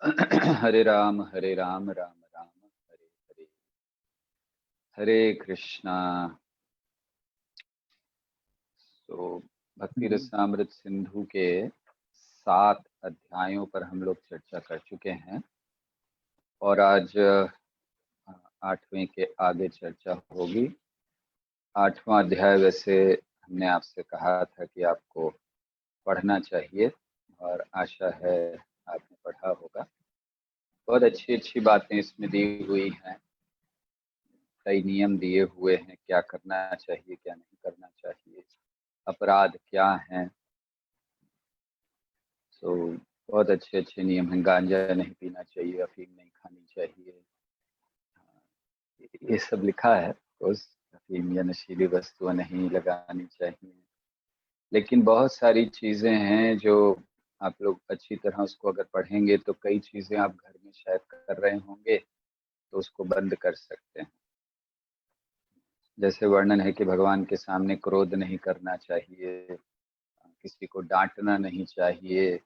हरे राम राम राम हरे हरे, हरे कृष्णा। तो भक्ति रसामृत सिंधु के 7 अध्यायों पर हम लोग चर्चा कर चुके हैं और आज 8वें के आगे चर्चा होगी। 8वां अध्याय वैसे हमने आपसे कहा था कि आपको पढ़ना चाहिए और आशा है आपने पढ़ा होगा। बहुत अच्छी अच्छी बातें इसमें दी हुई हैं, कई नियम दिए हुए हैं, क्या करना चाहिए क्या नहीं करना चाहिए, अपराध क्या हैं। तो बहुत अच्छे अच्छे नियम हैं। गांजा नहीं पीना चाहिए, अफीम नहीं खानी चाहिए, ये सब लिखा है। उस अफीम या नशीली वस्तुएं नहीं लगानी चाहिए, लेकिन बहुत सारी चीजें हैं जो आप लोग अच्छी तरह उसको अगर पढ़ेंगे तो कई चीजें आप घर में शायद कर रहे होंगे तो उसको बंद कर सकते हैं। जैसे वर्णन है कि भगवान के सामने क्रोध नहीं करना चाहिए, किसी को डांटना नहीं चाहिए,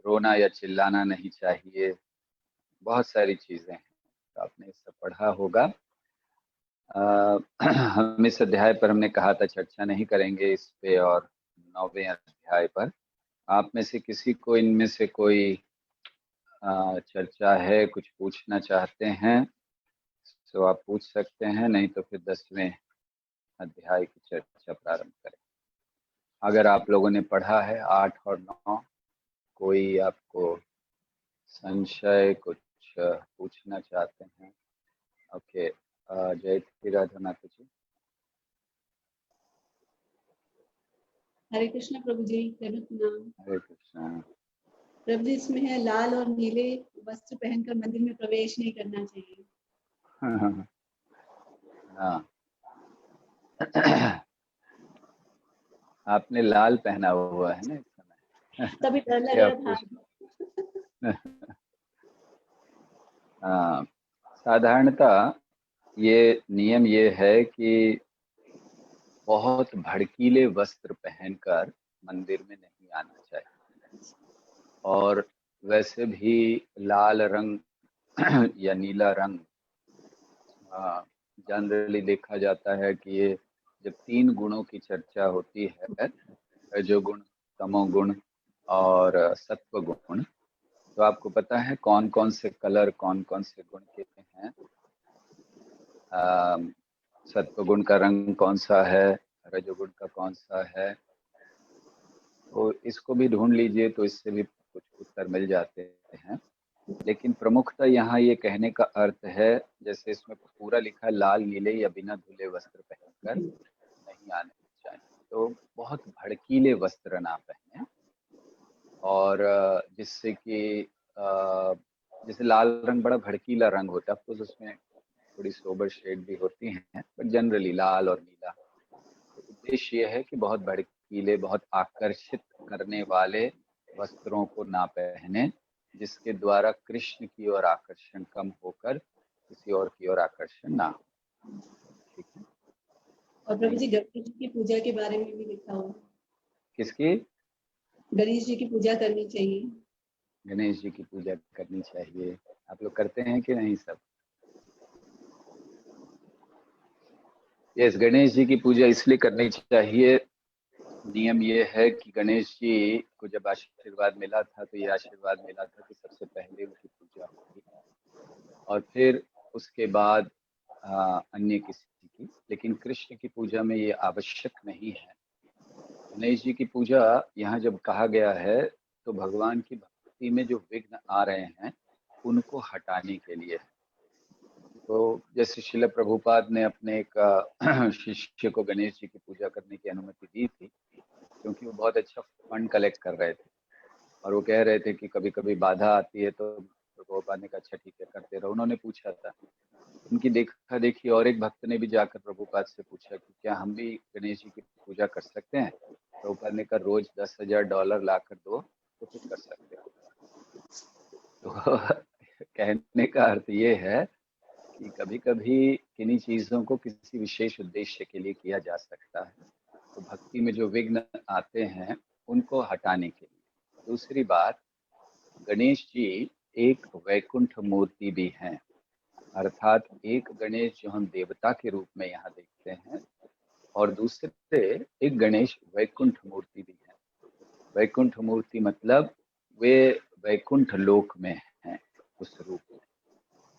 रोना या चिल्लाना नहीं चाहिए, बहुत सारी चीजें हैं। तो आपने ये सब पढ़ा होगा। हम इस अध्याय पर हमने कहा था चर्चा नहीं करेंगे इस पे, और 9वें अध्याय पर आप में से किसी को इनमें से कोई चर्चा है, कुछ पूछना चाहते हैं तो आप पूछ सकते हैं, नहीं तो फिर 10वें अध्याय की चर्चा प्रारंभ करें। अगर आप लोगों ने पढ़ा है 8 और 9, कोई आपको संशय कुछ पूछना चाहते हैं? ओके, जय श्री राधा माता जी। हरे कृष्ण प्रभु जी। नाम हरे कृष्णा। प्रभु जी, इसमें है लाल और नीले वस्त्र पहनकर मंदिर में प्रवेश नहीं करना चाहिए। हाँ आपने लाल पहना हुआ है ना इस समय। तभी डर लग क्या रहा था। हाँ, साधारणतः ये नियम ये है कि बहुत भड़कीले वस्त्र पहनकर मंदिर में नहीं आना चाहिए, और वैसे भी लाल रंग या नीला रंग जनरली देखा जाता है कि ये जब 3 गुणों की चर्चा होती है, रजोगुण, तमोगुण और सत्व गुण, तो आपको पता है कौन कौन से कलर कौन कौन से गुण के हैं। सत्व गुण का रंग कौन सा है, रजोगुण का कौन सा है, तो इसको भी ढूंढ लीजिए तो इससे भी कुछ उत्तर मिल जाते हैं। लेकिन प्रमुखतः यहाँ ये कहने का अर्थ है, जैसे इसमें पूरा लिखा है लाल नीले या बिना धुले वस्त्र पहनकर नहीं आने चाहिए, तो बहुत भड़कीले वस्त्र ना पहने, और जिससे कि जैसे लाल रंग बड़ा भड़कीला रंग होता है, तो उसमें थोड़ी सोबर शेड भी होती हैं, पर जनरली लाल और नीला। तो उद्देश्य ये है कि बहुत भड़कीले, बहुत आकर्षित करने वाले वस्त्रों को ना पहने, जिसके द्वारा कृष्ण की ओर आकर्षण कम होकर किसी और की ओर आकर्षण ना हो। ठीक है। और प्रभु जी गणेश जी की पूजा के बारे में भी लिखा हुआ। किसकी? गणेश जी की पूजा करनी चाहिए। गणेश जी की पूजा करनी चाहिए। आप लोग करते हैं कि नहीं सब? यस, गणेश जी की पूजा इसलिए करनी चाहिए। नियम ये है कि गणेश जी को जब आशीर्वाद मिला था तो ये आशीर्वाद मिला था कि सबसे पहले उनकी पूजा होगी और फिर उसके बाद अन्य किसी की। लेकिन कृष्ण की पूजा में ये आवश्यक नहीं है। गणेश जी की पूजा यहाँ जब कहा गया है तो भगवान की भक्ति में जो विघ्न आ रहे हैं उनको हटाने के लिए है। तो जैसे शिल प्रभुपाद ने अपने एक शिष्य को गणेश जी की पूजा करने की अनुमति दी थी, क्योंकि वो बहुत अच्छा फंड कलेक्ट कर रहे थे और वो कह रहे थे कि कभी कभी बाधा आती है तो प्रभुपाद ने कहा अच्छा ठीक है करते रहो। उन्होंने पूछा था, उनकी देखा देखी और एक भक्त ने भी जाकर प्रभुपाद से पूछा कि क्या हम भी गणेश जी की पूजा कर सकते हैं? प्रभुपाद ने कहा रोज $10,000 ला कर दो तो फिर कर सकते हो। तो कहने का अर्थ ये है कि कभी कभी किन्हीं चीजों को किसी विशेष उद्देश्य के लिए किया जा सकता है, तो भक्ति में जो विघ्न आते हैं उनको हटाने के लिए। दूसरी बात, गणेश जी एक वैकुंठ मूर्ति भी हैं, अर्थात एक गणेश जो हम देवता के रूप में यहाँ देखते हैं और दूसरे एक गणेश वैकुंठ मूर्ति भी है। वैकुंठ मूर्ति मतलब वे वैकुंठ लोक में हैं उस रूप में,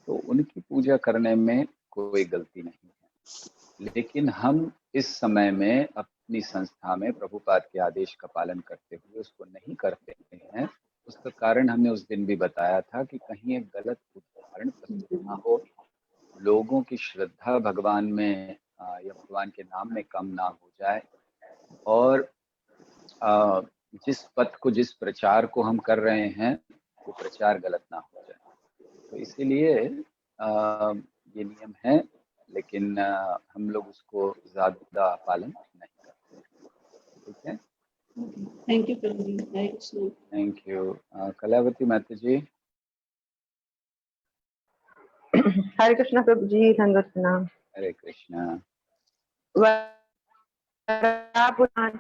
तो उनकी पूजा करने में कोई गलती नहीं है। लेकिन हम इस समय में अपनी संस्था में प्रभुपाद के आदेश का पालन करते हुए उसको नहीं करते हैं। उसका कारण हमने उस दिन भी बताया था कि कहीं एक गलत उदाहरण प्रस्तुत ना हो, लोगों की श्रद्धा भगवान में या भगवान के नाम में कम ना हो जाए, और जिस पथ को, जिस प्रचार को हम कर रहे हैं वो प्रचार गलत ना हो जाए। तो इसीलिए ये नियम है, लेकिन हम लोग उसको ज्यादा पालन नहीं करते। ठीक है, थैंक यू प्रभु जी। हरे कृष्ण। Thank you. कलावती माता जी। हरे कृष्ण प्रभु जी, धन्यवाद प्रणाम। हरे कृष्णा। पुराण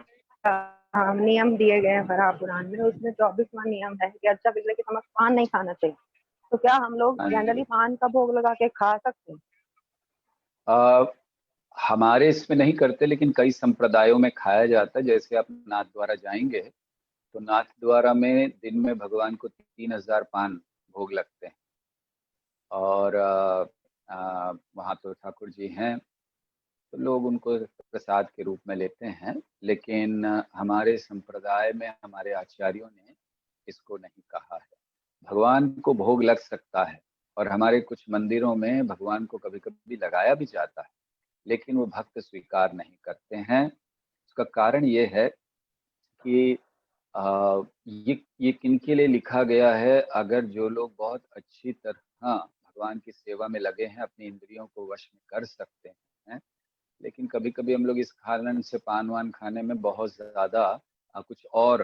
नियम दिए गए हैं वराह पुराण में, उसमें 24वां नियम है कि अच्छा बिगड़े के समक्ष पान नहीं खाना चाहिए। तो क्या हम लोग जनरली पान का भोग लगा के खा सकते हैं? हमारे इसमें नहीं करते, लेकिन कई संप्रदायों में खाया जाता है। जैसे आप नाथ द्वारा जाएंगे तो नाथ द्वारा में दिन में भगवान को 3000 पान भोग लगते हैं, और वहाँ तो ठाकुर जी हैं तो लोग उनको प्रसाद के रूप में लेते हैं। लेकिन हमारे संप्रदाय में हमारे आचार्यों ने इसको नहीं कहा है। भगवान को भोग लग सकता है, और हमारे कुछ मंदिरों में भगवान को कभी कभी लगाया भी जाता है, लेकिन वो भक्त स्वीकार नहीं करते हैं। उसका कारण ये है कि ये किनके लिए लिखा गया है। अगर जो लोग बहुत अच्छी तरह भगवान की सेवा में लगे हैं, अपनी इंद्रियों को वश में कर सकते हैं, लेकिन कभी कभी हम लोग इस कारण से पान वान खाने में बहुत ज्यादा कुछ और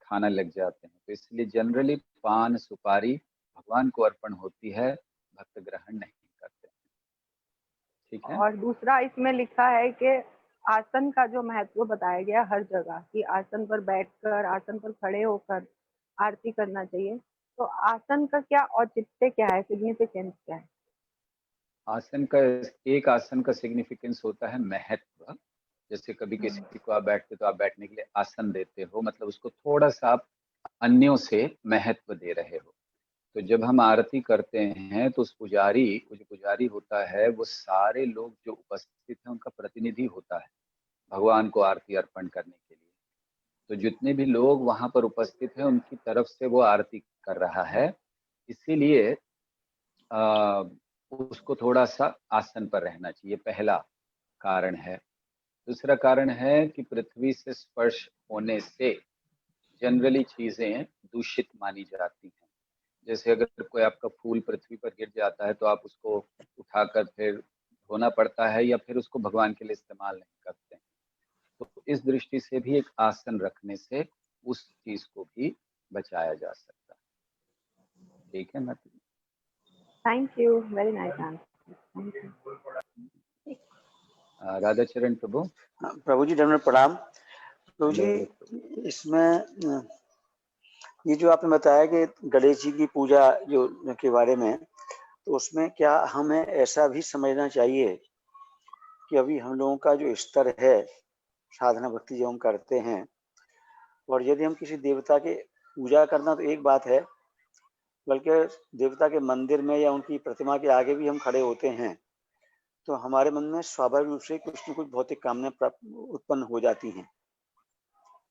खाना लग जाते हैं। तो इसलिए जनरली पान सुपारी भगवान को अर्पण होती है, भक्त ग्रहण नहीं करते। ठीक है। और दूसरा इसमें लिखा है कि आसन का जो महत्व बताया गया हर जगह कि आसन पर बैठकर, आसन पर खड़े होकर आरती करना चाहिए। तो आसन का क्या औचित्य क्या है, सिग्निफिकेंस क्या है? आसन का सिग्निफिकेंस होता है महत्व। जैसे कभी किसी को आप बैठते तो आप बैठने के लिए आसन देते हो, मतलब उसको थोड़ा सा आप अन्यों से महत्व दे रहे हो। तो जब हम आरती करते हैं तो उस पुजारी, जो पुजारी होता है वो सारे लोग जो उपस्थित हैं उनका प्रतिनिधि होता है भगवान को आरती अर्पण करने के लिए। तो जितने भी लोग वहां पर उपस्थित हैं उनकी तरफ से वो आरती कर रहा है, इसीलिए उसको थोड़ा सा आसन पर रहना चाहिए, पहला कारण है। दूसरा कारण है कि पृथ्वी से स्पर्श होने से जनरली चीजें दूषित मानी जाती हैं। जैसे अगर कोई आपका फूल पृथ्वी पर गिर जाता है तो आप उसको उठाकर फिर धोना पड़ता है, या फिर उसको भगवान के लिए इस्तेमाल नहीं करते हैं। तो इस दृष्टि से भी एक आसन रखने से उस चीज को भी बचाया जा सकता है। ठीक है ना? Thank you, very nice answer. Radha चरण प्रभु। प्रभु जी धन्यवाद प्रणाम। प्रभु जी इसमें ये जो आपने बताया कि गणेश जी की पूजा जो के बारे में, तो उसमें क्या हमें ऐसा भी समझना चाहिए कि अभी हम लोगों का जो स्तर है साधना भक्ति जो हम करते हैं, और यदि हम किसी देवता के पूजा करना तो एक बात है, बल्कि देवता के मंदिर में या उनकी प्रतिमा के आगे भी हम खड़े होते हैं तो हमारे मन में स्वाभाविक रूप से कुछ न कुछ भौतिक कामनाएं उत्पन्न हो जाती हैं,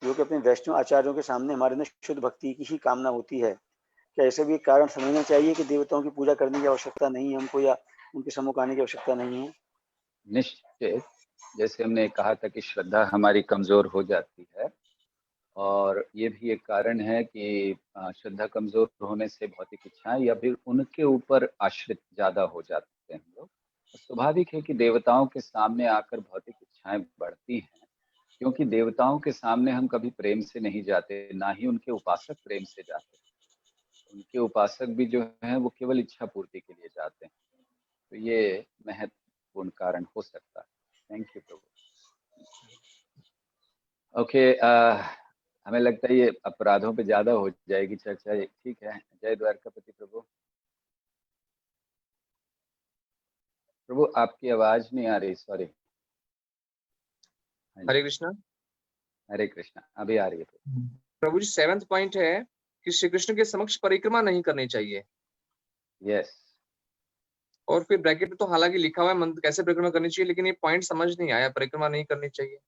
जो कि अपने वैष्णव आचार्यों के सामने हमारे अंदर शुद्ध भक्ति की ही कामना होती है। क्या ऐसे भी एक कारण समझना चाहिए कि देवताओं की पूजा करने की आवश्यकता नहीं है हमको, या उनके सम्मुख आने की आवश्यकता नहीं है? निश्चित, जैसे हमने कहा था कि श्रद्धा हमारी कमजोर हो जाती है, और ये भी एक कारण है कि श्रद्धा कमजोर होने से भौतिक इच्छाएं या फिर उनके ऊपर आश्रित ज्यादा हो जाते हैं लोग। स्वाभाविक है कि देवताओं के सामने आकर भौतिक इच्छाएं बढ़ती हैं, क्योंकि देवताओं के सामने हम कभी प्रेम से नहीं जाते, ना ही उनके उपासक प्रेम से जाते हैं। उनके उपासक भी जो हैं वो केवल इच्छा पूर्ति के लिए जाते हैं। तो ये महत्वपूर्ण कारण हो सकता है। Thank you Prabhu. ओके, हमें लगता है ये अपराधों पे ज्यादा हो जाएगी चर्चा, ठीक है। जय द्वारकापति प्रभु। प्रभु आपकी आवाज नहीं आ रही, सॉरी। हरे कृष्णा। हरे कृष्णा, अभी आ रही है। प्रभु जी 7th पॉइंट है कि श्री कृष्ण के समक्ष परिक्रमा नहीं करनी चाहिए। यस। और फिर ब्रैकेट में तो हालांकि लिखा हुआ है मंत्र कैसे परिक्रमा करनी चाहिए, लेकिन ये पॉइंट समझ नहीं आया, परिक्रमा नहीं करनी चाहिए।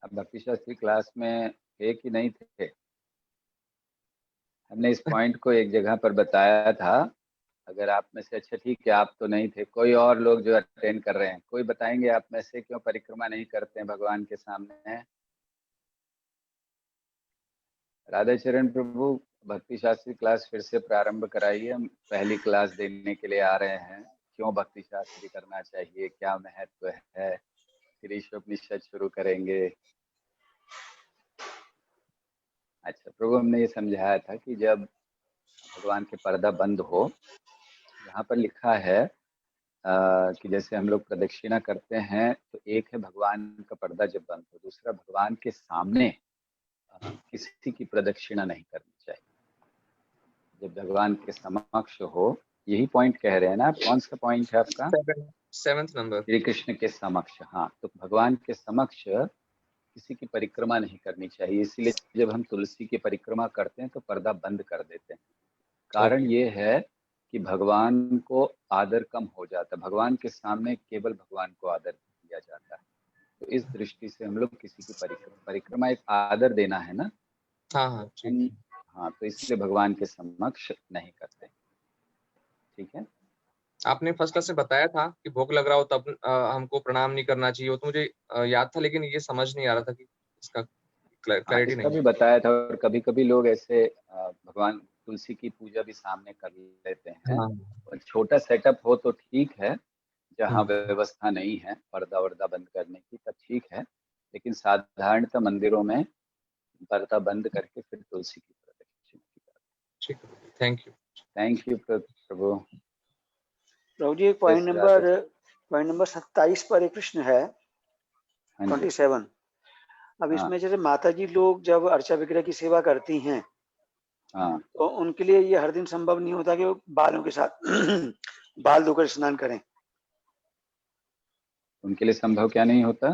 अब भक्ति शास्त्री क्लास में थे कि नहीं थे? हमने इस पॉइंट को एक जगह पर बताया था। अगर आप में से, अच्छा ठीक है आप तो नहीं थे, कोई और लोग जो अटेंड कर रहे हैं, कोई बताएंगे आप में से क्यों परिक्रमा नहीं करते हैं भगवान के सामने? राधा चरण प्रभु, भक्ति शास्त्री क्लास फिर से प्रारंभ कराइए। हम पहली क्लास देने के लिए आ रहे हैं। क्यों भक्ति शास्त्री करना चाहिए, क्या महत्व है, फिर ईशोपनिषद शुरू करेंगे। अच्छा प्रभु, हमने ये समझाया था कि जब भगवान के पर्दा बंद हो, यहाँ पर लिखा है कि जैसे हम लोग प्रदक्षिणा करते हैं तो एक है भगवान का पर्दा जब बंद हो, दूसरा भगवान के सामने किसी की प्रदक्षिणा नहीं करनी चाहिए। जब भगवान के समक्ष हो, यही पॉइंट कह रहे हैं ना आप? कौन सा पॉइंट है आपका? 7th number. श्री कृष्ण के समक्ष। हाँ, तो भगवान के समक्ष किसी की परिक्रमा नहीं करनी चाहिए। इसलिए जब हम तुलसी की परिक्रमा करते हैं तो पर्दा बंद कर देते हैं। कारण ये है कि भगवान को आदर कम हो जाता है। भगवान के सामने केवल भगवान को आदर दिया जाता है। तो इस दृष्टि से हम लोग किसी की परिक्रमा एक आदर देना है ना। हाँ, ठीक। हाँ, तो इसलिए भगवान के समक्ष नहीं करते। ठीक है। आपने फर्स्ट क्लास में बताया था कि भोग लग रहा हो तब हमको प्रणाम नहीं करना चाहिए, वो तो मुझे याद था, लेकिन ये समझ नहीं आ रहा था कि इसका क्लैरिटी नहीं। भी बताया था। और कभी कभी लोग ऐसे भगवान तुलसी की पूजा भी सामने कर लेते हैं। और छोटा सेटअप हो तो ठीक है, जहाँ व्यवस्था नहीं है पर्दा वर्दा बंद करने की, तब ठीक है। लेकिन साधारणतः मंदिरों में पर्दा बंद करके फिर तुलसी की प्रदक्षिणा की। थैंक यू प्रभु। प्रभु जी पॉइंट नंबर 27 पर एक प्रश्न है, 27। अब इसमें जैसे माता जी लोग जब अर्चा विग्रह की सेवा करती हैं, तो उनके लिए ये हर दिन संभव नहीं होता कि वो बालों के साथ बाल धोकर स्नान करें। उनके लिए संभव क्या नहीं होता?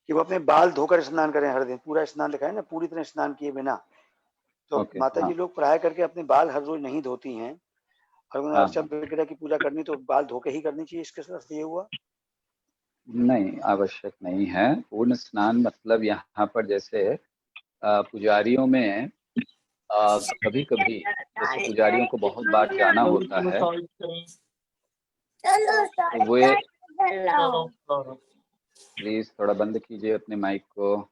कि वो अपने बाल धोकर स्नान करें हर दिन। पूरा स्नान लिखा है ना, पूरी तरह स्नान किए बिना। तो माता जी लोग प्राय करके अपने बाल हर रोज नहीं धोती हैं, और उन्हें अर्चा विग्रह की पूजा करनी तो बाल धो के ही करनी चाहिए। इसके साथ ये हुआ? नहीं, आवश्यक नहीं है। पूर्ण स्नान मतलब यहाँ पर जैसे पुजारियों में कभी कभी जैसे पुजारियों को बहुत बार जाना होता है, तो वे प्लीज थोड़ा बंद कीजिए अपने माइक को।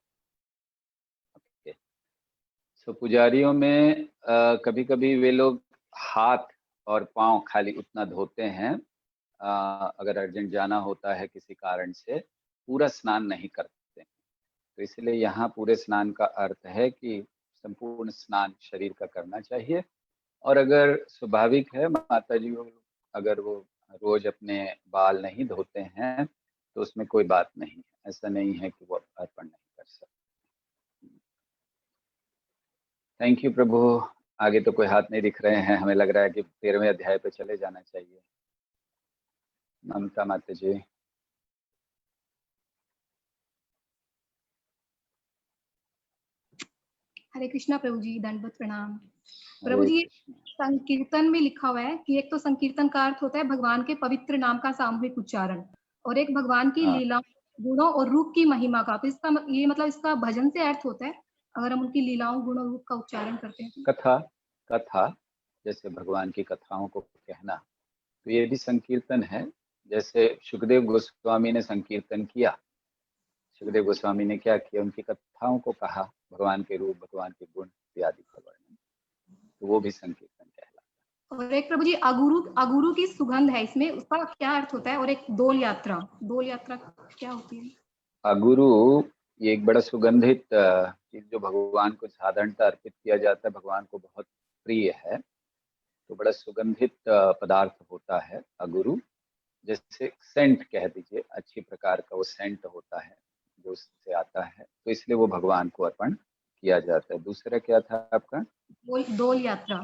तो पुजारियों में कभी कभी वे लोग हाथ और पांव खाली उतना धोते हैं। अगर अर्जेंट जाना होता है किसी कारण से, पूरा स्नान नहीं करते। तो इसलिए यहाँ पूरे स्नान का अर्थ है कि संपूर्ण स्नान शरीर का करना चाहिए। और अगर स्वाभाविक है माता जी अगर वो रोज अपने बाल नहीं धोते हैं तो उसमें कोई बात नहीं है। ऐसा नहीं है कि वो अर्पण नहीं कर सकते। थैंक यू प्रभु। आगे तो कोई हाथ नहीं दिख रहे हैं। हमें लग रहा है कि 13वें अध्याय पे चले जाना चाहिए। ममता माता जी। हरे कृष्णा प्रभु जी, दंडवत प्रणाम। प्रभु जी, संकीर्तन में लिखा हुआ है कि एक तो संकीर्तन का अर्थ होता है भगवान के पवित्र नाम का सामूहिक उच्चारण, और एक भगवान की लीला, गुणों और रूप की महिमा का। तो इसका ये मतलब इसका भजन से अर्थ होता है अगर हम उनकी लीलाओं, गुण और रूप का उच्चारण करते हैं। कथा जैसे भगवान की कथाओं को कहना, तो ये भी संकीर्तन है। जैसे सुखदेव गोस्वामी ने संकीर्तन किया। सुखदेव गोस्वामी ने क्या किया? उनकी कथाओं को कहा, भगवान के रूप, भगवान के गुण इत्यादि का वर्णन, तो वो भी संकीर्तन कहलाता है। और एक प्रभु जी अगुरु की सुगंध है इसमें, उसका क्या अर्थ होता है? और एक डोल यात्रा क्या होती है? अगुरु ये एक बड़ा सुगंधित चीज जो भगवान को साधारणतः अर्पित किया जाता है, भगवान को बहुत प्रिय है। तो बड़ा सुगंधित पदार्थ होता है अगुरु। जैसे सेंट कह दीजिए, अच्छी प्रकार का वो सेंट होता है जो उससे आता है, तो इसलिए वो भगवान को अर्पण किया जाता है। दूसरा क्या था आपका? डोल यात्रा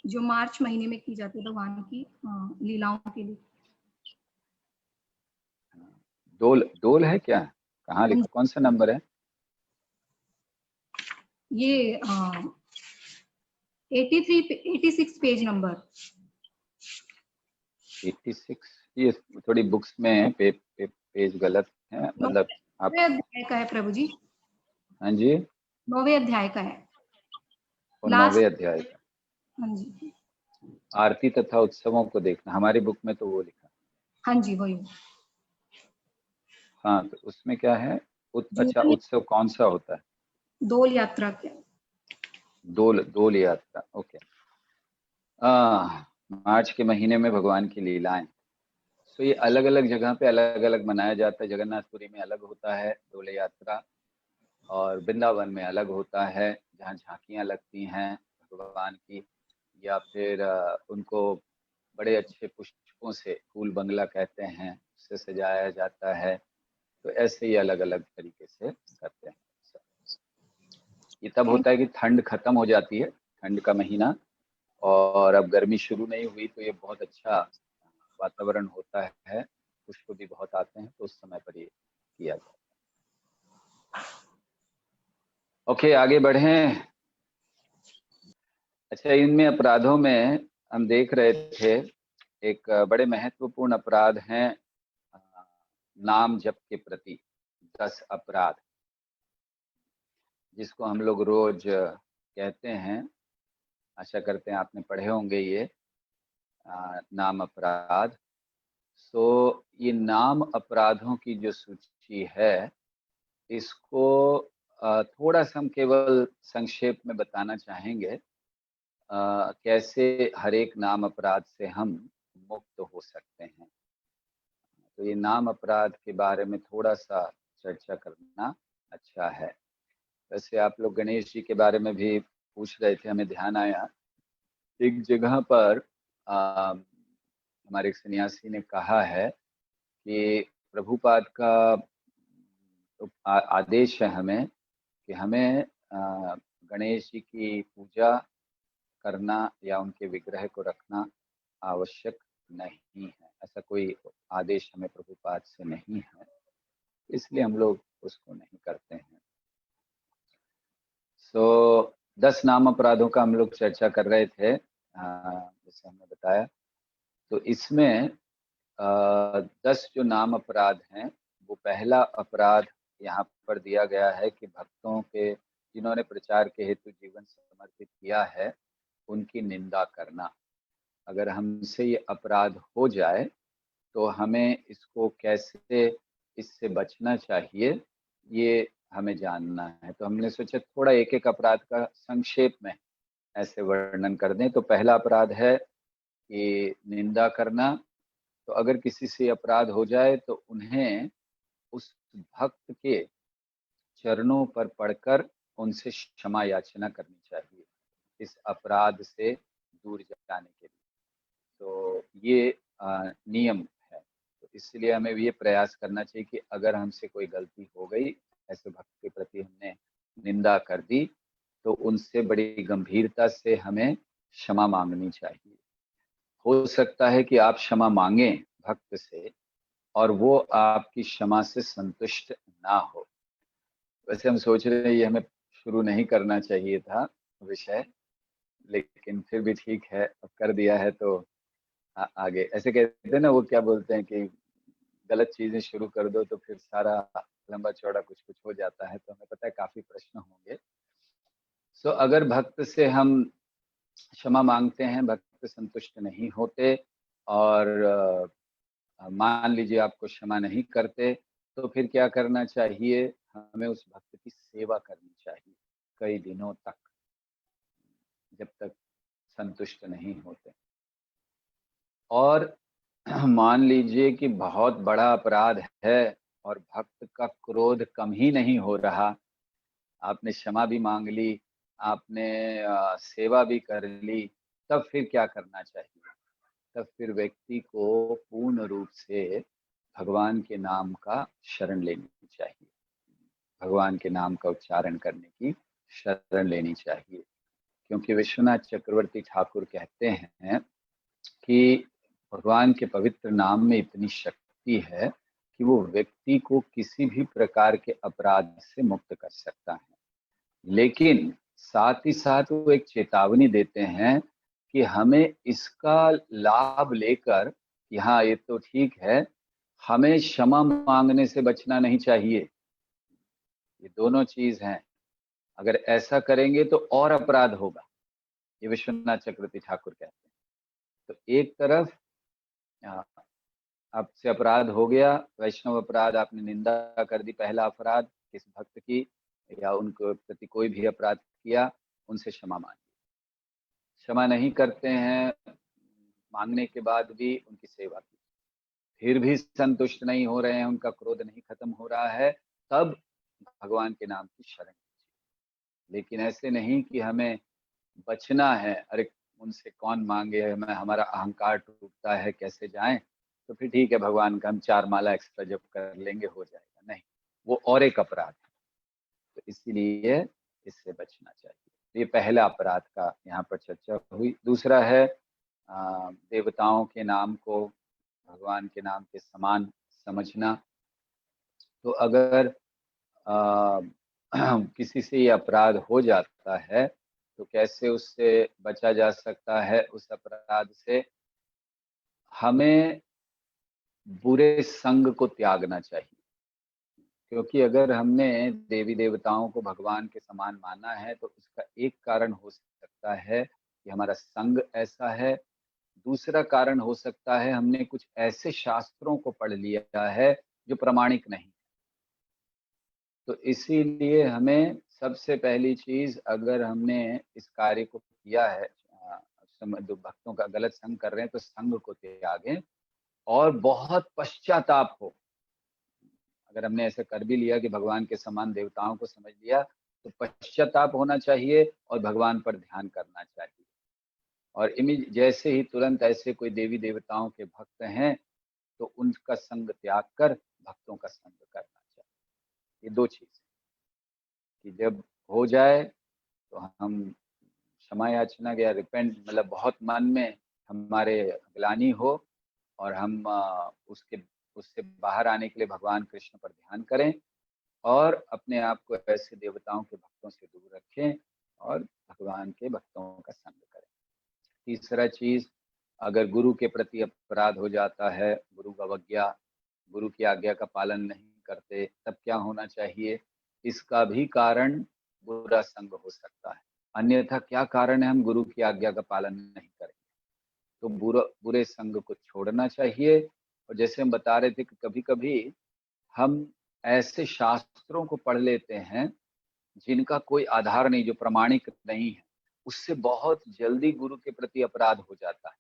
जो मार्च महीने में की जाती है भगवान की लीलाओं के लिए। डोल डोल है क्या? कहाँ लिखा, कौन सा नंबर है? ये 86 पेज नंबर 86। ये थोड़ी बुक्स में पेज गलत है, मतलब आप। 9वें अध्याय का है प्रभु जी, हाँ जी, 9वें अध्याय का है और लास्ट। 9वें अध्याय का हाँ जी, आरती तथा उत्सवों को देखना, हमारी बुक में तो वो लिखा। हाँ जी वही। हाँ, तो उसमें क्या है? अच्छा, जो उत्सव कौन सा होता है? डोल यात्रा के। डोल डोल यात्रा, ओके। मार्च के महीने में भगवान की लीलाएं। तो ये अलग अलग जगह पे अलग अलग मनाया जाता है। जगन्नाथपुरी में अलग होता है डोल यात्रा, और वृंदावन में अलग होता है, जहाँ झांकियाँ लगती हैं भगवान की, या फिर उनको बड़े अच्छे पुष्पों से, फूल बंगला कहते हैं, उससे सजाया जाता है। तो ऐसे ही अलग अलग तरीके से करते हैं। ये तब होता है कि ठंड खत्म हो जाती है, ठंड का महीना, और अब गर्मी शुरू नहीं हुई, तो ये बहुत अच्छा वातावरण होता है, पुष्प भी बहुत आते हैं, तो उस समय पर ये किया जाता है। ओके, आगे बढ़ें। अच्छा, इनमें अपराधों में हम देख रहे थे, एक बड़े महत्वपूर्ण अपराध हैं नाम जप के प्रति 10 अपराध, जिसको हम लोग रोज कहते हैं। आशा करते हैं आपने पढ़े होंगे ये नाम अपराध। सो ये नाम अपराधों की जो सूची है, इसको थोड़ा सा हम केवल संक्षेप में बताना चाहेंगे, कैसे हर एक नाम अपराध से हम मुक्त हो सकते हैं। तो ये नाम अपराध के बारे में थोड़ा सा चर्चा करना अच्छा है। वैसे आप लोग गणेश जी के बारे में भी पूछ रहे थे, हमें ध्यान आया एक जगह पर हमारे एक सन्यासी ने कहा है कि प्रभुपाद का आदेश है हमें कि हमें गणेश जी की पूजा करना या उनके विग्रह को रखना आवश्यक नहीं है। ऐसा कोई आदेश हमें प्रभुपाद से नहीं है, इसलिए हम लोग उसको नहीं करते हैं। सो 10 नाम अपराधों का हम लोग चर्चा कर रहे थे, जैसे हमने बताया। तो इसमें 10 जो नाम अपराध हैं, वो पहला अपराध यहाँ पर दिया गया है कि भक्तों के, जिन्होंने प्रचार के हेतु जीवन समर्पित किया है, उनकी निंदा करना। अगर हमसे ये अपराध हो जाए तो हमें इसको कैसे, इससे बचना चाहिए, ये हमें जानना है। तो हमने सोचा थोड़ा एक एक अपराध का संक्षेप में ऐसे वर्णन कर दें। तो पहला अपराध है कि निंदा करना। तो अगर किसी से अपराध हो जाए तो उन्हें उस भक्त के चरणों पर पड़कर उनसे क्षमा याचना करनी चाहिए, इस अपराध से दूर जाने के लिए। तो ये नियम है। तो इसलिए हमें ये प्रयास करना चाहिए कि अगर हमसे कोई गलती हो गई, ऐसे भक्त के प्रति हमने निंदा कर दी, तो उनसे बड़ी गंभीरता से हमें क्षमा मांगनी चाहिए। हो सकता है कि आप क्षमा मांगें भक्त से और वो आपकी क्षमा से संतुष्ट ना हो। वैसे हम सोच रहे हैं ये हमें शुरू नहीं करना चाहिए था विषय, लेकिन फिर भी ठीक है, अब कर दिया है तो आगे। ऐसे कहते हैं ना, वो क्या बोलते हैं कि गलत चीजें शुरू कर दो तो फिर सारा लंबा चौड़ा कुछ कुछ हो जाता है। तो हमें पता है काफी प्रश्न होंगे। सो अगर भक्त से हम क्षमा मांगते हैं, भक्त संतुष्ट नहीं होते, और मान लीजिए आपको क्षमा नहीं करते, तो फिर क्या करना चाहिए? हमें उस भक्त की सेवा करनी चाहिए कई दिनों तक, जब तक संतुष्ट नहीं होते। और मान लीजिए कि बहुत बड़ा अपराध है और भक्त का क्रोध कम ही नहीं हो रहा, आपने क्षमा भी मांग ली, आपने सेवा भी कर ली, तब फिर क्या करना चाहिए? तब फिर व्यक्ति को पूर्ण रूप से भगवान के नाम का शरण लेनी चाहिए, भगवान के नाम का उच्चारण करने की शरण लेनी चाहिए, क्योंकि विश्वनाथ चक्रवर्ती ठाकुर कहते हैं कि भगवान के पवित्र नाम में इतनी शक्ति है कि वो व्यक्ति को किसी भी प्रकार के अपराध से मुक्त कर सकता है। लेकिन साथ ही साथ वो एक चेतावनी देते हैं कि हमें इसका लाभ लेकर, हाँ ये तो ठीक है, हमें क्षमा मांगने से बचना नहीं चाहिए। ये दोनों चीज हैं, अगर ऐसा करेंगे तो और अपराध होगा, ये विश्वनाथ चक्रवर्ती ठाकुर कहते हैं। तो एक तरफ आपसे अपराध हो गया, वैष्णव अपराध, आपने निंदा कर दी, पहला अपराध किसी भक्त की या उनके प्रति कोई भी अपराध किया, उनसे क्षमा मांगिए। क्षमा नहीं करते हैं, मांगने के बाद भी उनकी सेवा की, फिर भी संतुष्ट नहीं हो रहे हैं, उनका क्रोध नहीं खत्म हो रहा है, तब भगवान के नाम की शरण लीजिए। लेकिन ऐसे नहीं कि हमें बचना है, अरे उनसे कौन मांगे, हमें हमारा अहंकार टूटता है, कैसे जाएं, तो फिर ठीक है भगवान का हम 4 माला एक्स्ट्रा जब कर लेंगे हो जाएगा, नहीं, वो और एक अपराध है। तो इसीलिए इससे बचना चाहिए। ये पहला अपराध का यहाँ पर चर्चा हुई। दूसरा है देवताओं के नाम को भगवान के नाम के समान समझना। तो अगर किसी से ये अपराध हो जाता है तो कैसे उससे बचा जा सकता है? उस अपराध से हमें बुरे संग को त्यागना चाहिए, क्योंकि अगर हमने देवी देवताओं को भगवान के समान माना है तो उसका एक कारण हो सकता है कि हमारा संग ऐसा है, दूसरा कारण हो सकता है हमने कुछ ऐसे शास्त्रों को पढ़ लिया है जो प्रामाणिक नहीं। तो इसीलिए हमें सबसे पहली चीज, अगर हमने इस कार्य को किया है, जो भक्तों का गलत संग कर रहे हैं, तो संग को त्यागें और बहुत पश्चाताप हो। अगर हमने ऐसा कर भी लिया कि भगवान के समान देवताओं को समझ लिया, तो पश्चाताप होना चाहिए और भगवान पर ध्यान करना चाहिए। और जैसे ही तुरंत ऐसे कोई देवी देवताओं के भक्त हैं तो उनका संग त्याग कर भक्तों का संग करना चाहिए। ये दो चीज कि जब हो जाए तो हम क्षमा याचना या रिपेंट, मतलब बहुत मन में हमारे ग्लानि हो और हम उससे बाहर आने के लिए भगवान कृष्ण पर ध्यान करें और अपने आप को ऐसे देवताओं के भक्तों से दूर रखें और भगवान के भक्तों का संग करें। तीसरा चीज, अगर गुरु के प्रति अपराध हो जाता है, गुरु अवज्ञा, गुरु की आज्ञा का पालन नहीं करते, तब क्या होना चाहिए? इसका भी कारण बुरा संग हो सकता है। अन्यथा क्या कारण है हम गुरु की आज्ञा का पालन नहीं करेंगे? तो बुरे संग को छोड़ना चाहिए। और जैसे हम बता रहे थे कि कभी कभी हम ऐसे शास्त्रों को पढ़ लेते हैं जिनका कोई आधार नहीं, जो प्रामाणिक नहीं है, उससे बहुत जल्दी गुरु के प्रति अपराध हो जाता है,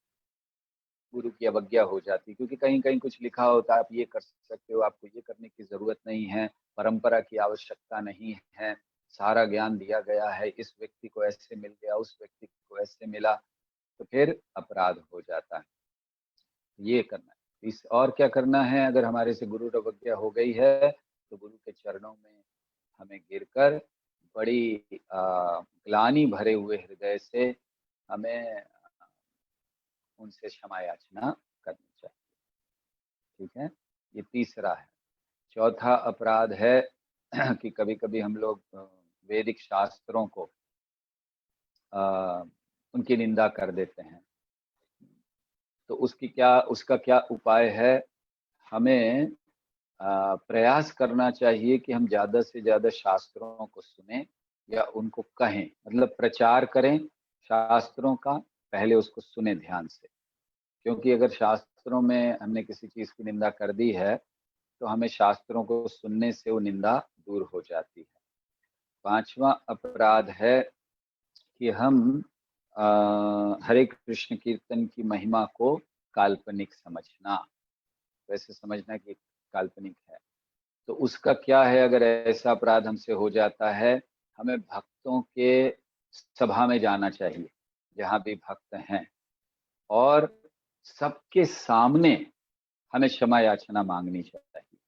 गुरु की अवज्ञा हो जाती है। क्योंकि कहीं कहीं कुछ लिखा होता है, आप ये कर सकते हो, आपको ये करने की जरूरत नहीं है, परंपरा की आवश्यकता नहीं है, सारा ज्ञान दिया गया है, इस व्यक्ति को ऐसे मिल गया, उस व्यक्ति को ऐसे मिला, तो फिर अपराध हो जाता है। ये करना है। और क्या करना है? अगर हमारे से गुरु अवज्ञा हो गई है तो गुरु के चरणों में हमें गिरकर बड़ी ग्लानि भरे हुए हृदय से हमें उनसे क्षमा याचना करनी चाहिए। ठीक है, ये तीसरा है। चौथा अपराध है कि कभी कभी हम लोग वैदिक शास्त्रों को उनकी निंदा कर देते हैं। तो उसका क्या उपाय है? हमें प्रयास करना चाहिए कि हम ज्यादा से ज्यादा शास्त्रों को सुने या उनको कहें, मतलब प्रचार करें शास्त्रों का, पहले उसको सुने ध्यान से। क्योंकि अगर शास्त्रों में हमने किसी चीज की निंदा कर दी है तो हमें शास्त्रों को सुनने से वो निंदा दूर हो जाती है। पांचवा अपराध है कि हम हरे कृष्ण कीर्तन की महिमा को काल्पनिक समझना, वैसे समझना कि काल्पनिक है। तो उसका क्या है? अगर ऐसा अपराध हमसे हो जाता है, हमें भक्तों के सभा में जाना चाहिए जहाँ भी भक्त हैं और सबके सामने हमें क्षमा याचना मांगनी चाहिए।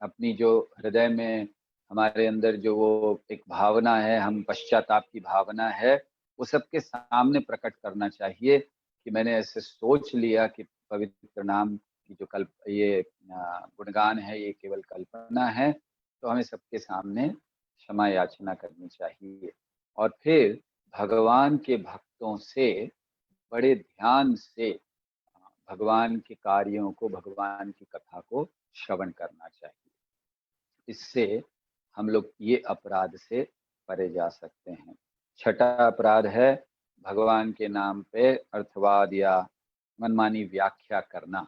अपनी जो हृदय में हमारे अंदर जो वो एक भावना है, हम पश्चाताप की भावना है, वो सबके सामने प्रकट करना चाहिए कि मैंने ऐसे सोच लिया कि पवित्र नाम की जो ये गुणगान है ये केवल कल्पना है, तो हमें सबके सामने क्षमा याचना करनी चाहिए और फिर भगवान के भक्तों से बड़े ध्यान से भगवान के कार्यों को, भगवान की कथा को श्रवण करना चाहिए। इससे हम लोग ये अपराध से परे जा सकते हैं। छठा अपराध है भगवान के नाम पे अर्थवाद या मनमानी व्याख्या करना।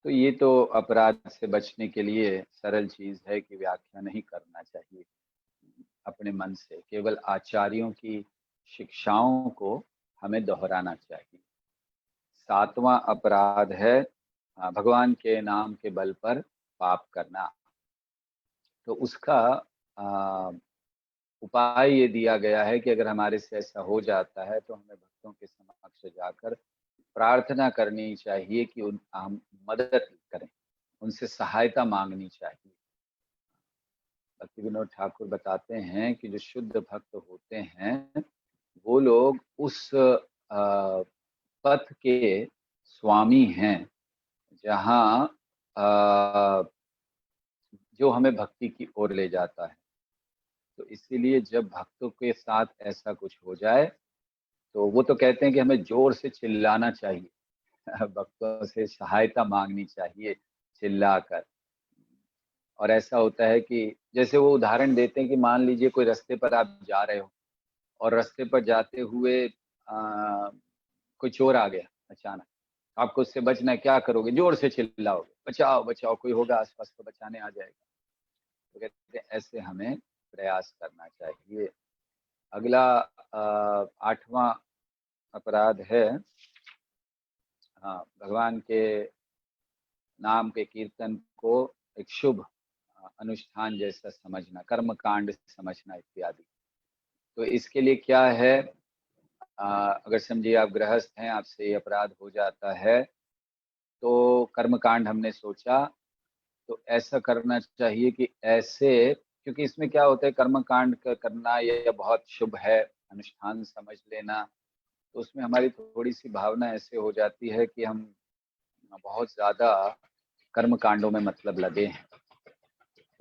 तो ये तो अपराध से बचने के लिए सरल चीज है कि व्याख्या नहीं करना चाहिए अपने मन से, केवल आचार्यों की शिक्षाओं को हमें दोहराना चाहिए। सातवां अपराध है भगवान के नाम के बल पर पाप करना। तो उसका उपाय ये दिया गया है कि अगर हमारे से ऐसा हो जाता है तो हमें भक्तों के समक्ष जाकर प्रार्थना करनी चाहिए कि हम मदद करें, उनसे सहायता मांगनी चाहिए। भक्ति विनोद ठाकुर बताते हैं कि जो शुद्ध भक्त होते हैं वो लोग उस पथ के स्वामी हैं जहाँ जो हमें भक्ति की ओर ले जाता है। तो इसीलिए जब भक्तों के साथ ऐसा कुछ हो जाए तो वो तो कहते हैं कि हमें जोर से चिल्लाना चाहिए, भक्तों से सहायता मांगनी चाहिए चिल्लाकर। और ऐसा होता है कि जैसे वो उदाहरण देते हैं कि मान लीजिए कोई रास्ते पर आप जा रहे हो और रास्ते पर जाते हुए कोई चोर आ गया अचानक, आपको उससे बचना है, क्या करोगे? जोर से चिल्लाओगे, बचाओ बचाओ, कोई होगा आसपास तो बचाने आ जाएगा। तो कहते हैं ऐसे हमें प्रयास करना चाहिए। अगला आठवां अपराध है भगवान के नाम के कीर्तन को एक शुभ अनुष्ठान जैसा समझना, कर्म कांड समझना इत्यादि। तो इसके लिए क्या है, अगर समझिए आप गृहस्थ हैं, आपसे ये अपराध हो जाता है तो कर्म कांड हमने सोचा तो ऐसा करना चाहिए कि ऐसे, क्योंकि इसमें क्या होता है कर्म कांड करना ये बहुत शुभ है अनुष्ठान समझ लेना, तो उसमें हमारी थोड़ी सी भावना ऐसे हो जाती है कि हम बहुत ज्यादा कर्म कांडों में मतलब लगे हैं।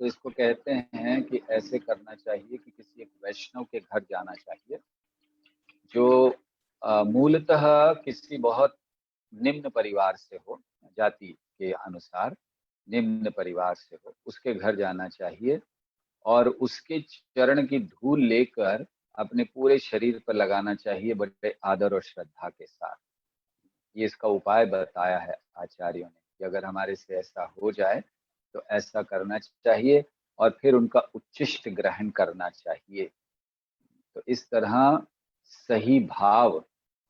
तो इसको कहते हैं कि ऐसे करना चाहिए कि किसी एक वैष्णव के घर जाना चाहिए जो मूलतः किसी बहुत निम्न परिवार से हो, जाति के अनुसार निम्न परिवार से हो, उसके घर जाना चाहिए और उसके चरण की धूल लेकर अपने पूरे शरीर पर लगाना चाहिए बड़े आदर और श्रद्धा के साथ। ये इसका उपाय बताया है आचार्यों ने कि अगर हमारे से ऐसा हो जाए तो ऐसा करना चाहिए और फिर उनका उच्चिष्ट ग्रहण करना चाहिए। तो इस तरह सही भाव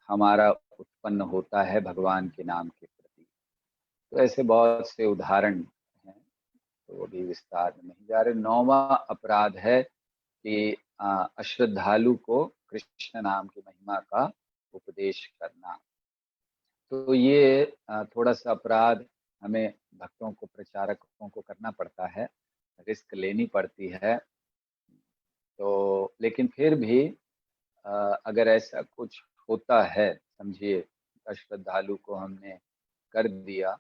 हमारा उत्पन्न होता है भगवान के नाम के प्रति। तो ऐसे बहुत से उदाहरण हैं, तो वो भी विस्तार में नहीं जा रहे। नौवां अपराध है कि अश्रद्धालु को कृष्ण नाम की महिमा का उपदेश करना। तो ये थोड़ा सा अपराध हमें भक्तों को, प्रचारकों को करना पड़ता है, रिस्क लेनी पड़ती है। तो लेकिन फिर भी अगर ऐसा कुछ होता है, समझिए अश्रद्धालु को हमने कर दिया,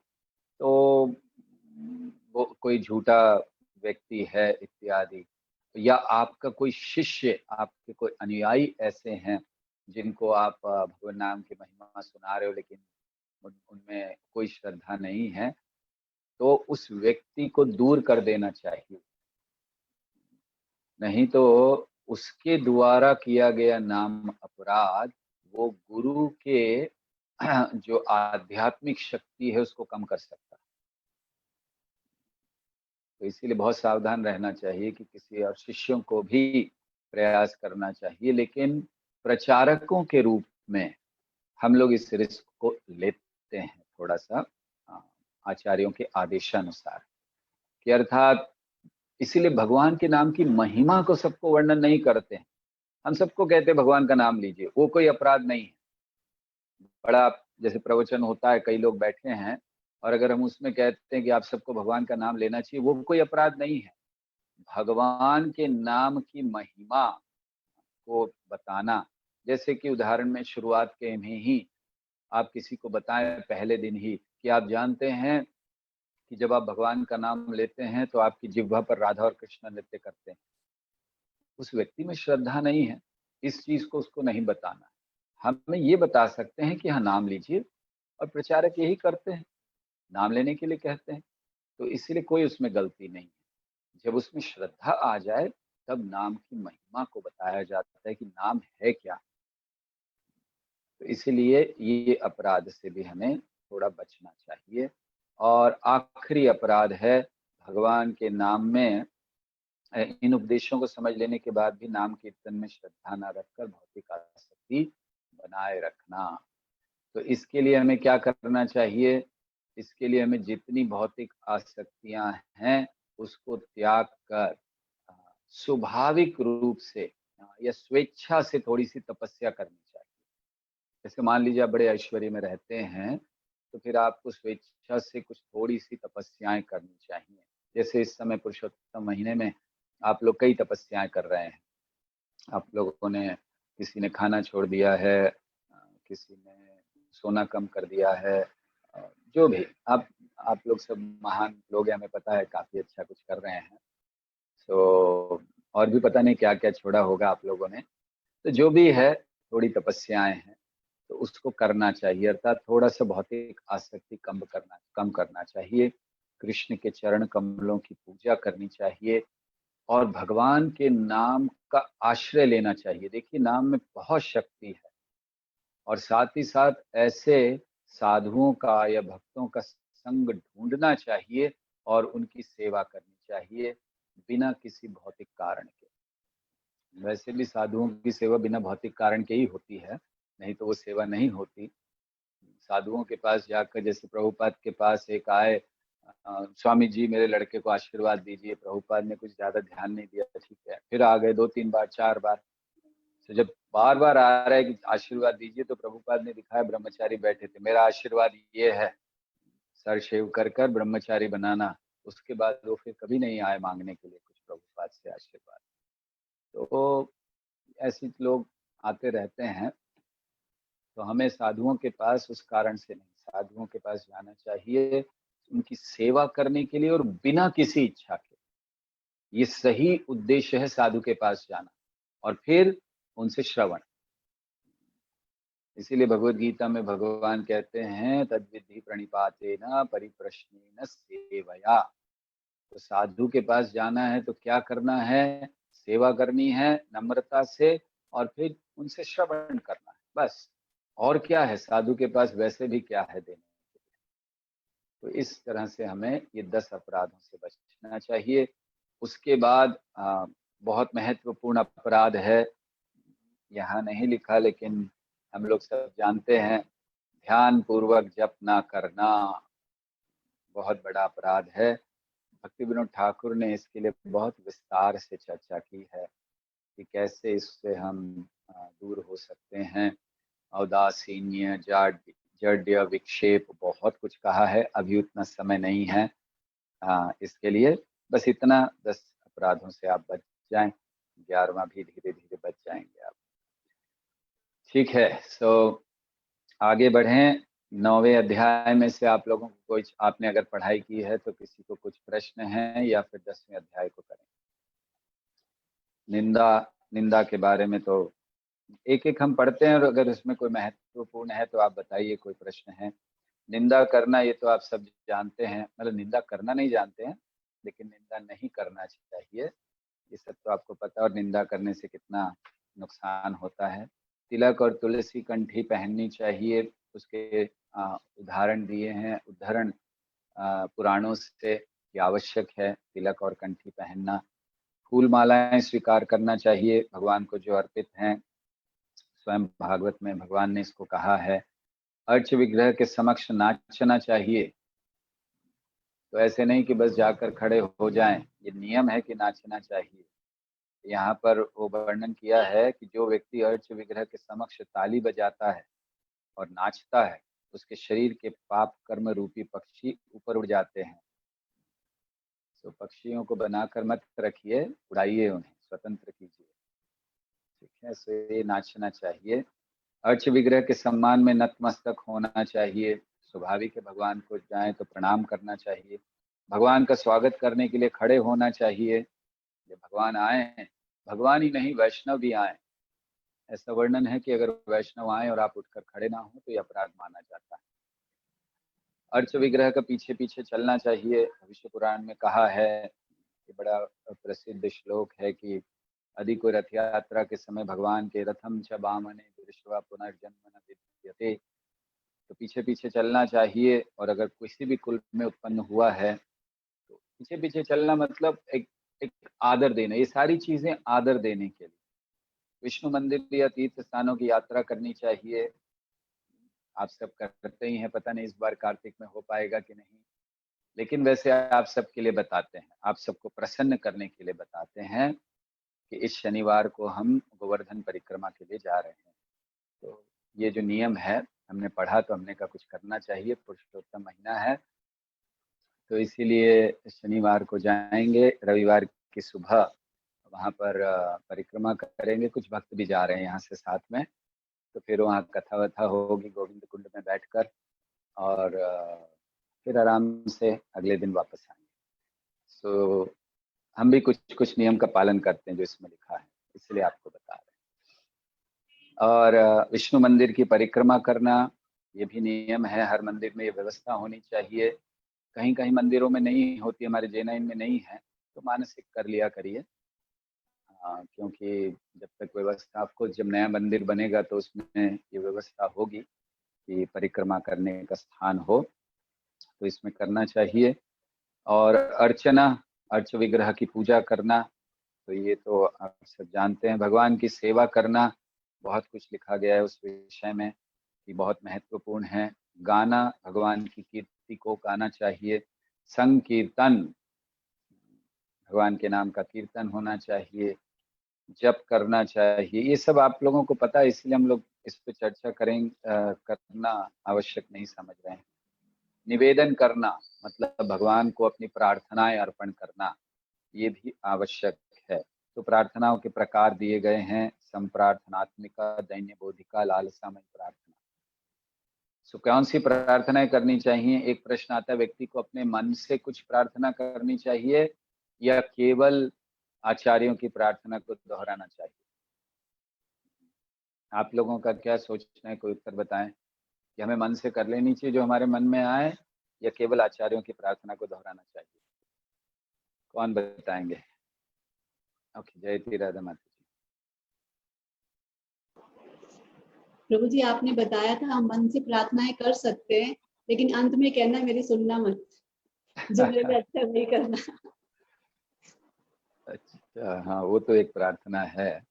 तो वो कोई झूठा व्यक्ति है इत्यादि, या आपका कोई शिष्य, आपके कोई अनुयायी ऐसे हैं जिनको आप भगवान नाम की महिमा सुना रहे हो लेकिन उनमें कोई श्रद्धा नहीं है, तो उस व्यक्ति को दूर कर देना चाहिए। नहीं तो उसके द्वारा किया गया नाम अपराध वो गुरु के जो आध्यात्मिक शक्ति है उसको कम कर सकता है। तो इसीलिए बहुत सावधान रहना चाहिए कि किसी और शिष्यों को भी प्रयास करना चाहिए, लेकिन प्रचारकों के रूप में हम लोग इस रिस्क को लेते हैं थोड़ा सा आचार्यों के आदेशानुसार, कि अर्थात इसीलिए भगवान के नाम की महिमा को सबको वर्णन नहीं करते हैं। हम सबको कहते हैं भगवान का नाम लीजिए, वो कोई अपराध नहीं है। बड़ा जैसे प्रवचन होता है, कई लोग बैठे हैं और अगर हम उसमें कहते हैं कि आप सबको भगवान का नाम लेना चाहिए, वो कोई अपराध नहीं है। भगवान के नाम की महिमा को बताना। जैसे कि उदाहरण में शुरुआत के में ही आप किसी को बताएं पहले दिन ही कि आप जानते हैं कि जब आप भगवान का नाम लेते हैं तो आपकी जिह्वा पर राधा और कृष्ण नृत्य करते हैं। उस व्यक्ति में श्रद्धा नहीं है, इस चीज को उसको नहीं बताना। हमें ये बता सकते हैं कि हाँ नाम लीजिए, और प्रचारक यही करते हैं, नाम लेने के लिए कहते हैं, तो इसलिए कोई उसमें गलती नहीं है। जब उसमें श्रद्धा आ जाए तब नाम की महिमा को बताया जाता है कि नाम है क्या। तो इसलिए ये अपराध से भी हमें थोड़ा बचना चाहिए। और आखिरी अपराध है भगवान के नाम में इन उपदेशों को समझ लेने के बाद भी नाम कीर्तन में श्रद्धा न रखकर भौतिक आसक्ति बनाए रखना। तो इसके लिए हमें क्या करना चाहिए? इसके लिए हमें जितनी भौतिक आसक्तियां हैं उसको त्याग कर स्वाभाविक रूप से या स्वेच्छा से थोड़ी सी तपस्या करनी चाहिए। जैसे मान लीजिए आप बड़े ऐश्वर्य में रहते हैं तो फिर आपको स्वेच्छा से कुछ थोड़ी सी तपस्याएं करनी चाहिए। जैसे इस समय पुरुषोत्तम महीने में आप लोग कई तपस्याएं कर रहे हैं। आप लोगों ने, किसी ने खाना छोड़ दिया है, किसी ने सोना कम कर दिया है, जो भी आप लोग सब महान लोग हैं, हमें पता है काफी अच्छा कुछ कर रहे हैं। तो और भी पता नहीं क्या क्या छोड़ा होगा आप लोगों ने। तो जो भी है थोड़ी तपस्याएं हैं तो उसको करना चाहिए, अर्थात थोड़ा सा भौतिक आसक्ति कम करना चाहिए। कृष्ण के चरण कमलों की पूजा करनी चाहिए और भगवान के नाम का आश्रय लेना चाहिए। देखिए नाम में बहुत शक्ति है, और साथ ही साथ ऐसे साधुओं का या भक्तों का संग ढूंढना चाहिए और उनकी सेवा करनी चाहिए बिना किसी भौतिक कारण के। वैसे भी साधुओं की सेवा बिना भौतिक कारण के ही होती है, नहीं तो वो सेवा नहीं होती। साधुओं के पास जाकर, जैसे प्रभुपाद के पास एक आए, स्वामी जी मेरे लड़के को आशीर्वाद दीजिए। प्रभुपाद ने कुछ ज्यादा ध्यान नहीं दिया, ठीक है, फिर आ गए 2-3 बार 4 बार। तो जब बार बार आ रहा है कि आशीर्वाद दीजिए, तो प्रभुपाद ने दिखाया, ब्रह्मचारी बैठे थे, मेरा आशीर्वाद ये है, सर शेव कर कर ब्रह्मचारी बनाना। उसके बाद वो फिर कभी नहीं आए मांगने के लिए कुछ प्रभुपाद से आशीर्वाद। तो ऐसे लोग आते रहते हैं। तो हमें साधुओं के पास उस कारण से नहीं, साधुओं के पास जाना चाहिए उनकी सेवा करने के लिए और बिना किसी इच्छा के। ये सही उद्देश्य है साधु के पास जाना, और फिर उनसे श्रवण। इसीलिए भगवत गीता में भगवान कहते हैं तद्विधि प्रणिपातेन परिप्रश्नेन सेवया। तो साधु के पास जाना है तो क्या करना है? सेवा करनी है नम्रता से, और फिर उनसे श्रवण करना है, बस। और क्या है साधु के पास, वैसे भी क्या है देने के लिए। तो इस तरह से हमें ये 10 अपराधों से बचना चाहिए। उसके बाद बहुत महत्वपूर्ण अपराध है, यहाँ नहीं लिखा लेकिन हम लोग सब जानते हैं, ध्यान पूर्वक जप ना करना बहुत बड़ा अपराध है। भक्ति विनोद ठाकुर ने इसके लिए बहुत विस्तार से चर्चा की है कि कैसे इससे हम दूर हो सकते हैं। औदासीन्य, जड्य, विक्षेप, बहुत कुछ कहा है, अभी उतना समय नहीं है इसके लिए। बस इतना 10 अपराधों से आप बच जाएं, 11वां भी धीरे धीरे बच जाएंगे आप। ठीक है, सो आगे बढ़ें। 9वें अध्याय में से आप लोगों को कुछ, आपने अगर पढ़ाई की है तो किसी को कुछ प्रश्न है, या फिर 10वें अध्याय को करें। निंदा के बारे में तो एक एक हम पढ़ते हैं, और अगर उसमें कोई महत्वपूर्ण है तो आप बताइए, कोई प्रश्न है। निंदा करना ये तो आप सब जानते हैं, मतलब निंदा करना नहीं जानते हैं, लेकिन निंदा नहीं करना चाहिए, ये सब तो आपको पता। और निंदा करने से कितना नुकसान होता है। तिलक और तुलसी कंठी पहननी चाहिए, उसके उदाहरण दिए हैं, उदाहरण पुराणों से कि आवश्यक है तिलक और कंठी पहनना। फूल मालाएं स्वीकार करना चाहिए भगवान को जो अर्पित हैं। स्वयं भागवत में भगवान ने इसको कहा है। अर्च विग्रह के समक्ष नाचना चाहिए, तो ऐसे नहीं कि बस जाकर खड़े हो जाएं, ये नियम है कि नाचना चाहिए। यहाँ पर वो वर्णन किया है कि जो व्यक्ति अर्च विग्रह के समक्ष ताली बजाता है और नाचता है, उसके शरीर के पाप कर्म रूपी पक्षी ऊपर उड़ जाते हैं। तो पक्षियों को बनाकर मत रखिए, उड़ाइए उन्हें, स्वतंत्र कीजिए। ठीक है, सो ये नाचना चाहिए। अर्च विग्रह के सम्मान में नतमस्तक होना चाहिए। स्वाभाविक है, भगवान को जाएं तो प्रणाम करना चाहिए। भगवान का स्वागत करने के लिए खड़े होना चाहिए। जब भगवान आए, भगवान ही नहीं वैष्णव भी आए, ऐसा वर्णन है कि अगर वैष्णव आए और आप उठकर खड़े ना हो तो ये अपराध माना जाता है। अर्च विग्रह का पीछे पीछे चलना चाहिए। भविष्य पुराण में कहा है, ये बड़ा प्रसिद्ध श्लोक है कि अधिको रथ यात्रा के समय भगवान के रथम च बामने दृष्ट्वा पुनर्जन्म न विद्यते। तो पीछे पीछे चलना चाहिए। और अगर किसी भी कुल में उत्पन्न हुआ है तो पीछे पीछे चलना मतलब एक आदर देना। ये सारी चीजें आदर देने के लिए। विष्णु मंदिर या तीर्थ स्थानों की यात्रा करनी चाहिए। आप सब करते ही हैं, पता नहीं इस बार कार्तिक में हो पाएगा कि नहीं, लेकिन वैसे आप सबके लिए बताते हैं, आप सबको प्रसन्न करने के लिए बताते हैं कि इस शनिवार को हम गोवर्धन परिक्रमा के लिए जा रहे हैं। तो ये जो नियम है हमने पढ़ा, तो हमने कहा कुछ करना चाहिए, पुरुषोत्तम महीना है, तो इसीलिए शनिवार को जाएंगे। रविवार की सुबह वहाँ पर परिक्रमा करेंगे। कुछ भक्त भी जा रहे हैं यहाँ से साथ में। तो फिर वहाँ कथा वथा होगी गोविंद कुंड में बैठकर, और फिर आराम से अगले दिन वापस आएंगे। सो हम भी कुछ कुछ नियम का पालन करते हैं जो इसमें लिखा है, इसलिए आपको बता रहे हैं। और विष्णु मंदिर की परिक्रमा करना, ये भी नियम है। हर मंदिर में ये व्यवस्था होनी चाहिए। कहीं कहीं मंदिरों में नहीं होती, हमारे जैन में नहीं है, तो मानसिक कर लिया करिए। क्योंकि जब तक व्यवस्था, आपको जब नया मंदिर बनेगा तो उसमें ये व्यवस्था होगी कि परिक्रमा करने का स्थान हो, तो इसमें करना चाहिए। और अर्चना, अर्च विग्रह की पूजा करना, तो ये तो आप सब जानते हैं। भगवान की सेवा करना, बहुत कुछ लिखा गया है उस विषय में कि बहुत महत्वपूर्ण है। गाना, भगवान की कीर्ति को गाना चाहिए। संकीर्तन, भगवान के नाम का कीर्तन होना चाहिए। जप करना चाहिए। ये सब आप लोगों को पता है, इसलिए हम लोग इस पे चर्चा करना आवश्यक नहीं समझ रहे हैं। निवेदन करना मतलब भगवान को अपनी प्रार्थनाएं अर्पण करना, ये भी आवश्यक है। तो प्रार्थनाओं के प्रकार दिए गए हैं, संप्रार्थनात्मिका, दैन्य बोधिका, लालसामय प्रार्थना। सो कौन सी प्रार्थनाएं करनी चाहिए? एक प्रश्न आता है, व्यक्ति को अपने मन से कुछ प्रार्थना करनी चाहिए या केवल आचार्यों की प्रार्थना को दोहराना चाहिए? आप लोगों का क्या सोचना है? कोई उत्तर बताएं कि हमें मन से कर लेनी चाहिए जो हमारे मन में आए, या केवल आचार्यों की प्रार्थना को दोहराना चाहिए? कौन बताएंगे? ओके, जय राधा माता जी। प्रभु जी, आपने बताया था हम मन से प्रार्थनाएं कर सकते हैं, लेकिन अंत में कहना मेरी सुनना मत, जो मेरे लिए अच्छा नहीं करना। अच्छा, हाँ, वो तो एक प्रार्थना है,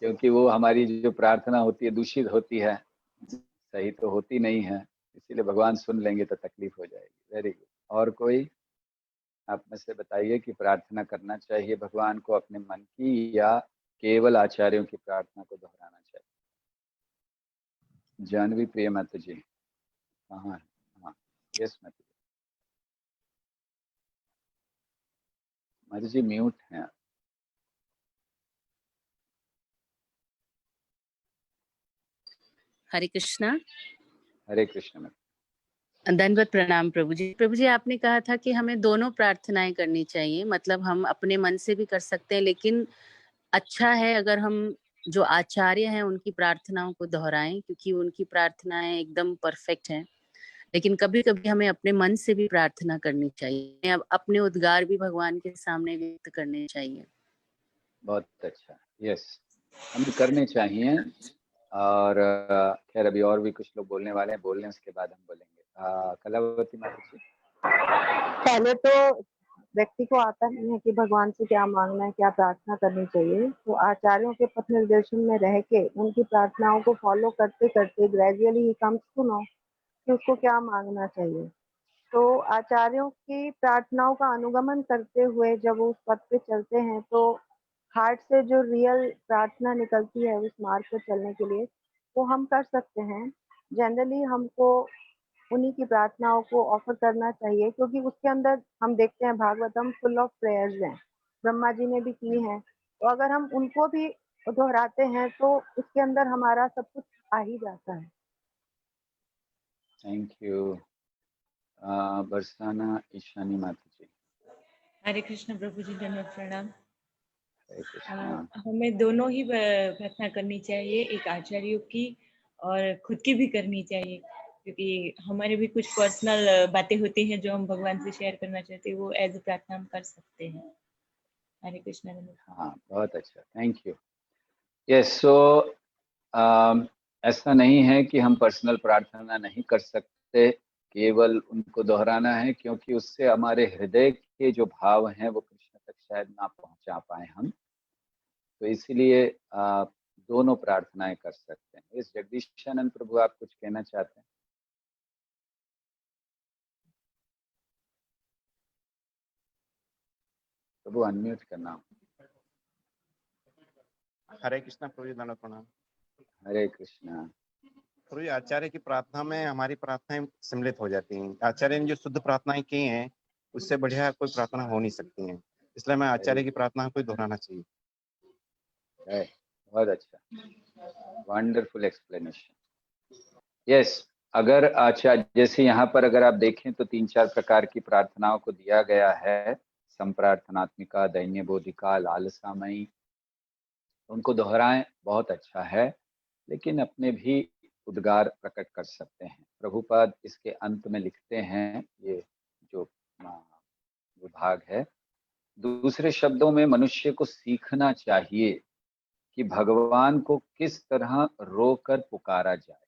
क्योंकि वो हमारी जो प्रार्थना होती है दूषित होती है, सही तो होती नहीं है, इसीलिए भगवान सुन लेंगे तो तकलीफ हो जाएगी। Very good. और कोई आप में से बताइए कि प्रार्थना करना चाहिए भगवान को अपने मन की, या केवल आचार्यों की प्रार्थना को दोहराना चाहिए? जानवी प्रिय माता जी कहाँ है? हाँ, यस माता जी। माता जी म्यूट हैं। हरे कृष्णा। हरे कृष्ण माता। दंडवत प्रणाम प्रभु जी। प्रभु जी, आपने कहा था कि हमें दोनों प्रार्थनाएं करनी चाहिए, मतलब हम अपने मन से भी कर सकते हैं, लेकिन अच्छा है अगर हम जो आचार्य हैं उनकी प्रार्थनाओं को दोहराएं, क्योंकि उनकी प्रार्थनाएं एकदम परफेक्ट हैं। लेकिन कभी कभी हमें अपने मन से भी प्रार्थना करनी चाहिए, अब अपने उद्गार भी भगवान के सामने व्यक्त करने चाहिए। बहुत अच्छा, यस, हमें करने चाहिए। और खैर अभी और भी कुछ लोग बोलने वाले हैं, बोलने उसके बाद हम बोलेंगे। कलावती माता जी। पहले तो व्यक्ति को आता नहीं है कि भगवान से क्या मांगना है, क्या प्रार्थना करनी चाहिए, तो आचार्यों के पथ निर्देशन में रह के उनकी प्रार्थनाओं को फॉलो करते करते ग्रेजुअली ही कम्स टू नो कि उसको क्या मांगना चाहिए। तो आचार्यों की प्रार्थनाओं का अनुगमन करते हुए जब वो उस पथ पे चलते हैं तो हार्ट से जो रियल प्रार्थना निकलती है उस मार्ग पर चलने के लिए, वो हम कर सकते हैं। जनरली हमको उन्हीं की प्रार्थनाओं को ऑफर करना चाहिए, क्योंकि उसके अंदर हम देखते हैं भागवतम फुल ऑफ प्रेयर्स हैं, ब्रह्मा जी ने भी की हैं। तो अगर हम उनको भी दोहराते हैं तो उसके अंदर हमारा सब कुछ आ ही जाता है। Thank you. बरसाना ईशानी माता जी। हरे कृष्ण प्रभु जी, धन्यवाद प्रणाम। हरे कृष्णा। हमें दोनों ही प्रार्थना करनी चाहिए, एक आचार्यों की और खुद की भी करनी चाहिए, क्योंकि हमारे भी कुछ पर्सनल बातें होती हैं जो हम भगवान से शेयर करना चाहते हैं, वो एज ए प्रार्थना हम कर सकते हैं। हरे कृष्ण। हाँ, बहुत अच्छा, थैंक यू। यस, सो ऐसा नहीं है कि हम पर्सनल प्रार्थना नहीं कर सकते, केवल उनको दोहराना है, क्योंकि उससे हमारे हृदय के जो भाव हैं वो कृष्ण तक शायद ना पहुंचा पाए हम। तो इसलिए दोनों प्रार्थनाएं कर सकते हैं। इस जगदीशानंद प्रभु, आप कुछ कहना चाहते हैं? प्रभु अनम्यूट करना। हरे कृष्णा प्रभु जी, धन्यवाद प्रणाम। हरे कृष्णा। प्रभु जी, आचार्य की प्रार्थना में हमारी प्रार्थनाएं सम्मिलित हो जाती हैं। आचार्य ने जो शुद्ध प्रार्थनाएं की हैं उससे बढ़िया कोई प्रार्थना हो नहीं सकती है, इसलिए मैं आचार्य की प्रार्थना को दोहराना चाहिए। बहुत अच्छा, वंडरफुल एक्सप्लेनेशन। यस, अगर आचार्य जैसे यहाँ पर अगर आप देखें तो 3-4 प्रकार की प्रार्थनाओं को दिया गया है, संप्रार्थनात्मिका, दैन्य बोधिका, लालसामयी। उनको दोहराएं, बहुत अच्छा है, लेकिन अपने भी उद्गार प्रकट कर सकते हैं। प्रभुपाद इसके अंत में लिखते हैं, ये जो विभाग है, दूसरे शब्दों में मनुष्य को सीखना चाहिए कि भगवान को किस तरह रोकर पुकारा जाए।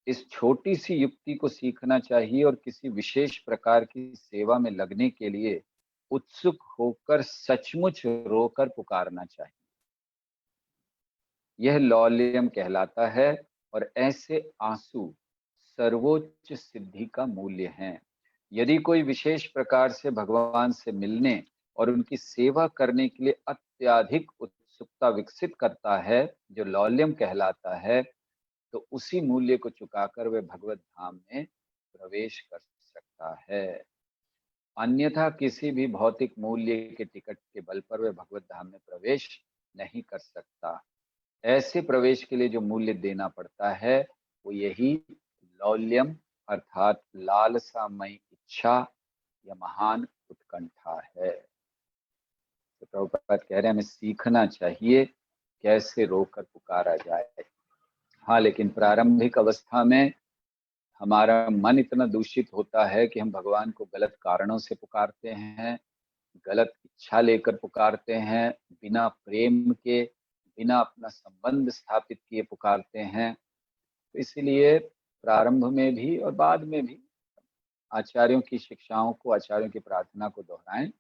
इस छोटी सी युक्ति को सीखना चाहिए और किसी विशेष प्रकार की सेवा में लगने के लिए उत्सुक होकर सचमुच रोकर पुकारना चाहिए। यह लौल्यम कहलाता है और ऐसे आंसू सर्वोच्च सिद्धि का मूल्य हैं। यदि कोई विशेष प्रकार से भगवान से मिलने और उनकी सेवा करने के लिए अत्यधिक उत्सुकता विकसित करता है, जो लौल्यम कहलाता है, तो उसी मूल्य को चुकाकर वह भगवत धाम में प्रवेश कर सकता है। अन्यथा किसी भी भौतिक मूल्य के टिकट के बल पर वह भगवत धाम में प्रवेश नहीं कर सकता। ऐसे प्रवेश के लिए जो मूल्य देना पड़ता है वो यही लौल्यम अर्थात लालसामयी इच्छा या महान उत्कंठा है। तो प्रभुपाद कह रहे हैं हमें सीखना चाहिए कैसे रोकर पुकारा जाए। हाँ, लेकिन प्रारंभिक अवस्था में हमारा मन इतना दूषित होता है कि हम भगवान को गलत कारणों से पुकारते हैं, गलत इच्छा लेकर पुकारते हैं, बिना प्रेम के, बिना अपना संबंध स्थापित किए पुकारते हैं। तो इसलिए प्रारंभ में भी और बाद में भी आचार्यों की शिक्षाओं को, आचार्यों की प्रार्थना को दोहराएं,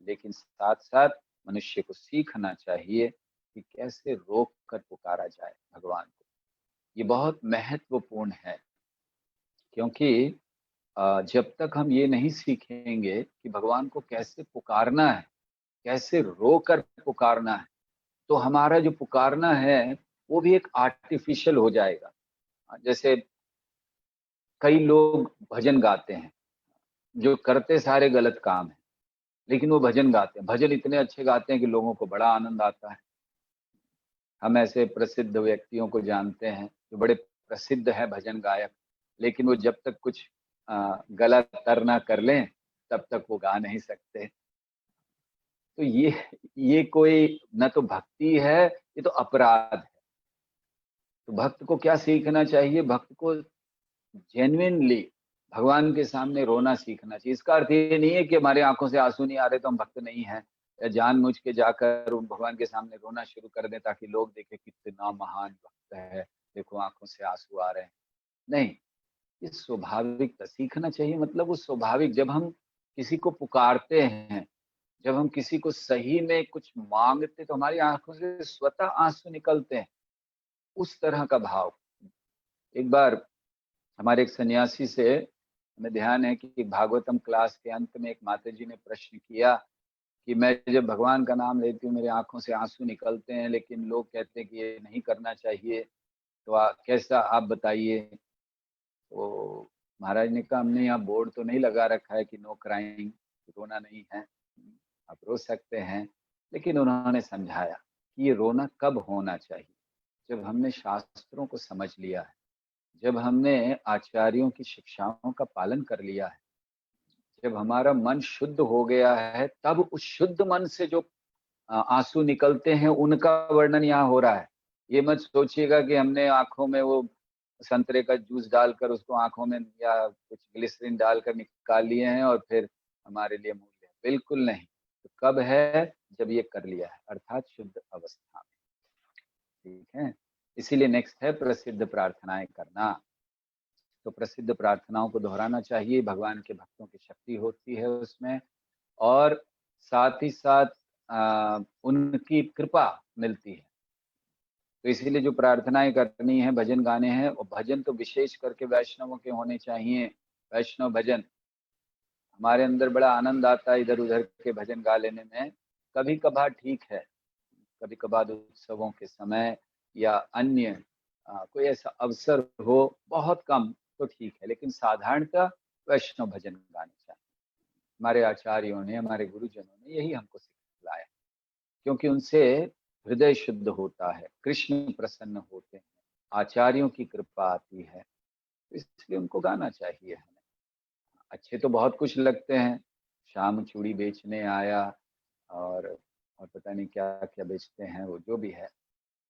लेकिन साथ साथ मनुष्य को सीखना चाहिए कि कैसे रोक कर पुकारा जाए भगवान को। ये बहुत महत्वपूर्ण है, क्योंकि जब तक हम ये नहीं सीखेंगे कि भगवान को कैसे पुकारना है, कैसे रोकर पुकारना है, तो हमारा जो पुकारना है वो भी एक आर्टिफिशियल हो जाएगा। जैसे कई लोग भजन गाते हैं, जो करते सारे गलत काम है, लेकिन वो भजन गाते हैं, भजन इतने अच्छे गाते हैं कि लोगों को बड़ा आनंद आता है। हम ऐसे प्रसिद्ध व्यक्तियों को जानते हैं जो बड़े प्रसिद्ध है भजन गायक, लेकिन वो जब तक कुछ गलत तर ना कर लें तब तक वो गा नहीं सकते। तो ये कोई न तो भक्ति है, ये तो अपराध है। तो भक्त को क्या सीखना चाहिए? भक्त को जेन्युइनली भगवान के सामने रोना सीखना चाहिए। इसका अर्थ ये नहीं है कि हमारे आंखों से आंसू नहीं आ रहे तो हम भक्त नहीं हैं, या जानबूझ के जाकर भगवान के सामने रोना शुरू कर दें ताकि लोग देखें कितना महान भक्त है, देखो आंखों से आंसू आ रहे हैं। नहीं, ये स्वाभाविक सीखना चाहिए। मतलब वो स्वाभाविक, जब हम किसी को पुकारते हैं, जब हम किसी को सही में कुछ मांगते तो हमारी आंखों से स्वतः आंसू निकलते हैं, उस तरह का भाव। एक बार हमारे एक सन्यासी से हमें ध्यान है कि भागवतम क्लास के अंत में एक माताजी ने प्रश्न किया कि मैं जब भगवान का नाम लेती हूँ मेरे आंखों से आंसू निकलते हैं, लेकिन लोग कहते हैं कि ये नहीं करना चाहिए, तो कैसा आप बताइए। तो महाराज ने कहा हमने यहाँ बोर्ड तो नहीं लगा रखा है कि नो क्राइंग, रोना नहीं है, आप रो सकते हैं, लेकिन उन्होंने समझाया कि ये रोना कब होना चाहिए, जब हमने शास्त्रों को समझ लिया है, जब हमने आचार्यों की शिक्षाओं का पालन कर लिया है, जब हमारा मन शुद्ध हो गया है, तब उस शुद्ध मन से जो आंसू निकलते हैं उनका वर्णन यहाँ हो रहा है। ये मत सोचिएगा कि हमने आंखों में वो संतरे का जूस डालकर उसको आंखों में या कुछ ग्लिसरीन डालकर निकाल लिए हैं और फिर हमारे लिए मूल्य है, बिल्कुल नहीं। तो कब है, जब ये कर लिया है, अर्थात शुद्ध अवस्था में। ठीक है, इसीलिए नेक्स्ट है प्रसिद्ध प्रार्थनाएं करना। तो प्रसिद्ध प्रार्थनाओं को दोहराना चाहिए, भगवान के भक्तों की शक्ति होती है उसमें, और साथ ही साथ उनकी कृपा मिलती है। तो इसीलिए जो प्रार्थनाएं करनी है, भजन गाने हैं, और भजन तो विशेष करके वैष्णवों के होने चाहिए। वैष्णव भजन, हमारे अंदर बड़ा आनंद आता है इधर उधर के भजन गा लेने में। कभी कभार ठीक है, कभी कभार उत्सवों के समय या अन्य कोई ऐसा अवसर हो, बहुत कम तो ठीक है, लेकिन साधारणतः वैष्णव भजन गाने चाहिए। हमारे आचार्यों ने, हमारे गुरुजनों ने यही हमको सिखाया, क्योंकि उनसे हृदय शुद्ध होता है, कृष्ण प्रसन्न होते हैं, आचार्यों की कृपा आती है, इसलिए उनको गाना चाहिए हमें। अच्छे तो बहुत कुछ लगते हैं, शाम चूड़ी बेचने आया और पता नहीं क्या क्या बेचते हैं, वो जो भी है,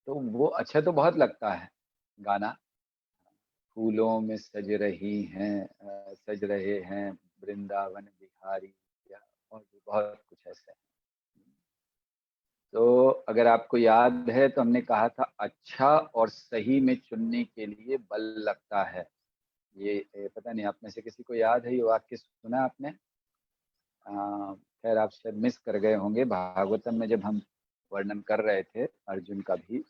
तो वो अच्छा तो बहुत लगता है गाना। फूलों में सज रही हैं, सज रहे हैं वृंदावन बिहारी, या और भी बहुत कुछ ऐसे है। तो अगर आपको याद है तो हमने कहा था अच्छा और सही में चुनने के लिए बल लगता है। ये पता नहीं आप में से किसी को याद है ये वाक्य, सुना आपने? खैर आप शायद मिस कर गए होंगे, भागवतम में जब हम वर्णन कर रहे थे अर्जुन का भी,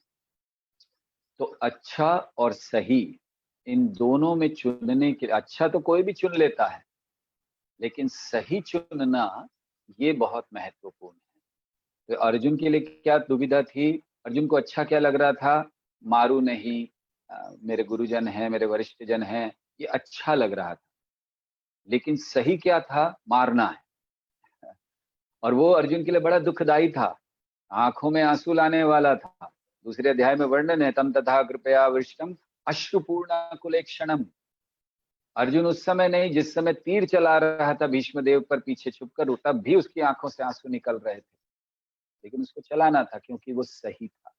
तो अच्छा और सही इन दोनों में चुनने के, अच्छा तो कोई भी चुन लेता है, लेकिन सही चुनना ये बहुत महत्वपूर्ण है। तो अर्जुन के लिए क्या दुविधा थी? अर्जुन को अच्छा क्या लग रहा था? मारू नहीं, मेरे गुरुजन हैं, मेरे वरिष्ठ जन हैं, ये अच्छा लग रहा था। लेकिन सही क्या था? मारना है। और वो अर्जुन के लिए बड़ा दुखदाई था, आंखों में आंसू लाने वाला था। दूसरे अध्याय में वर्णन है, तम तथा कृपया वृष्टम अश्रुपूर्ण कुलेक्षणम। अर्जुन उस समय नहीं, जिस समय तीर चला रहा था भीष्म देव पर पीछे छुपकर, तब भी उसकी आंखों से आंसू निकल रहे थे, लेकिन उसको चलाना था क्योंकि वो सही था।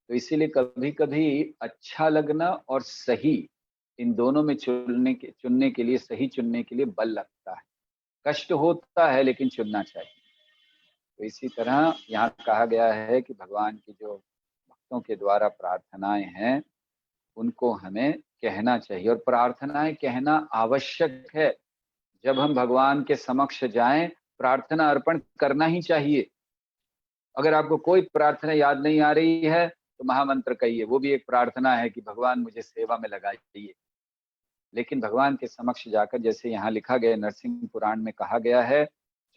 तो इसीलिए कभी कभी अच्छा लगना और सही, इन दोनों में चुनने के लिए, सही चुनने के लिए बल लगता है, कष्ट होता है, लेकिन चुनना चाहिए। तो इसी तरह यहाँ कहा गया है कि भगवान की जो भक्तों के द्वारा प्रार्थनाएं हैं उनको हमें कहना चाहिए, और प्रार्थनाएं कहना आवश्यक है। जब हम भगवान के समक्ष जाएं, प्रार्थना अर्पण करना ही चाहिए। अगर आपको कोई प्रार्थना याद नहीं आ रही है तो महामंत्र कहिए, वो भी एक प्रार्थना है कि भगवान मुझे सेवा में लगाइए। लेकिन भगवान के समक्ष जाकर, जैसे यहाँ लिखा गया, नरसिंह पुराण में कहा गया है,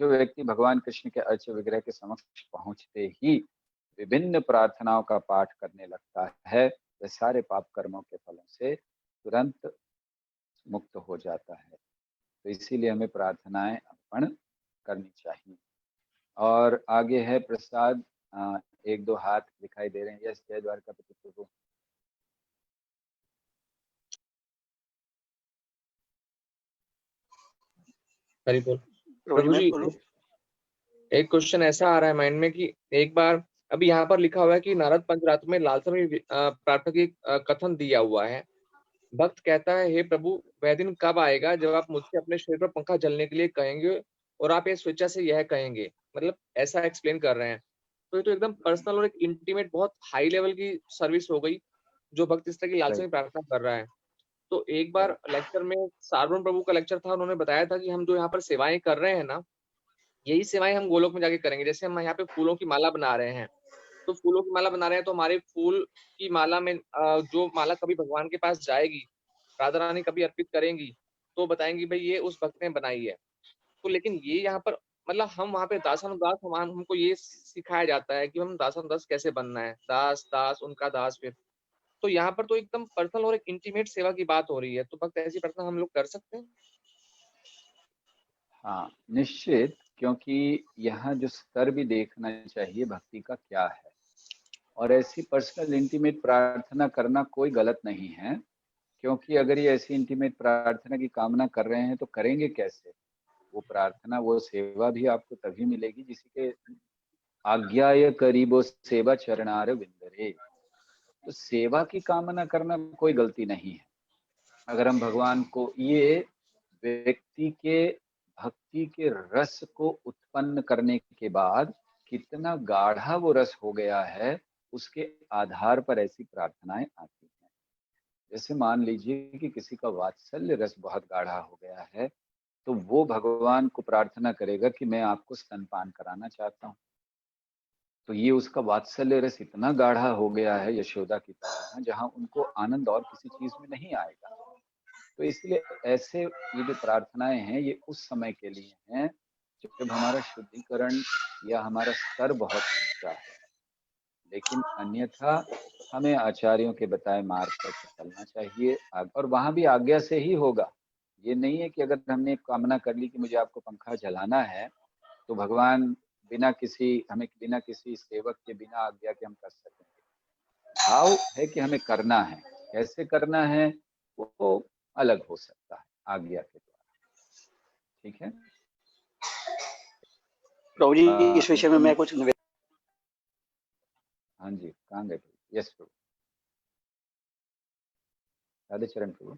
जो व्यक्ति भगवान कृष्ण के अर्च विग्रह के समक्ष पहुंचते ही विभिन्न प्रार्थनाओं का पाठ करने लगता है, वह सारे पाप कर्मों के फलों से तुरंत मुक्त हो जाता है। तो इसीलिए हमें प्रार्थनाएं अर्पण करनी चाहिए। और आगे है प्रसाद, एक दो हाथ दिखाई दे रहे हैं। यस, जय द्वारकापति प्रभु। हरि बोल। प्रभु जी, एक क्वेश्चन ऐसा आ रहा है माइंड में कि एक बार अभी यहाँ पर लिखा हुआ है कि नारद पंचरात्र में लालसा में प्रार्थना की कथन दिया हुआ है। भक्त कहता है, हे प्रभु, वह दिन कब आएगा जब आप मुझसे अपने शरीर पर पंखा जलने के लिए कहेंगे और आप ये स्वेच्छा से यह कहेंगे? मतलब ऐसा एक्सप्लेन कर रहे हैं। तो ये तो एकदम पर्सनल और एक इंटीमेट, बहुत हाई लेवल की सर्विस हो गई जो भक्त इस तरह की लालसा में प्रार्थना कर रहा है। तो एक बार लेक्चर में सार्वभौम प्रभु का लेक्चर था, उन्होंने बताया था कि हम जो यहाँ पर सेवाएं कर रहे हैं ना, यही सेवाएं हम गोलोक में जाके करेंगे। जैसे हम यहाँ पे फूलों की माला बना रहे हैं, तो फूलों की माला बना रहे हैं, तो हमारे फूल की माला में जो माला कभी भगवान के पास जाएगी, राधा रानी कभी अर्पित करेंगी, तो बताएंगी भाई ये उस भक्त ने बनाई है। तो लेकिन ये यहाँ पर मतलब हम वहाँ पे दासानुदास, हमको ये सिखाया जाता है कि हम दासानुदास कैसे बनना है, दास दास उनका दास। फिर तो यहाँ पर तो एकदम पर्सनल और एक इंटीमेट सेवा की बात हो रही है, तो भक्त ऐसी प्रार्थना हम लोग कर सकते हैं? हाँ निश्चित, क्योंकि यहाँ जो स्तर भी देखना चाहिए भक्ति का क्या है, और ऐसी पर्सनल इंटीमेट प्रार्थना करना कोई गलत नहीं है, क्योंकि अगर ये ऐसी इंटीमेट प्रार्थना की कामना कर रहे हैं तो करेंगे कैसे? वो प्रार्थना, वो सेवा भी आपको तभी मिलेगी जिसी के आज्ञाय करीबो सेवा चरणार विंदरे। तो सेवा की कामना करना कोई गलती नहीं है। अगर हम भगवान को, ये व्यक्ति के भक्ति के रस को उत्पन्न करने के बाद कितना गाढ़ा वो रस हो गया है, उसके आधार पर ऐसी प्रार्थनाएं आती हैं। जैसे मान लीजिए कि किसी का वात्सल्य रस बहुत गाढ़ा हो गया है, तो वो भगवान को प्रार्थना करेगा कि मैं आपको स्तनपान कराना चाहता हूँ। तो ये उसका वात्सल्य रस इतना गाढ़ा हो गया है यशोदा की तरह, जहाँ उनको आनंद और किसी चीज में नहीं आएगा। तो इसलिए ऐसे ये जो प्रार्थनाएं हैं ये उस समय के लिए हैं जब हमारा शुद्धिकरण या हमारा स्तर बहुत ऊंचा है। लेकिन अन्यथा हमें आचार्यों के बताए मार्ग पर चलना चाहिए, और वहां भी आज्ञा से ही होगा। ये नहीं है कि अगर हमने एक कामना कर ली कि मुझे आपको पंखा जलाना है, तो भगवान बिना किसी सेवक के बिना आज्ञा के हम कर सकेंगे। भाव है कि हमें करना है, कैसे करना है वो अलग हो सकता है आज्ञा के द्वारा। ठीक है प्रभु जी, इस विषय में मैं कुछ हाँ जी, कहाँ गए? यस प्रभु, राधे चरण प्रभु।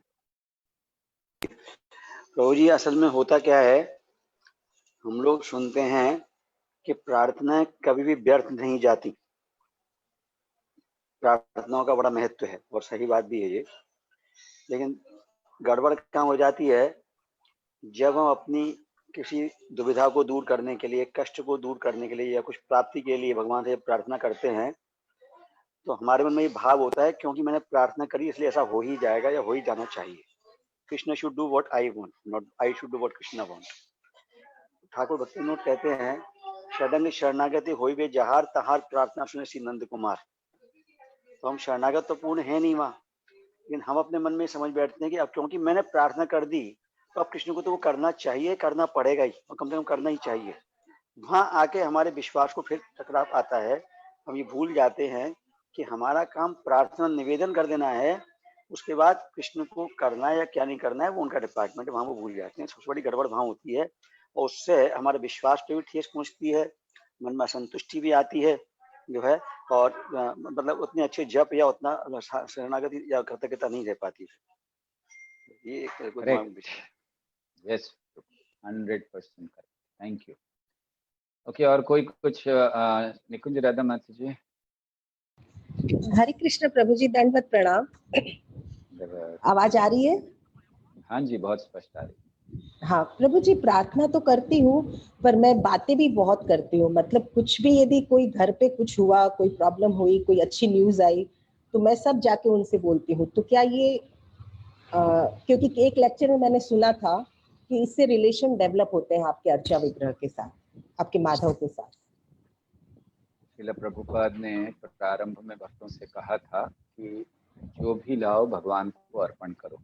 प्रभु जी, असल में होता क्या है, हम लोग सुनते हैं कि प्रार्थनाएं कभी भी व्यर्थ नहीं जाती। प्रार्थनाओं का बड़ा महत्व है और सही बात भी है ये, लेकिन गड़बड़ काम हो जाती है जब हम अपनी किसी दुविधा को दूर करने के लिए, कष्ट को दूर करने के लिए या कुछ प्राप्ति के लिए भगवान से प्रार्थना करते हैं, तो हमारे मन में ये भाव होता है क्योंकि मैंने प्रार्थना करी इसलिए ऐसा हो ही जाएगा या हो ही जाना चाहिए। Krishna should do what I want, not I should do what Krishna want. Thakur भक्ति नोट कहते हैं, शरणंग शरणागति होई वे जहार तहार प्रार्थना सुने श्री नंद कुमार। तो हम शरणागत तो पूर्ण है नहीं वहाँ, लेकिन हम अपने मन में समझ बैठते हैं कि अब क्योंकि मैंने प्रार्थना कर दी तो अब कृष्ण को तो वो करना चाहिए, करना पड़ेगा ही, और कम से कम करना ही चाहिए। वहाँ आके हमारे विश्वास को फिर टकराव आता है। हम ये भूल जाते हैं कि हमारा काम प्रार्थना निवेदन कर देना है, उसके बाद कृष्ण को करना है या क्या नहीं करना है वो उनका डिपार्टमेंट है, वहाँ वो भूल जाते हैं। सबसे बड़ी गड़बड़ वहाँ होती है, और उससे हमारे विश्वास पे भी ठेस पहुँचती है, मन में असंतुष्टि भी आती है जो है, और मतलब उतने अच्छे जप या उतना शरणागति या कृतज्ञता नहीं रह पाती। ये एक yes 100% correct, thank you. Okay, और कोई कुछ? निकुंज राधा माता जी। हरे कृष्ण प्रभु जी, दंडवत प्रणाम। आवाज आ रही है? हाँ जी, बहुत स्पष्ट आ रही है। हाँ प्रभु जी, प्रार्थना तो करती हूँ पर मैं बातें भी बहुत करती हूँ। मतलब कुछ भी, यदि कोई घर पे कुछ हुआ, कोई प्रॉब्लम हुई, कोई अच्छी न्यूज आई, तो मैं सब जाके उनसे बोलती हूँ। तो क्या ये क्योंकि एक लेक्चर में मैंने सुना था कि इससे रिलेशन डेवलप होते हैं आपके अर्चा विग्रह के साथ, आपके माधव के साथ। श्रील प्रभुपाद ने प्रारंभ में भक्तों से कहा था कि जो भी लाओ भगवान को अर्पण करो।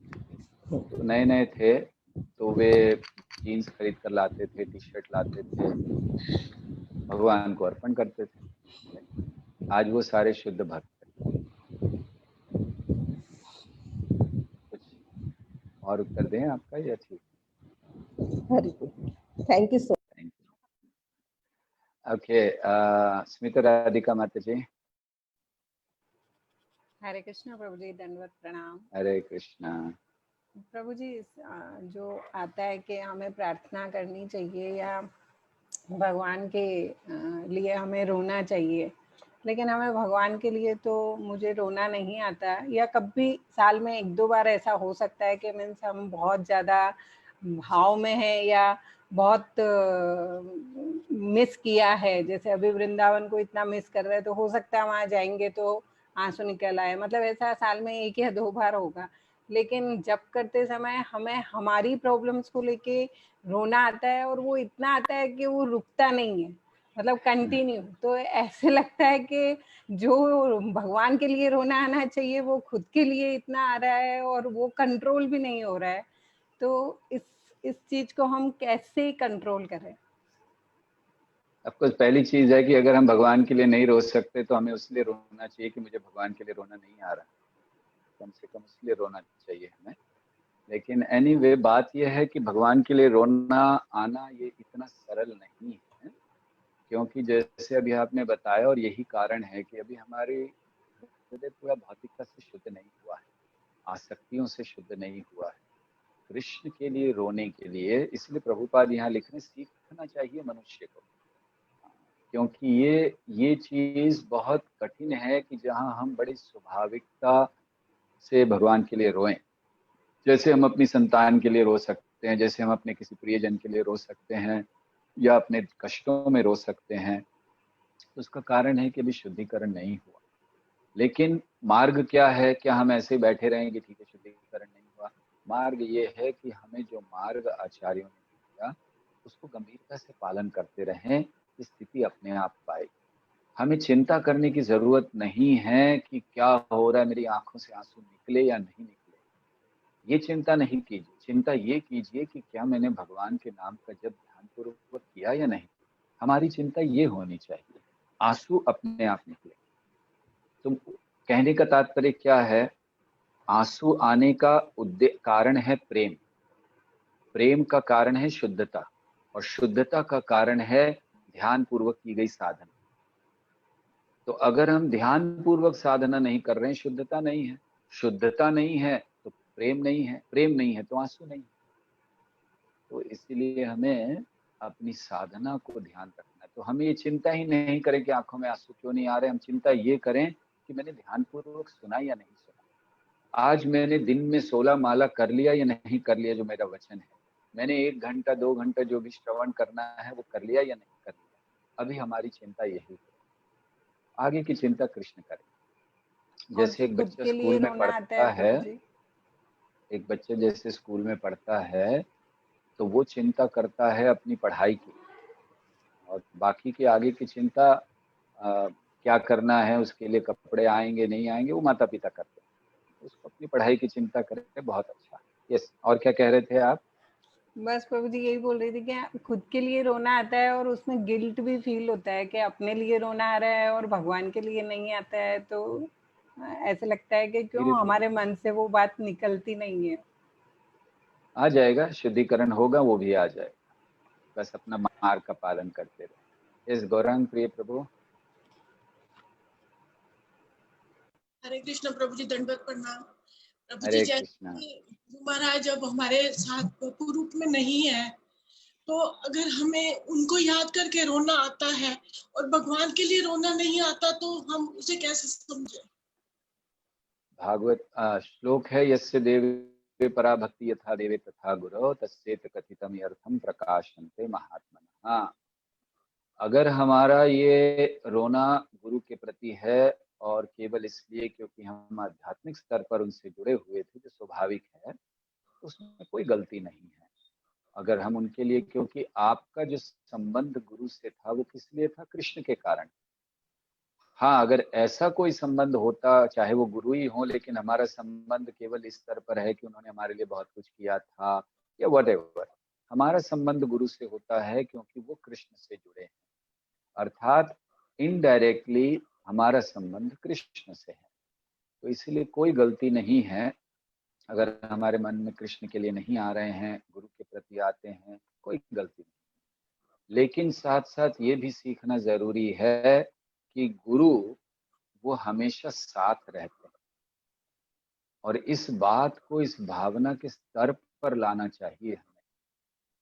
तो नए नए थे तो वे जीन्स खरीद कर लाते थे, टी शर्ट लाते थे, भगवान को अर्पण करते थे। आज वो सारे शुद्ध भक्त हैं। कुछ और उत्तर दें आपका या ठीक? Thank you so. Okay, Smita Radhika माता जी। हरे कृष्णा प्रभु जी, दंडवत प्रणाम। हरे कृष्णा प्रभु जी, जो आता है कि हमें प्रार्थना करनी चाहिए या भगवान के लिए हमें रोना चाहिए, लेकिन हमें भगवान के लिए तो मुझे रोना नहीं आता, या कभी साल में 1-2 बार ऐसा हो सकता है कि मीन्स हम बहुत ज़्यादा भाव में है या बहुत मिस किया है, जैसे अभी वृंदावन को इतना मिस कर रहे हैं, तो हो सकता है वहाँ जाएंगे तो आंसू निकल आए। मतलब ऐसा साल में 1 या 2 बार होगा, लेकिन जब करते समय हमें हमारी प्रॉब्लम्स को लेके रोना आता है, और वो इतना आता है कि वो रुकता नहीं है। मतलब कंटिन्यू। तो ऐसे लगता है कि जो भगवान के लिए रोना आना चाहिए वो खुद के लिए इतना आ रहा है और वो कंट्रोल भी नहीं हो रहा है। तो इस चीज को हम कैसे कंट्रोल करें? ऑफकोर्स पहली चीज है कि अगर हम भगवान के लिए नहीं रो सकते तो हमें उसलिए रोना चाहिए कि मुझे भगवान के लिए रोना नहीं आ रहा, कम से कम इसलिए रोना चाहिए हमें। लेकिन एनीवे बात यह है कि भगवान के लिए रोना आना ये इतना सरल नहीं है, क्योंकि जैसे अभी आपने बताया और यही कारण है कि अभी हमारे हृदय पूरा भौतिकता से शुद्ध नहीं हुआ है, आसक्तियों से शुद्ध नहीं हुआ है कृष्ण के लिए रोने के लिए। इसलिए प्रभुपाद यहाँ लिख रहे सीखना चाहिए मनुष्य को, क्योंकि ये चीज बहुत कठिन है कि जहाँ हम बड़ी स्वाभाविकता से भगवान के लिए रोएं। जैसे हम अपनी संतान के लिए रो सकते हैं, जैसे हम अपने किसी प्रियजन के लिए रो सकते हैं या अपने कष्टों में रो सकते हैं, तो उसका कारण है कि अभी शुद्धिकरण नहीं हुआ। लेकिन मार्ग क्या है? क्या हम ऐसे बैठे रहेंगे ठीक है शुद्धिकरण नहीं हुआ? मार्ग ये है कि हमें जो मार्ग आचार्यों ने दिया उसको गंभीरता से पालन करते रहें, स्थिति अपने आप पाएगी। हमें चिंता करने की जरूरत नहीं है कि क्या हो रहा है, मेरी आंखों से आंसू निकले या नहीं निकले, ये चिंता नहीं कीजिए। चिंता ये कीजिए कि क्या मैंने भगवान के नाम का जब ध्यानपूर्वक किया या नहीं। हमारी चिंता ये होनी चाहिए, आंसू अपने आप निकले। तो कहने का तात्पर्य क्या है? आंसू आने का कारण है प्रेम, प्रेम का कारण है शुद्धता, और शुद्धता का कारण है ध्यान पूर्वक की गई साधना। तो अगर हम ध्यान पूर्वक साधना नहीं कर रहे हैं, शुद्धता नहीं है, शुद्धता नहीं है तो प्रेम नहीं है, प्रेम नहीं है तो आंसू नहीं है। तो इसलिए हमें अपनी साधना को ध्यान रखना है। तो हम ये चिंता ही नहीं करें कि आंखों में आंसू क्यों नहीं आ रहे, हम चिंता ये करें कि मैंने ध्यान पूर्वक सुना या नहीं सुना, आज मैंने दिन में 16 माला कर लिया या नहीं कर लिया जो मेरा वचन है, मैंने 1 घंटा 2 घंटा जो भी श्रवण करना है वो कर लिया या नहीं कर लिया। अभी हमारी चिंता यही है, आगे की चिंता कृष्ण करे। जैसे एक बच्चा स्कूल में पढ़ता है, एक बच्चे जैसे स्कूल में पढ़ता है तो वो चिंता करता है अपनी पढ़ाई की, और बाकी के आगे की चिंता क्या करना है, उसके लिए कपड़े आएंगे नहीं आएंगे, वो माता पिता करते हैं। उसको अपनी पढ़ाई की चिंता करें, बहुत अच्छा। यस, और क्या कह रहे थे आप? बस प्रभु जी यही बोल रही थी कि खुद के लिए रोना आता है और उसमें गिल्ट भी फील होता है कि अपने लिए रोना आ रहा है और भगवान के लिए नहीं आता है। तो ऐसे लगता है कि क्यों हमारे मन से वो बात निकलती नहीं है। आ जाएगा, शुद्धिकरण होगा, वो भी आ जाएगा, बस अपना मार्ग का पालन करते रहे। इस गौरांग प्रिय प्रभु। हरे कृष्ण प्रभु जी, दंडवत प्रणाम। प्रभु हरे जी, कृष्णा। महाराज जब हमारे साथ गोपु रूप में नहीं है तो अगर हमें उनको याद करके रोना आता है और भगवान के लिए रोना नहीं आता तो हम उसे कैसे समझें? भागवत श्लोक है, यस्य देवे परा भक्ति यथा देवे तथा गुरो तस्येत कथितम अर्थम प्रकाशन्ते महात्मनः। हाँ, अगर हमारा ये रोना गुरु के प्रति है और केवल इसलिए क्योंकि हम आध्यात्मिक स्तर पर उनसे जुड़े हुए थे, जो स्वाभाविक है, तो उसमें कोई गलती नहीं है। अगर हम उनके लिए, क्योंकि आपका जो संबंध गुरु से था वो किस लिए था? कृष्ण के कारण। हाँ, अगर ऐसा कोई संबंध होता, चाहे वो गुरु ही हो, लेकिन हमारा संबंध केवल इस स्तर पर है कि उन्होंने हमारे लिए बहुत कुछ किया था या व्हाटएवर, हमारा संबंध गुरु से होता है क्योंकि वो कृष्ण से जुड़े हैं, अर्थात इनडायरेक्टली हमारा संबंध कृष्ण से है। तो इसलिए कोई गलती नहीं है अगर हमारे मन में कृष्ण के लिए नहीं आ रहे हैं, गुरु के प्रति आते हैं, कोई गलती नहीं। लेकिन साथ साथ ये भी सीखना जरूरी है कि गुरु वो हमेशा साथ रहते हैं, और इस बात को, इस भावना के स्तर पर लाना चाहिए हमें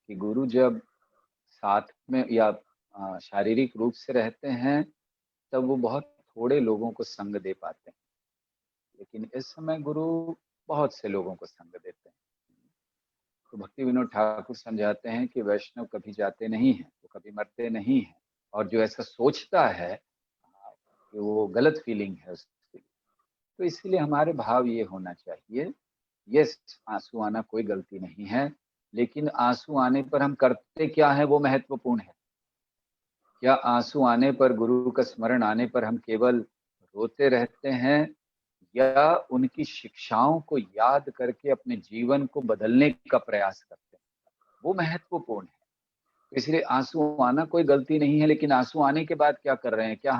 कि गुरु जब साथ में या शारीरिक रूप से रहते हैं तब वो बहुत थोड़े लोगों को संग दे पाते हैं, लेकिन इस समय गुरु बहुत से लोगों को संग देते हैं। तो भक्ति विनोद ठाकुर समझाते हैं कि वैष्णव कभी जाते नहीं हैं, वो कभी मरते नहीं हैं, और जो ऐसा सोचता है कि वो गलत फीलिंग है उसके लिए। तो इसलिए हमारे भाव ये होना चाहिए, यस, आंसू आना कोई गलती नहीं है, लेकिन आंसू आने पर हम करते क्या है वो महत्वपूर्ण है। क्या आंसू आने पर, गुरु का स्मरण आने पर हम केवल रोते रहते हैं या उनकी शिक्षाओं को याद करके अपने जीवन को बदलने का प्रयास करते हैं? वो महत्वपूर्ण है। इसलिए आंसू आना कोई गलती नहीं है, लेकिन आंसू आने के बाद क्या कर रहे हैं? क्या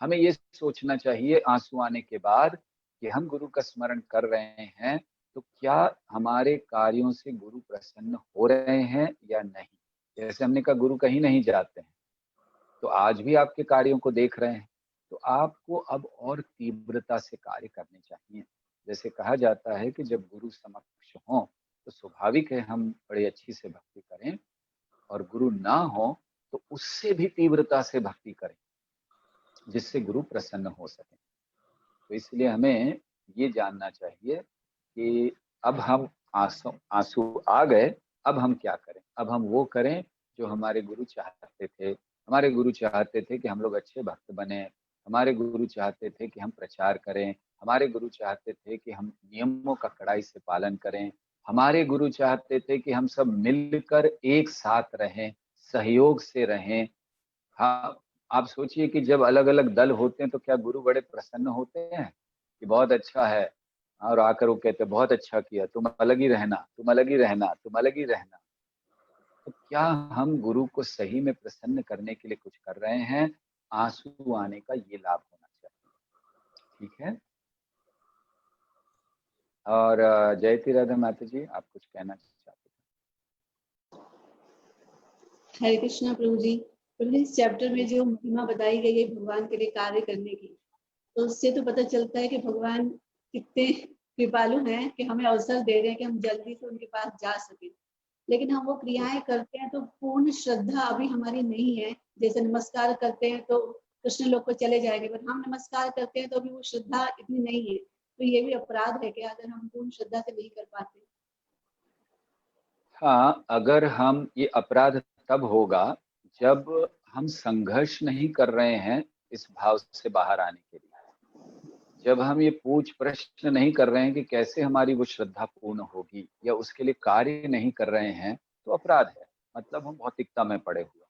हमें ये सोचना चाहिए आंसू आने के बाद कि हम गुरु का स्मरण कर रहे हैं तो क्या हमारे कार्यों से गुरु प्रसन्न हो रहे हैं या नहीं? जैसे हमने कहा गुरु कहीं नहीं जाते हैं, तो आज भी आपके कार्यों को देख रहे हैं, तो आपको अब और तीव्रता से कार्य करने चाहिए। जैसे कहा जाता है कि जब गुरु समक्ष हो तो स्वाभाविक है हम बड़ी अच्छी से भक्ति करें, और गुरु ना हो तो उससे भी तीव्रता से भक्ति करें जिससे गुरु प्रसन्न हो सके। तो इसलिए हमें ये जानना चाहिए कि अब हम आंसू आ गए, अब हम क्या करें? अब हम वो करें जो हमारे गुरु चाहते थे। हमारे गुरु चाहते थे कि हम लोग अच्छे भक्त बने, हमारे गुरु चाहते थे कि हम प्रचार करें, हमारे गुरु चाहते थे कि हम नियमों का कड़ाई से पालन करें, हमारे गुरु चाहते थे कि हम सब मिलकर एक साथ रहें, सहयोग से रहें। हाँ, आप सोचिए कि जब अलग अलग दल होते हैं तो क्या गुरु बड़े प्रसन्न होते हैं कि बहुत अच्छा है, और आकर वो कहते बहुत अच्छा किया, तुम अलग ही रहना, तुम अलग ही रहना, तुम अलग ही रहना। तो क्या हम गुरु को सही में प्रसन्न करने के लिए कुछ कर रहे हैं? आंसू आने का ये लाभ होना चाहिए। ठीक है। और जयती राधा माता जी, आप कुछ कहना चाहते हैं? हरे कृष्णा प्रभु जी। प्रभु जी, इस चैप्टर में जो महिमा बताई गई है भगवान के लिए कार्य करने की, तो उससे तो पता चलता है कि भगवान कितने कृपालु हैं कि हमें अवसर दे रहे हैं कि हम जल्दी से उनके पास जा सके। लेकिन हम वो क्रियाएं करते हैं तो पूर्ण श्रद्धा अभी हमारी नहीं है। जैसे नमस्कार करते हैं तो कृष्ण लोग को चले जाएंगे, पर हम नमस्कार करते हैं तो अभी वो श्रद्धा इतनी नहीं है। तो ये भी अपराध है कि अगर हम पूर्ण श्रद्धा से नहीं कर पाते। हाँ, अगर हम, ये अपराध तब होगा जब हम संघर्ष नहीं कर रहे हैं इस भाव से बाहर आने के लिए, जब हम ये पूछ प्रश्न नहीं कर रहे हैं कि कैसे हमारी वो श्रद्धा पूर्ण होगी या उसके लिए कार्य नहीं कर रहे हैं, तो अपराध है, मतलब हम भौतिकता में पड़े हुए।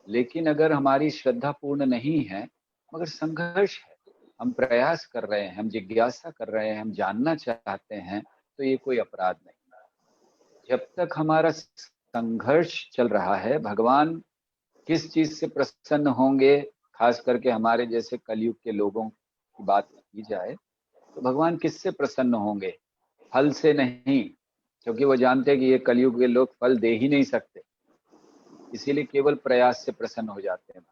लेकिन अगर हमारी श्रद्धा पूर्ण नहीं है मगर संघर्ष है, हम प्रयास कर रहे हैं, हम जिज्ञासा कर रहे हैं, हम जानना चाहते हैं, तो ये कोई अपराध नहीं। जब तक हमारा संघर्ष चल रहा है, भगवान किस चीज से प्रसन्न होंगे, खास करके हमारे जैसे कलयुग के लोगों की बात की जाए तो भगवान किससे प्रसन्न होंगे? फल से नहीं, क्योंकि वो जानते हैं कि ये कलयुग के लोग फल दे ही नहीं सकते, इसीलिए केवल प्रयास से प्रसन्न हो जाते हैं।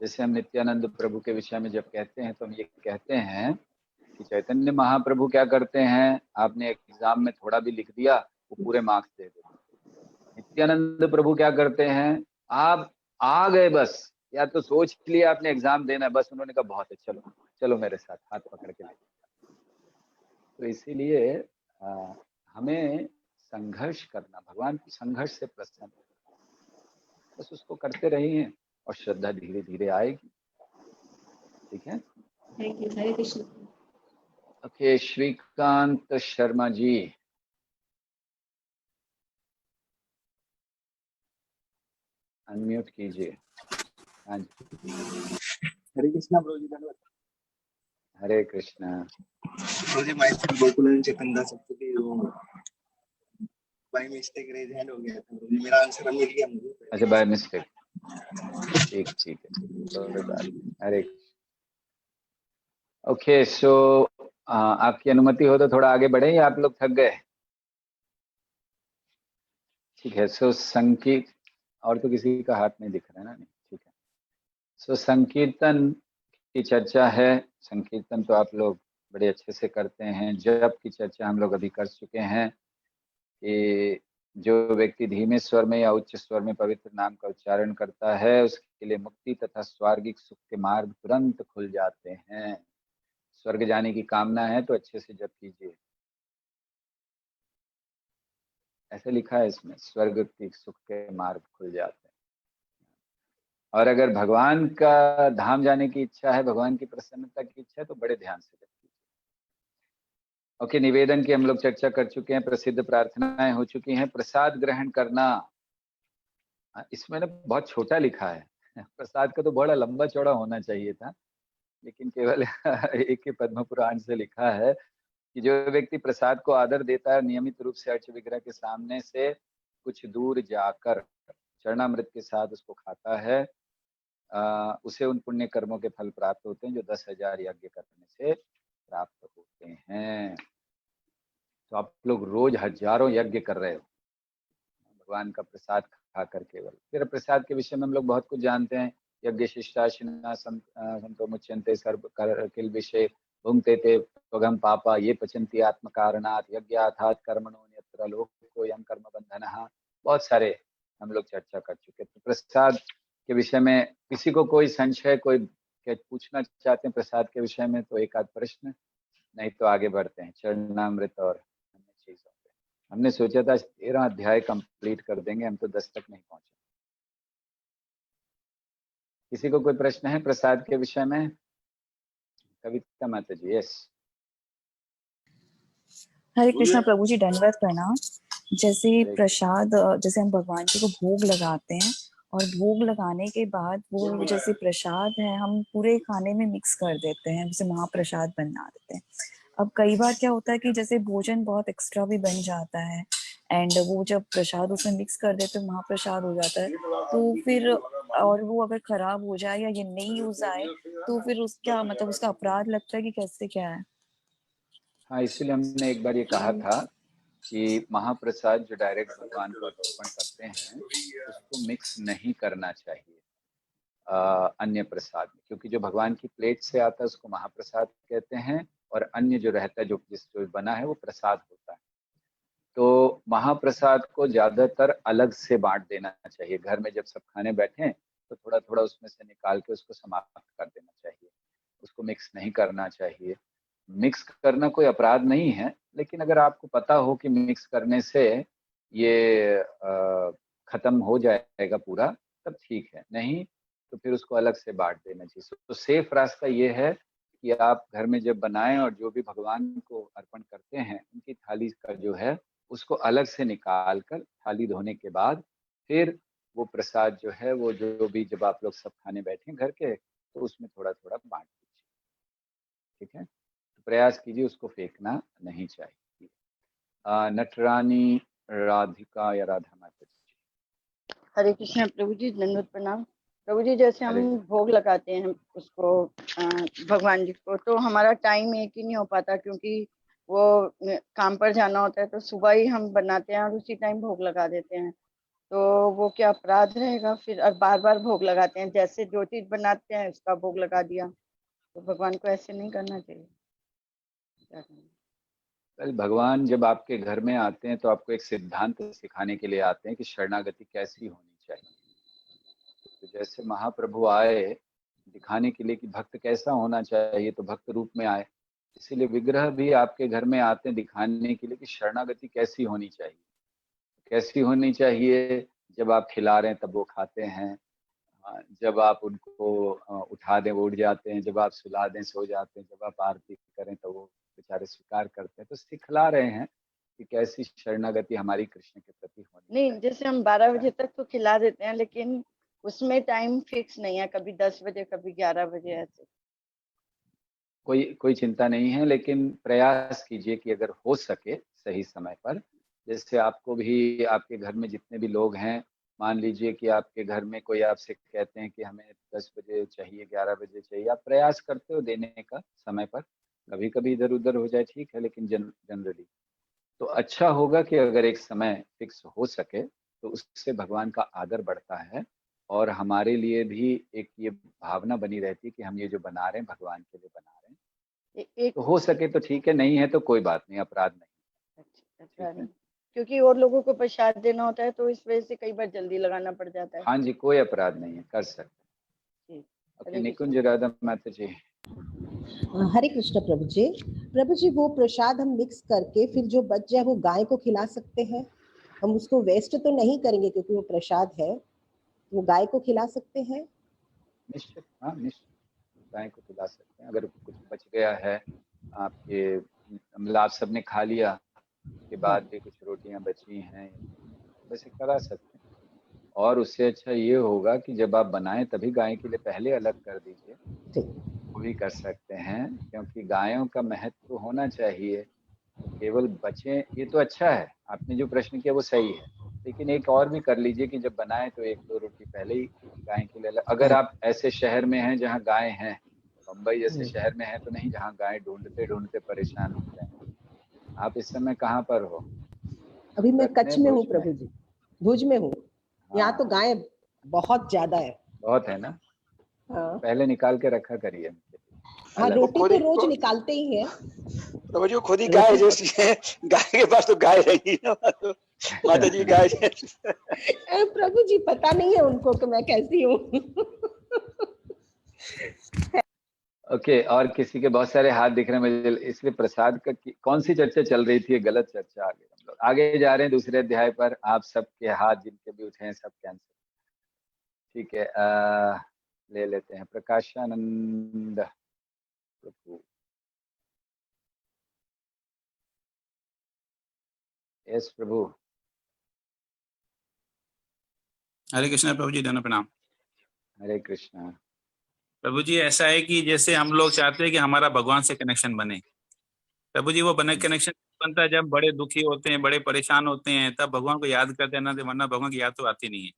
जैसे हम नित्यानंद प्रभु के विषय में जब कहते हैं तो हम ये कहते हैं कि चैतन्य महाप्रभु क्या करते हैं, आपने एग्जाम में थोड़ा भी लिख दिया वो पूरे मार्क्स दे देते। नित्यानंद प्रभु क्या करते हैं, आप आ गए बस, या तो सोच लिया आपने एग्जाम देना है, बस उन्होंने कहा बहुत है, चलो चलो मेरे साथ, हाथ पकड़ के ले। तो इसीलिए हमें संघर्ष करना, भगवान संघर्ष से प्रसन्न, बस उसको करते रहिए और श्रद्धा धीरे धीरे आएगी। ठीक है। Thank you. Hare Krishna. Okay, Shrikant Sharma ji, unmute कीजिए। हाँ जी। हरे कृष्णा प्रभु जी, धन्यवाद। हरे कृष्णा प्रभु जी, माइसेल्फ गोकुल चेतन दास सप्तति बाय मिस्टेक रेज हैंड हो गया था प्रभु जी, मेरा आंसर मिल गया मुझे। अच्छा, बाय मिस्टेक, ठीक ठीक है, कोई बात नहीं। हरे ओके, सो आपकी अनुमति हो तो थोड़ा आगे बढ़े या आप लोग थक गए? ठीक है। सो संकीर्त, और तो किसी का हाथ नहीं दिख रहा है ना? नहीं, ठीक है। सो संकीर्तन की चर्चा है। संकीर्तन तो आप लोग बड़े अच्छे से करते हैं। जप की चर्चा हम लोग अभी कर चुके हैं कि जो व्यक्ति धीमे स्वर में या उच्च स्वर में पवित्र नाम का उच्चारण करता है उसके लिए मुक्ति तथा स्वर्गिक सुख के मार्ग तुरंत खुल जाते हैं। स्वर्ग जाने की कामना है तो अच्छे से जप कीजिए। ऐसे लिखा है इसमें, स्वर्ग की सुख के मार्ग खुल जाते हैं। और अगर भगवान का धाम जाने की इच्छा है, भगवान की प्रसन्नता की इच्छा है, तो बड़े ध्यान से जप कीजिए। ओके, निवेदन की हम लोग चर्चा कर चुके हैं, प्रसिद्ध प्रार्थनाएं हो चुकी हैं। प्रसाद ग्रहण करना, इसमें ना बहुत छोटा लिखा है। प्रसाद का तो बड़ा लंबा चौड़ा होना चाहिए था, लेकिन केवल एक ही पद्म पुराण से लिखा है कि जो व्यक्ति प्रसाद को आदर देता है, नियमित रूप से अर्च विग्रह के सामने से कुछ दूर जाकर चरणामृत के साथ उसको खाता है, उसे उन पुण्य कर्मों के फल प्राप्त होते हैं जो 10,000 यज्ञ करने से प्राप्त होते हैं। तो आप लोग रोज हजारों यज्ञ कर रहे हो भगवान का प्रसाद खा कर केवल। फिर प्रसाद के विषय में हम लोग बहुत कुछ जानते हैं। यज्ञ शिष्टाशिना संतो मुच्यन्ते सर्व किल विषय भुंगते ते त्वगम पापा ये पचन्ति आत्म कारणात् यज्ञार्थात् कर्मणो यत्र लोको यं कर्म बंधनः। बहुत सारे हम लोग चर्चा कर चुके। तो प्रसाद के विषय में किसी को कोई संशय, कोई पूछना चाहते हैं प्रसाद के विषय में तो एक आध प्रश्न, नहीं तो आगे बढ़ते हैं चरणामृत और अन्य चीजों पे। हमने सोचा था 13 अध्याय कंप्लीट कर देंगे, हम तो 10 तक नहीं पहुंचे। किसी को कोई प्रश्न है प्रसाद के विषय में? कविता माता जी। यस, हरे कृष्णा प्रभु जी, दंडवत प्रणाम। जैसे प्रसाद, जैसे हम भगवान जी को भोग लगाते हैं और भोग लगाने के बाद वो जैसे प्रसाद है हम पूरे खाने में मिक्स कर देते हैं, जैसे महाप्रसाद बना देते हैं। अब कई बार क्या होता है कि जैसे भोजन बहुत एक्स्ट्रा भी बन जाता है एंड वो जब प्रसाद उसमें मिक्स कर देते हैं महाप्रसाद हो जाता है, तो फिर और वो अगर खराब हो जाए या ये नहीं यूज आए तो फिर उसका मतलब उसका अपराध लगता है कि कैसे क्या है? हाँ, इसीलिए हमने एक बार ये कहा था कि महाप्रसाद जो डायरेक्ट भगवान को अर्पण करते हैं उसको मिक्स नहीं करना चाहिए अन्य प्रसाद में, क्योंकि जो भगवान की प्लेट से आता है उसको महाप्रसाद कहते हैं और अन्य जो रहता है जो बना है वो प्रसाद होता है। तो महाप्रसाद को ज्यादातर अलग से बांट देना चाहिए। घर में जब सब खाने बैठे तो थोड़ा थोड़ा उसमें से निकाल के उसको समाप्त कर देना चाहिए, उसको मिक्स नहीं करना चाहिए। मिक्स करना कोई अपराध नहीं है, लेकिन अगर आपको पता हो कि मिक्स करने से ये खत्म हो जाएगा पूरा, तब ठीक है, नहीं तो फिर उसको अलग से बांट देना चाहिए। तो सेफ रास्ता ये है कि आप घर में जब बनाएं और जो भी भगवान को अर्पण करते हैं उनकी थाली का जो है उसको अलग से निकाल कर थाली धोने के बाद फिर वो प्रसाद जो है वो जो भी जब आप लोग सब खाने बैठे घर के तो उसमें थोड़ा थोड़ा बांट दीजिए, ठीक है। तो प्रयास कीजिए उसको फेंकना नहीं चाहिए। नटरानी राधिका या राधा माता जी। हरे कृष्ण प्रभु जी, दंडवत प्रणाम प्रभु जी। जैसे हम भोग लगाते हैं उसको भगवान जी को, तो हमारा टाइम एक ही नहीं हो पाता क्योंकि वो काम पर जाना होता है, तो सुबह ही हम बनाते हैं और उसी टाइम भोग लगा देते हैं, तो वो क्या अपराध रहेगा फिर? और बार बार भोग लगाते हैं, जैसे जो चीज बनाते हैं उसका भोग लगा दिया, तो भगवान को ऐसे नहीं करना चाहिए। भगवान जब आपके घर में आते हैं तो आपको एक सिद्धांत सिखाने के लिए आते हैं कि शरणागति कैसी होनी चाहिए। तो जैसे महाप्रभु आए दिखाने के लिए कि भक्त कैसा होना चाहिए, तो भक्त रूप में आए, इसीलिए विग्रह भी आपके घर में आते हैं दिखाने के लिए कि शरणागति कैसी होनी चाहिए। कैसी होनी चाहिए? जब आप खिला रहे हैं तब वो खाते हैं, जब आप उनको उठा दें वो उठ जाते हैं, जब आप सुला दें सो जाते हैं, जब आप आरती करें तो वो बेचारे स्वीकार करते हैं। तो सिखला रहे हैं कि कैसी शरणागति हमारी कृष्ण के प्रति होनी। नहीं, जैसे हम 12 बजे तक तो खिला देते हैं, लेकिन उसमें टाइम फिक्स नहीं है, कभी 10 बजे कभी 11 बजे ऐसे। कोई चिंता नहीं है, लेकिन प्रयास कीजिए कि अगर हो सके सही समय पर। जैसे आपको भी आपके घर में जितने भी लोग हैं, मान लीजिए कि आपके घर में कोई आपसे कहते हैं कि हमें 10 बजे चाहिए, 11 बजे चाहिए, आप प्रयास करते हो देने का समय पर। कभी कभी इधर उधर हो जाए ठीक है, लेकिन जनरली तो अच्छा होगा कि अगर एक समय फिक्स हो सके तो उससे भगवान का आदर बढ़ता है और हमारे लिए भी एक ये भावना बनी रहती है कि हम ये जो बना रहे हैं भगवान के लिए बना रहे हैं। तो हो सके तो ठीक है, नहीं है तो कोई बात नहीं, अपराध नहीं। अच्छा नहीं, क्योंकि और लोगों को प्रसाद देना होता है तो इस वजह से कई बार जल्दी लगाना पड़ जाता है। हाँ जी, कोई अपराध नहीं है, कर सकते। ओके, निकुंज राधा माता जी। हरे कृष्ण प्रभु जी, वो प्रसाद हम मिक्स करके फिर जो बच जाए वो गाय को खिला सकते हैं? हम उसको वेस्ट तो नहीं करेंगे क्योंकि वो प्रसाद है, वो गाय को खिला सकते हैं? निश्चित, हाँ निश्चित गाय को खिला सकते हैं। अगर कुछ बच गया है आपके, मतलब आप सबने खा लिया के बाद भी कुछ रोटियां बची हैं, वैसे करा सकते हैं। और उससे अच्छा ये होगा कि जब आप बनाएं तभी गाय के लिए पहले अलग कर दीजिए, वो भी कर सकते हैं, क्योंकि गायों का महत्व होना चाहिए। तो केवल बचे ये तो अच्छा है, आपने जो प्रश्न किया वो सही है, लेकिन एक और भी कर लीजिए कि जब बनाए तो 1-2 रोटी पहले ही गाय के लिए अलग। अगर आप ऐसे शहर में हैं जहाँ गाय हैं, बम्बई जैसे शहर में है तो नहीं, जहाँ गाय ढूंढते ढूंढते परेशान हो गए। आप इस समय कहाँ पर हो? अभी मैं कच्छ में हूँ भुज प्रभु जी, भुज में हूँ। यहाँ तो गाय बहुत ज्यादा है। बहुत है ना? हाँ, पहले निकाल के रखा करिए। हाँ, रोटी तो रोज निकालते ही है। प्रभु जी खुद ही गाय जैसी है, गाय के पास तो गाय नहीं है, माता जी गाय प्रभु जी पता नहीं है उनको कि मैं कैसी हूँ। ओके, और किसी के बहुत सारे हाथ दिख रहे हैं मुझे, इसलिए प्रसाद का कौन सी चर्चा चल रही थी? गलत चर्चा। आगे हम लोग आगे जा रहे हैं दूसरे अध्याय पर। आप सबके हाथ जिनके भी उठे हैं सब कैंसिल, ठीक है। ले लेते हैं प्रकाशानंद प्रभु। यस प्रभु। हरे कृष्णा प्रभु जी, धन्य प्रणाम। हरे कृष्णा प्रभु जी, ऐसा है कि जैसे हम लोग चाहते हैं कि हमारा भगवान से कनेक्शन बने, प्रभु जी वो बने कनेक्शन बनता है जब बड़े दुखी होते हैं, बड़े परेशान होते हैं, तब भगवान को याद करते हैं ना, वरना भगवान की याद तो आती नहीं है।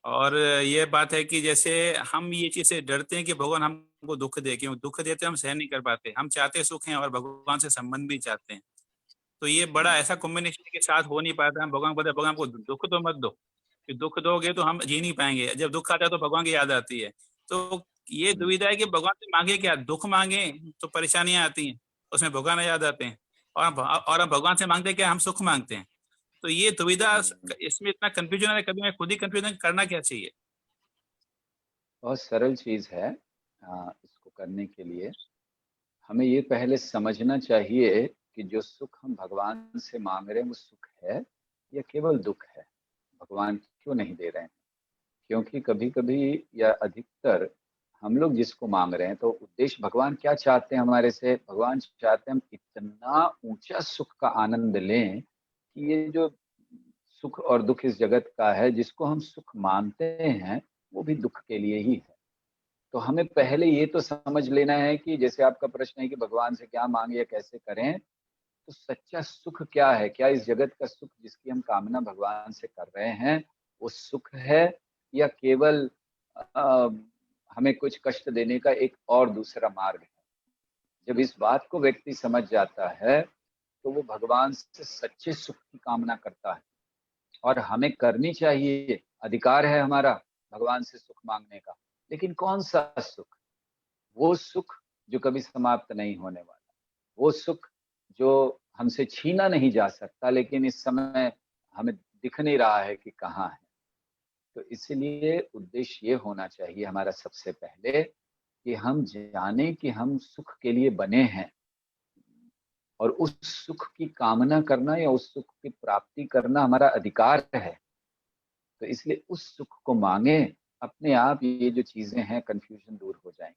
और ये बात है कि जैसे हम ये चीज से डरते हैं कि भगवान हमको दुख दे, क्यों दुख देते हम सहन नहीं कर पाते, हम चाहते सुख हैं और भगवान से संबंध भी चाहते हैं। तो ये बड़ा ऐसा कॉम्बिनेशन के साथ हो नहीं पाता। हम भगवान को बोलते भगवान को दुख तो मत दो, कि दुख दोगे तो हम जी नहीं पाएंगे, जब दुख आता है तो भगवान की याद आती है। तो ये दुविधा है कि भगवान से मांगे क्या, दुख मांगे तो परेशानियां आती हैं, उसमें भगवान याद आते हैं, और हम भगवान से मांगते हैं क्या, हम सुख मांगते हैं। तो ये दुविधा, इसमें इतना कंफ्यूजन है, कभी मैं खुद ही कंफ्यूजन करना क्या चाहिए? बहुत सरल चीज है। इसको करने के लिए हमें ये पहले समझना चाहिए कि जो सुख हम भगवान से मांग रहे हैं वो सुख है या केवल दुख है। भगवान क्यों नहीं दे रहे हैं? क्योंकि कभी कभी या अधिकतर हम लोग जिसको मांग रहे हैं, तो उद्देश्य भगवान क्या चाहते हैं हमारे से? भगवान चाहते हैं हम इतना ऊंचा सुख का आनंद लें कि ये जो सुख और दुख इस जगत का है, जिसको हम सुख मानते हैं वो भी दुख के लिए ही है। तो हमें पहले ये तो समझ लेना है कि जैसे आपका प्रश्न है कि भगवान से क्या मांगे या कैसे करें, तो सच्चा सुख क्या है? क्या इस जगत का सुख जिसकी हम कामना भगवान से कर रहे हैं वो सुख है, या केवल हमें कुछ कष्ट देने का एक और दूसरा मार्ग है? जब इस बात को व्यक्ति समझ जाता है तो वो भगवान से सच्चे सुख की कामना करता है। और हमें करनी चाहिए, अधिकार है हमारा भगवान से सुख मांगने का। लेकिन कौन सा सुख? वो सुख जो कभी समाप्त नहीं होने वाला, वो सुख जो हमसे छीना नहीं जा सकता, लेकिन इस समय हमें दिख नहीं रहा है कि कहाँ है। तो इसलिए उद्देश्य ये होना चाहिए हमारा सबसे पहले कि हम जाने कि हम सुख के लिए बने हैं, और उस सुख की कामना करना या उस सुख की प्राप्ति करना हमारा अधिकार है। तो इसलिए उस सुख को मांगे, अपने आप ये जो चीजें हैं कंफ्यूजन दूर हो जाएंगी।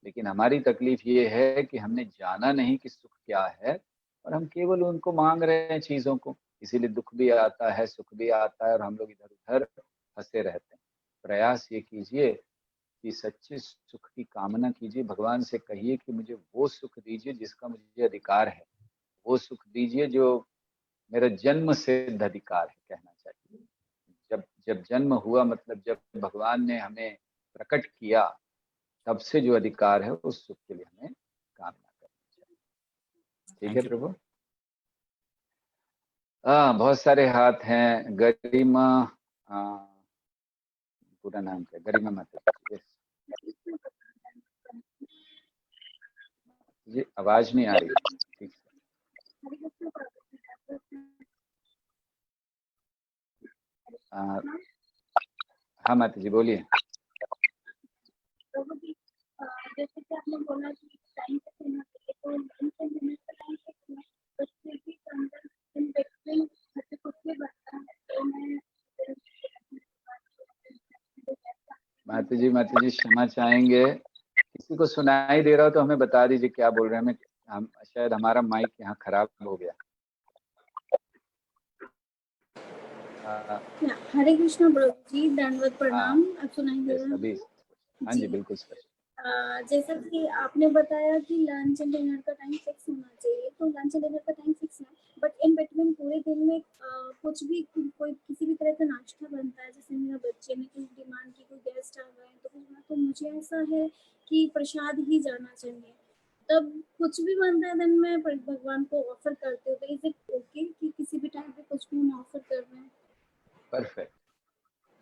लेकिन हमारी तकलीफ ये है कि हमने जाना नहीं कि सुख क्या है, और हम केवल उनको मांग रहे हैं चीजों को, इसीलिए दुख भी आता है सुख भी आता है और हम लोग इधर उधर फंसे रहते हैं। प्रयास ये कीजिए कि सच्चे सुख की कामना कीजिए, भगवान से कहिए कि मुझे वो सुख दीजिए जिसका मुझे अधिकार है, वो सुख दीजिए जो मेरा जन्म सिद्ध अधिकार है कहना चाहिए। जब जब जन्म हुआ, मतलब जब भगवान ने हमें प्रकट किया, तब से जो अधिकार है उस सुख के लिए हमें कामना करनी चाहिए। ठीक है प्रभु? बहुत सारे हाथ हैं। गरिमा, पूरा नाम क्या? गरिमा माता जी, आवाज नहीं आ रही ठीक से। हाँ माता जी बोलिए। जैसे कि आपने बोला कि टाइम पे सोना चाहिए, तो टाइम पे सोने का टाइम पे बच्चे की अंदर इन्फेक्शन खुद से बढ़ता है, तो मैं माता जी क्षमा चाहेंगे, किसी को सुनाई दे रहा हो तो हमें बता दीजिए क्या बोल रहे हैं। हम शायद हमारा माइक यहाँ खराब हो गया। हरे कृष्णा प्रभु जी, दंडवत प्रणाम। अब सुनाई दे रहा अभी है? हाँ जी बिल्कुल स्पष्ट। जैसा कि आपने बताया कि लंच एंड डिनर का टाइम फिक्स होना चाहिए, तो लंच एंड डिनर का टाइम फिक्स है, बट इन बिटवीन पूरे दिन में कुछ भी कोई किसी भी तरह का नाश्ता बनता है, जैसे मेरा बच्चे ने कुछ डिमांड की, कोई गेस्ट आ गए तो कुछ ना, तो मुझे ऐसा है कि प्रसाद ही जाना चाहिए, तब कुछ भी बनता है दिन में भगवान को ऑफर करते हो, तो इज इट ओके कि किसी भी टाइम पे कुछ भी हम ऑफर कर रहे हैं? परफेक्ट।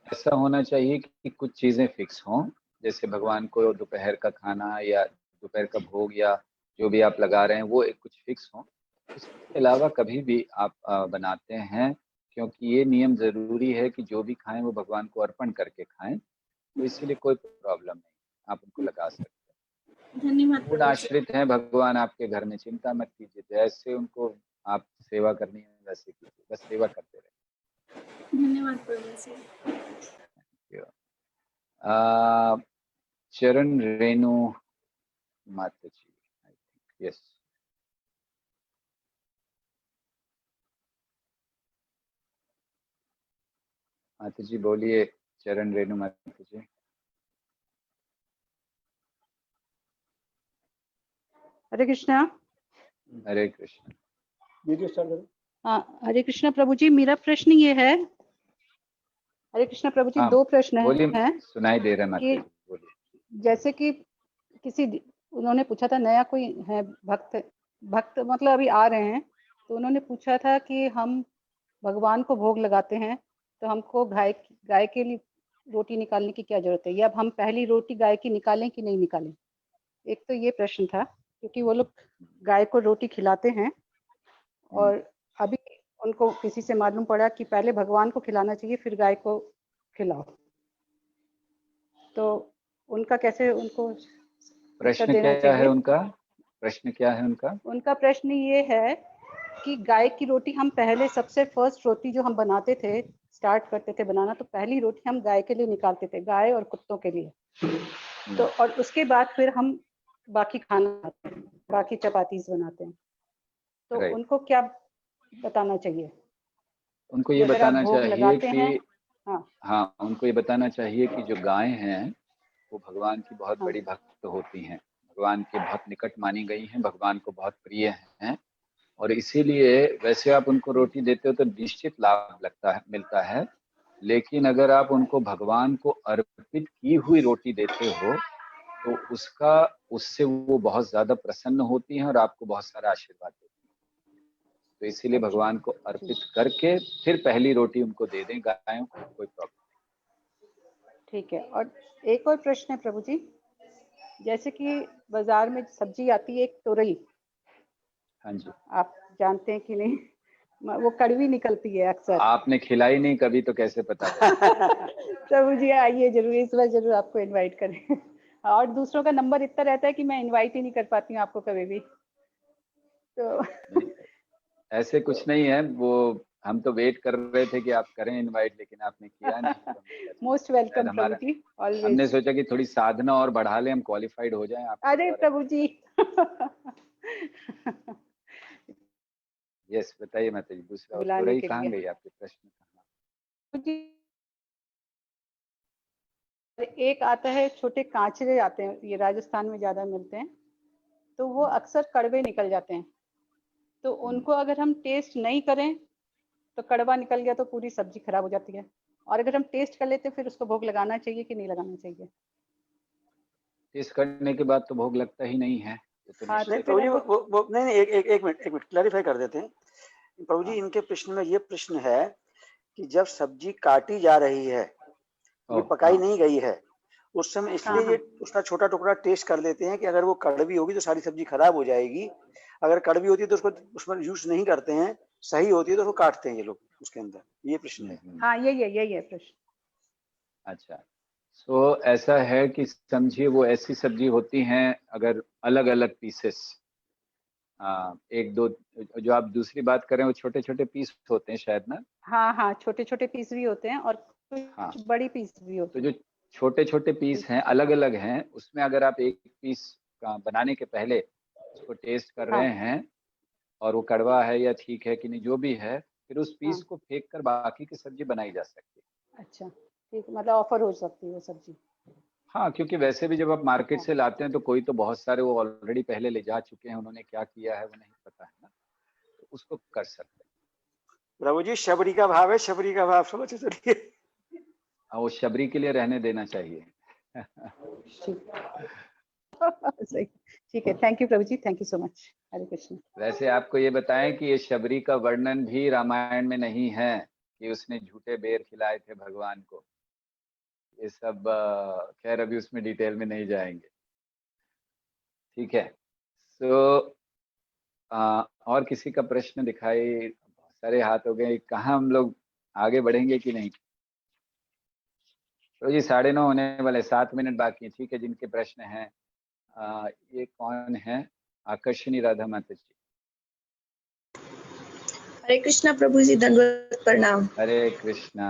ऐसा होना चाहिए कि कुछ चीजें फिक्स हों, जैसे भगवान को दोपहर का खाना या दोपहर का भोग या जो भी आप लगा रहे हैं वो एक कुछ फिक्स हो। उसके अलावा कभी भी आप बनाते हैं, क्योंकि ये नियम जरूरी है कि जो भी खाएं वो भगवान को अर्पण करके खाएं, तो इसीलिए कोई प्रॉब्लम नहीं, आप उनको लगा सकते हैं। धन्यवाद पूर्ण आश्रित हैं भगवान आपके घर में, चिंता मत कीजिए, जैसे उनको आप सेवा करनी है वैसे कीजिए, बस सेवा करते रहे। धन्यवाद प्रभु जी। चरण रेणु माता जी, आई थिंक यस। माता जी बोलिए, चरण रेणु माता जी। हरे कृष्णा। हरे कृष्णा। वीडियो स्टार्ट करो। हाँ, हरे कृष्णा प्रभु जी, मेरा प्रश्न ये है, हरे कृष्णा प्रभु जी, हाँ, दो प्रश्न बोलिए, हैं सुनाई दे रहा है माता कि जी, बोलिए। जैसे कि उन्होंने पूछा था, नया कोई है भक्त मतलब अभी आ रहे हैं, तो उन्होंने पूछा था कि हम भगवान को भोग लगाते हैं तो हमको गाय के लिए रोटी निकालने की क्या जरूरत है, या अब हम पहली रोटी गाय की निकालें कि नहीं निकालें। एक तो ये प्रश्न था, क्योंकि वो लोग गाय को रोटी खिलाते हैं और अभी उनको किसी से मालूम पड़ा कि पहले भगवान को खिलाना चाहिए फिर गाय को खिलाओ, तो उनका कैसे उनको प्रश्न देना क्या है चाहिए? उनका? प्रश्न क्या है उनका? उनका प्रश्न ये है कि गाय की रोटी हम पहले सबसे फर्स्ट रोटी जो हम बनाते थे, स्टार्ट करते थे बनाना, तो पहली रोटी हम गाय के लिए निकालते थे, गाय और कुत्तों के लिए, तो और उसके बाद फिर हम बाकी खाना बनाते हैं, बाकी चपातीस बनाते हैं, तो उनको क्या बताना चाहिए? उनको ये बताना चाहिए कि हाँ, उनको ये बताना चाहिए कि जो गायें हैं वो भगवान की बहुत बड़ी भक्त होती हैं, भगवान के बहुत निकट मानी गई हैं, भगवान को बहुत प्रिय हैं, और इसीलिए वैसे आप उनको रोटी देते हो तो निश्चित लाभ मिलता है, लेकिन अगर आप उनको भगवान को अर्पित की हुई रोटी देते हो तो उससे वो बहुत ज्यादा प्रसन्न होती हैं और आपको बहुत सारा आशीर्वाद देती हैं। तो इसीलिए भगवान को अर्पित करके फिर पहली रोटी उनको दे दें गायों को, कोई प्रॉब्लम। ठीक है। और एक और प्रश्न है प्रभु जी, जैसे कि बाजार में सब्जी आती है एक तोरई, हाँ जी, आप जानते हैं कि नहीं, वो कड़वी निकलती है अक्सर। आपने खिलाई नहीं कभी तो कैसे पता प्रभु जी आइए जरूर, इस बार जरूर आपको इनवाइट करें। और दूसरों का नंबर इतना रहता है कि मैं इनवाइट ही नहीं कर पाती हूँ आपको कभी भी, तो ऐसे कुछ नहीं है, वो हम तो वेट कर रहे थे कि आप करें इनवाइट, लेकिन आपने किया नहीं। मोस्ट वेलकम प्रभु जी, ऑलवेज। हमने सोचा कि थोड़ी साधना और बढ़ा लें, हम क्वालिफाइड हो जाएं। अरे प्रभु जी। यस, बताइए माता जी, दूसरा बुलाने के कहाँ लिए गई आपके प्रश्न? एक आता है, छोटे कांचरे आते हैं, ये राजस्थान में ज्यादा मिलते हैं, तो वो अक्सर कड़वे निकल जाते हैं, तो उनको अगर हम टेस्ट नहीं करें तो कड़वा निकल गया तो पूरी सब्जी खराब हो जाती है, और अगर हम टेस्ट कर लेते फिर उसको भोग लगाना चाहिए कि नहीं लगाना चाहिए? टेस्ट करने के बाद तो भोग लगता ही नहीं है। नहीं प्रभु जी, वो नहीं, एक मिनट क्लैरिफाई कर देते हैं प्रभु जी। इनके प्रश्न में ये प्रश्न है कि जब सब्जी काटी जा रही है, ये पकाई नहीं गई है, उस समय इसलिए ये उसका छोटा टुकड़ा टेस्ट कर लेते हैं कि अगर वो कड़वी होगी तो सारी सब्जी खराब हो जाएगी, अगर कड़वी होती है तो उसको उसमें यूज नहीं करते हैं, सही होती है तो उसको काटते हैं ये लोग उसके अंदर, ये प्रश्न है। हाँ, यही है प्रश्न। अच्छा, तो ऐसा है कि समझिए वो ऐसी सब्जी होती हैं, अगर अलग अलग पीसेस, एक दो, जो आप दूसरी बात कर रहे हैं वो छोटे छोटे पीस होते हैं शायद ना? हाँ, छोटे छोटे पीस भी होते हैं और कुछ बड़ी पीस भी होते हैं। तो जो छोटे छोटे पीस हैं अलग अलग हैं, उसमें अगर आप एक पीस बनाने के पहले उसको टेस्ट कर रहे हैं और वो कड़वा है या ठीक है कि नहीं जो भी है, फिर उस पीस को फेंक कर बाकी की सब्जी बनाई जा सकती है। अच्छा ठीक, मतलब ऑफर हो सकती है वो सब्जी। हाँ, क्योंकि वैसे भी जब आप मार्केट से लाते हैं तो कोई तो बहुत सारे वो ऑलरेडी पहले ले जा चुके हैं, उन्होंने क्या किया है वो नहीं पता है ना, तो उसको कर सकते हैं। प्रभु जी शबरी का भाव है, शबरी का भाव समझ चलिए। वो शबरी के लिए रहने देना चाहिए। सही, ठीक है, thank you Prabhu ji, thank you so much. Hare Krishna. वैसे आपको ये बताएं कि ये शबरी का वर्णन भी रामायण में नहीं है कि उसने झूठे बेर खिलाए थे भगवान को। ये सब खैर अभी उसमें डिटेल में नहीं जाएंगे, ठीक है। सो और किसी का प्रश्न दिखाई, बहुत सारे हाथ हो गए, कहाँ हम लोग आगे बढ़ेंगे कि नहीं? तो जी 9:30 होने वाले, 7 मिनट बाकी है, ठीक है। जिनके प्रश्न हैं ये कौन है? आकर्षणी राधा माता जी। हरे कृष्णा प्रभु जी, दंडवत प्रणाम। हरे कृष्णा।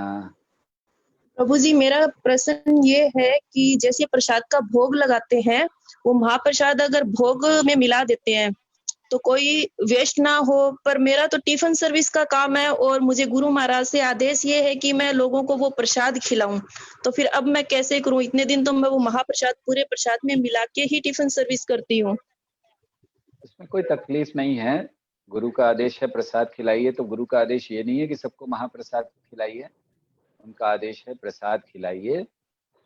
प्रभु जी, मेरा प्रश्न ये है कि जैसे प्रसाद का भोग लगाते हैं, वो महाप्रसाद अगर भोग में मिला देते हैं तो कोई वेस्ट ना हो, पर मेरा तो टिफिन सर्विस का काम है और मुझे गुरु महाराज से आदेश ये है कि मैं लोगों को वो प्रसाद खिलाऊं, तो फिर अब मैं कैसे करूं? इतने दिन तो मैं वो महाप्रसाद पूरे प्रसाद में मिला के ही टिफिन सर्विस करती हूँ। इसमें कोई तकलीफ नहीं है, गुरु का आदेश है प्रसाद खिलाइए, तो गुरु का आदेश ये नहीं है कि सबको महाप्रसाद खिलाइए, उनका आदेश है प्रसाद खिलाइए।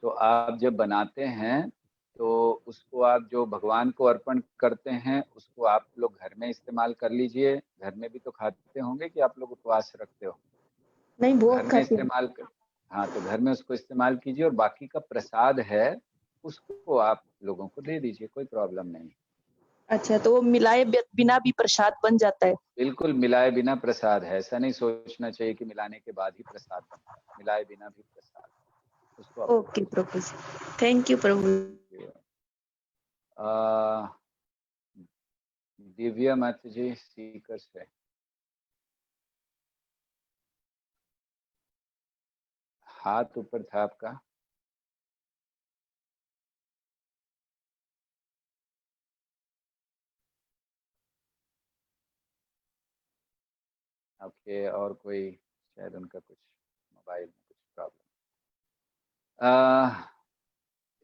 तो आप जब बनाते हैं तो उसको आप जो भगवान को अर्पण करते हैं उसको आप लोग घर में इस्तेमाल कर लीजिए। घर में भी तो खाते होंगे कि आप लोग उपवास रखते हो? नहीं, भोग घर में खाते हैं। इस्तेमाल कर, हाँ, तो घर में उसको इस्तेमाल कीजिए और बाकी का प्रसाद है उसको आप लोगों को दे दीजिए, कोई प्रॉब्लम नहीं। अच्छा, तो वो मिलाए बिना भी प्रसाद बन जाता है? बिल्कुल, मिलाए बिना प्रसाद है, ऐसा नहीं सोचना चाहिए कि मिलाने के बाद ही प्रसाद बनता है, मिलाए बिना भी प्रसाद उसको आप। Okay Prabhu ji, thank you Prabhu. Divya माता जी सीकर से। हाथ ऊपर था आपका। ओके, और कोई शायद उनका कुछ मोबाइल में कुछ प्रॉब्लम।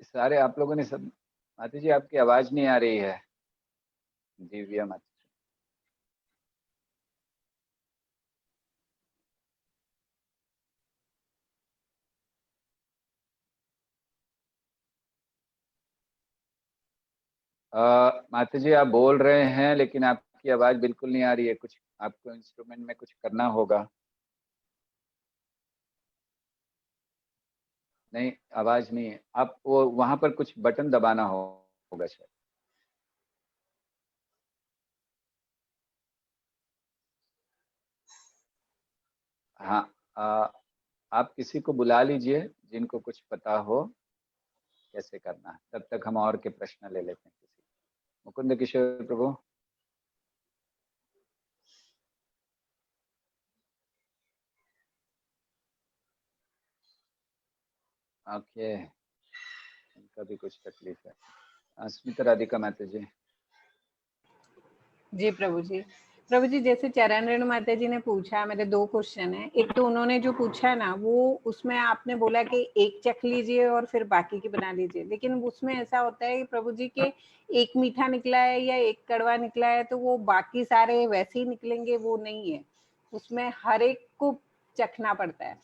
सारे आप लोगों ने सब, माता जी आपकी आवाज नहीं आ रही है। दिव्या माता जी। माता जी आप बोल रहे हैं लेकिन आपकी आवाज बिल्कुल नहीं आ रही है, कुछ आपको इंस्ट्रूमेंट में कुछ करना होगा। नहीं, आवाज नहीं है। आप वो वहां पर कुछ बटन दबाना होगा शायद। हाँ, आप किसी को बुला लीजिए जिनको कुछ पता हो कैसे करना है, तब तक हम और के प्रश्न ले लेते हैं। किसी मुकुंद किशोर प्रभु। ओके, इनका भी कुछ तकलीफ है। स्मिता राधिका माता जी। जी प्रभु जी। प्रभु जी, जैसे चरण रेणु माता जी ने पूछा, मेरे 2 क्वेश्चन है। एक तो उन्होंने जो पूछा ना, वो उसमें आपने बोला कि एक चख लीजिए और फिर बाकी की बना लीजिए, लेकिन उसमें ऐसा होता है कि प्रभु जी के एक मीठा निकला है या एक कड़वा निकला है तो वो बाकी सारे वैसे ही निकलेंगे, वो नहीं है, उसमें हर एक को चखना पड़ता है।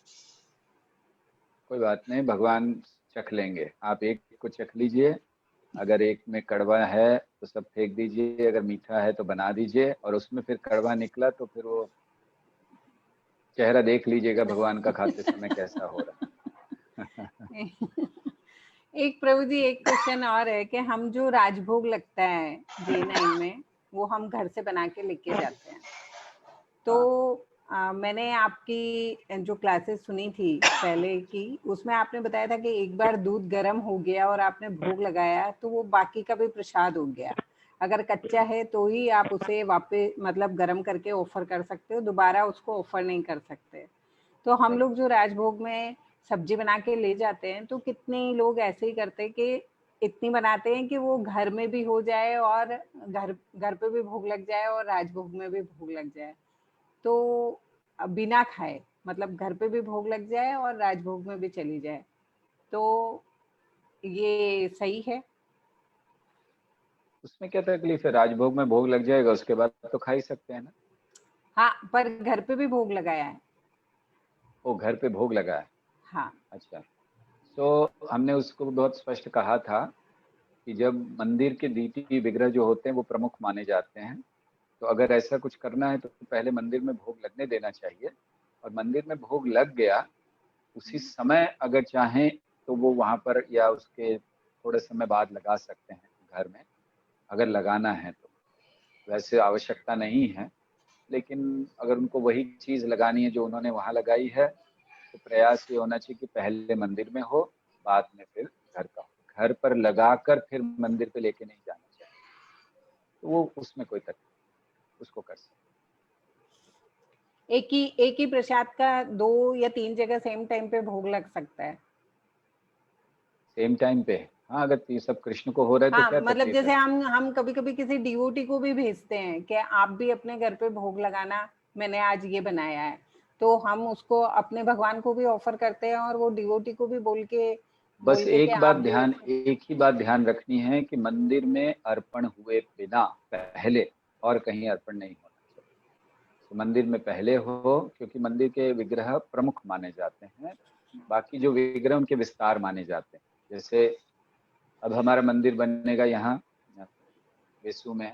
कोई बात नहीं, भगवान चख लेंगे। आप एक को चख लीजिए, अगर एक में कड़वा है तो सब फेंक दीजिए, अगर मीठा है तो बना दीजिए, और उसमें फिर कड़वा निकला तो फिर वो चेहरा देख लीजिएगा भगवान का खाते समय कैसा हो रहा है। एक प्रभु जी, एक क्वेश्चन और है कि हम जो राजभोग लगता है J9 में, वो हम घर से बना के लेके जाते हैं, तो मैंने आपकी जो क्लासेस सुनी थी पहले की, उसमें आपने बताया था कि एक बार दूध गर्म हो गया और आपने भोग लगाया तो वो बाकी का भी प्रसाद हो गया। अगर कच्चा है तो ही आप उसे वापस मतलब गर्म करके ऑफर कर सकते हो, दोबारा उसको ऑफर नहीं कर सकते। तो हम लोग जो राजभोग में सब्जी बना के ले जाते हैं, तो कितने लोग ऐसे ही करते हैं कि इतनी बनाते हैं कि वो घर में भी हो जाए और घर पे भी भोग लग जाए और राजभोग में भी भोग लग जाए। तो बिना खाए, मतलब घर पे भी भोग लग जाए और राजभोग में भी चली जाए, तो ये सही है? उसमें क्या तकलीफ है? राजभोग में भोग लग जाएगा, उसके बाद तो खा ही सकते हैं ना। हाँ, पर घर पे भी भोग लगाया है। वो घर पे भोग लगा है। हाँ। अच्छा, तो हमने उसको बहुत स्पष्ट कहा था कि जब मंदिर के दीपी विग्रह जो होते हैं वो प्रमुख माने जाते हैं, तो अगर ऐसा कुछ करना है तो पहले मंदिर में भोग लगने देना चाहिए, और मंदिर में भोग लग गया उसी समय अगर चाहें तो वो वहाँ पर या उसके थोड़े समय बाद लगा सकते हैं घर में, अगर लगाना है तो। वैसे आवश्यकता नहीं है, लेकिन अगर उनको वही चीज़ लगानी है जो उन्होंने वहाँ लगाई है, तो प्रयास ये होना चाहिए कि पहले मंदिर में हो, बाद में फिर घर का हो। घर पर लगाकर फिर मंदिर पे लेके नहीं जाना चाहिए, तो वो उसमें कोई तकलीफ, उसको कर सकते। एक ही प्रसाद का 2 या 3 जगह सेम टाइम पे भोग लग सकता है? सेम टाइम पे? हाँ, अगर सब कृष्ण को हो रहा है तो हाँ, क्या मतलब तकलीफ है? जैसे हम कभी-कभी किसी डिवोटी को भी भेजते हैं कि आप भी अपने घर पे भोग लगाना, मैंने आज ये बनाया है, तो हम उसको अपने भगवान को भी ऑफर करते हैं और वो डिवोटी को भी बोल के बस कि एक ही बात ध्यान रखनी है कि मंदिर में अर्पण हुए बिना पहले और कहीं अर्पण नहीं होना चाहिए। तो मंदिर में पहले हो, क्योंकि मंदिर के विग्रह प्रमुख माने जाते हैं, बाकी जो विग्रह उनके विस्तार माने जाते हैं। जैसे अब हमारा मंदिर बनेगा यहाँ वेसू में,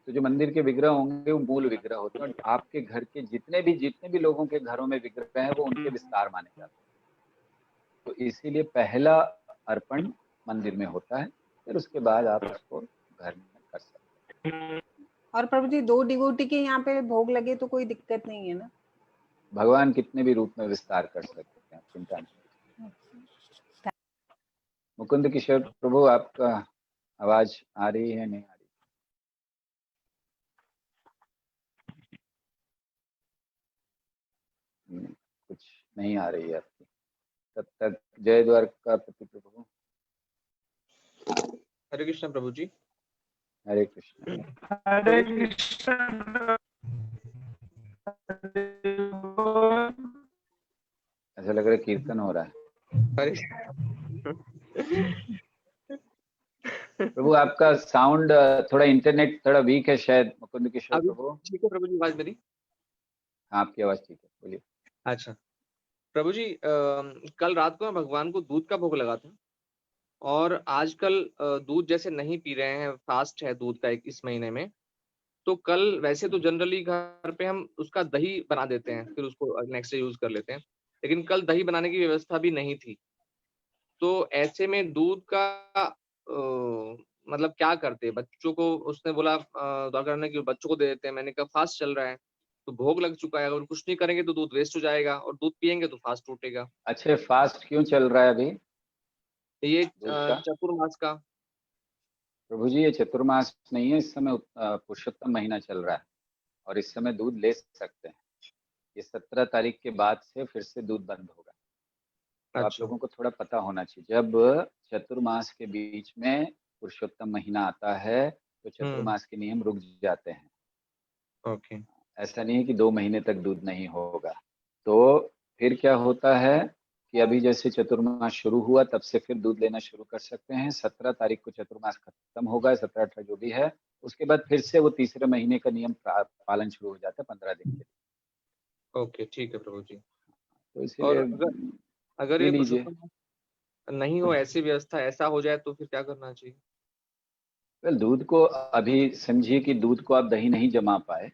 तो जो मंदिर के विग्रह होंगे वो मूल विग्रह होते हैं, और आपके घर के जितने भी लोगों के घरों में विग्रह हैं वो उनके विस्तार माने जाते हैं। तो इसीलिए पहला अर्पण मंदिर में होता है, फिर उसके बाद आप उसको घर में कर सकते हैं। और प्रभु जी 2 डिवोटी के यहाँ पे भोग लगे तो कोई दिक्कत नहीं है ना? भगवान कितने भी रूप में विस्तार कर सकते हैं, चिंता नहीं। मुकुंद किशोर प्रभु, आपका आवाज आ रही है नहीं आ रही? कुछ नहीं आ रही है आपकी। तब तक जय द्वारकापति प्रभु। हरे कृष्ण प्रभु जी। हरे कृष्ण। हरे कृष्ण। ऐसा लग रहा है कीर्तन हो रहा है। प्रभु आपका साउंड थोड़ा इंटरनेट थोड़ा वीक है शायद, मुकुंद किशोर प्रभु। ठीक है प्रभु जी, आवाज मेरी? हाँ, आपकी आवाज ठीक है, बोलिए। अच्छा प्रभु जी, कल रात को मैं भगवान को दूध का भोग लगा था, और आजकल दूध जैसे नहीं पी रहे हैं, फास्ट है दूध का इस महीने में, तो कल वैसे तो जनरली घर पे हम उसका दही बना देते हैं, फिर उसको नेक्स्ट डे यूज कर लेते हैं, लेकिन कल दही बनाने की व्यवस्था भी नहीं थी। तो ऐसे में दूध का मतलब क्या करते? बच्चों को उसने बोला डॉक्टर ने कि बच्चों को दे देते हैं। मैंने कहा फास्ट चल रहा है तो भोग लग चुका है, अगर कुछ नहीं करेंगे तो दूध वेस्ट हो जाएगा, और दूध पियेंगे तो फास्ट टूटेगा। अच्छा, फास्ट क्यों चल रहा है अभी? ये चतुर्मास का। प्रभु जी ये चतुर्मास नहीं है, इस समय पुरुषोत्तम महीना चल रहा है, और इस समय दूध ले सकते हैं। ये 17 तारीख के बाद से फिर से दूध बंद होगा। तो आप लोगों को थोड़ा पता होना चाहिए, जब चतुर्मास के बीच में पुरुषोत्तम महीना आता है तो चतुर्मास के नियम रुक जाते हैं। ओके। ऐसा नहीं है कि 2 महीने तक दूध नहीं होगा। तो फिर क्या होता है कि अभी जैसे चतुर्मास शुरू हुआ तब से फिर दूध लेना शुरू कर सकते हैं। 17 तारीख को चतुर्मास खत्म होगा, 17-18 जो भी है, उसके बाद फिर से वो तीसरे महीने का नियम पालन शुरू हो जाता है 15 दिन के लिए। ओके, ठीक है प्रभु जी। तो इसीलिए अगर ये लीजिए नहीं हो, ऐसी व्यवस्था ऐसा हो जाए तो फिर क्या करना चाहिए? वेल, दूध को अभी समझिए कि दूध को आप दही नहीं जमा पाए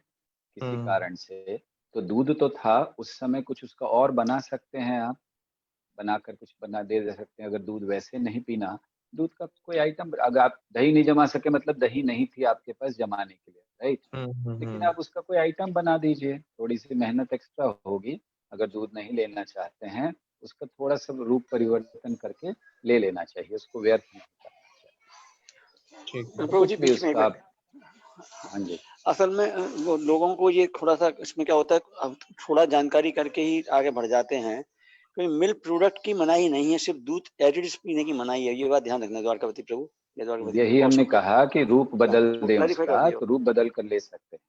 किसी कारण से, तो दूध तो था उस समय, कुछ उसका और बना सकते हैं आप, बनाकर कुछ बना दे सकते हैं। अगर दूध वैसे नहीं पीना, दूध का कोई आइटम, अगर आप दही नहीं जमा सके मतलब दही नहीं थी आपके पास जमाने के लिए, राइट, लेकिन आप उसका कोई आइटम बना दीजिए। थोड़ी सी मेहनत एक्स्ट्रा होगी, अगर दूध नहीं लेना चाहते हैं उसका थोड़ा सा रूप परिवर्तन करके ले लेना चाहिए, उसको व्यर्थ नहीं करना चाहिए। प्रभु जी बीच में हाँ जी। असल में वो लोगों को ये थोड़ा सा इसमें क्या होता है, थोड़ा जानकारी करके ही आगे बढ़ जाते हैं। कोई मिल्क प्रोडक्ट की मनाही नहीं है, सिर्फ दूध एज इट इज पीने की मनाही है, ये बात ध्यान रखना द्वारकापति प्रभु। यही हमने कहा कि रूप बदल दें उसका, तो रूप बदल कर ले सकते हैं।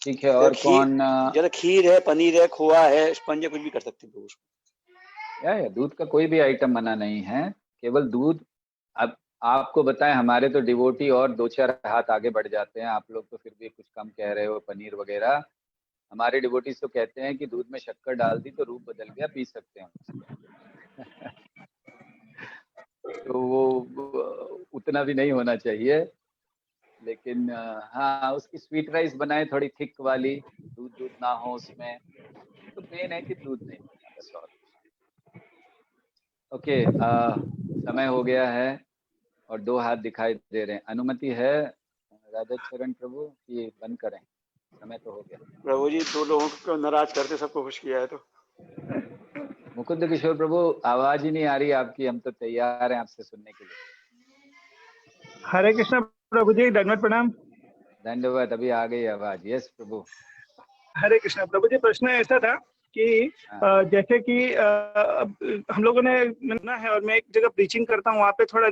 ठीक है। और कौन? जरा खीर है, पनीर है, खोआ है, स्पंज है, कुछ भी कर सकते हैं उसको। या दूध का कोई भी आइटम मना नहीं है, केवल दूध। अब आपको बताएं, हमारे तो डिवोटी और 2-4 हाथ आगे बढ़ जाते हैं, आप लोग तो फिर भी कुछ कम कह रहे हो, पनीर वगैरह। हमारे डिवोटी तो कहते हैं कि दूध में शक्कर डाल दी तो रूप बदल गया, पी सकते हैं। तो वो उतना भी नहीं होना चाहिए, लेकिन हाँ, उसकी स्वीट राइस बनाए थोड़ी थिक वाली, दूध ना हो उसमें, तो मेन है कि दूध नहीं पीना, बस। और ओके, समय हो गया है और 2 हाथ दिखाई दे रहे हैं। अनुमति है राधा चरण प्रभु कि बंद करें? समय तो हो गया। प्रभु जी 2 लोगों को नाराज करते सबको खुश किया है तो। मुकुंद किशोर प्रभु, आवाज ही नहीं आ रही आपकी, हम तो तैयार हैं आपसे सुनने के लिए। हरे कृष्ण प्रभु जी, दंडवत प्रणाम। धन्यवाद, अभी आ गई आवाज। यस प्रभु। हरे कृष्ण प्रभु जी, प्रश्न ऐसा था कि जैसे कि हम लोगों ने सुना है और मैं एक जगह प्रीचिंग करता हूँ, वहाँ पे थोड़ा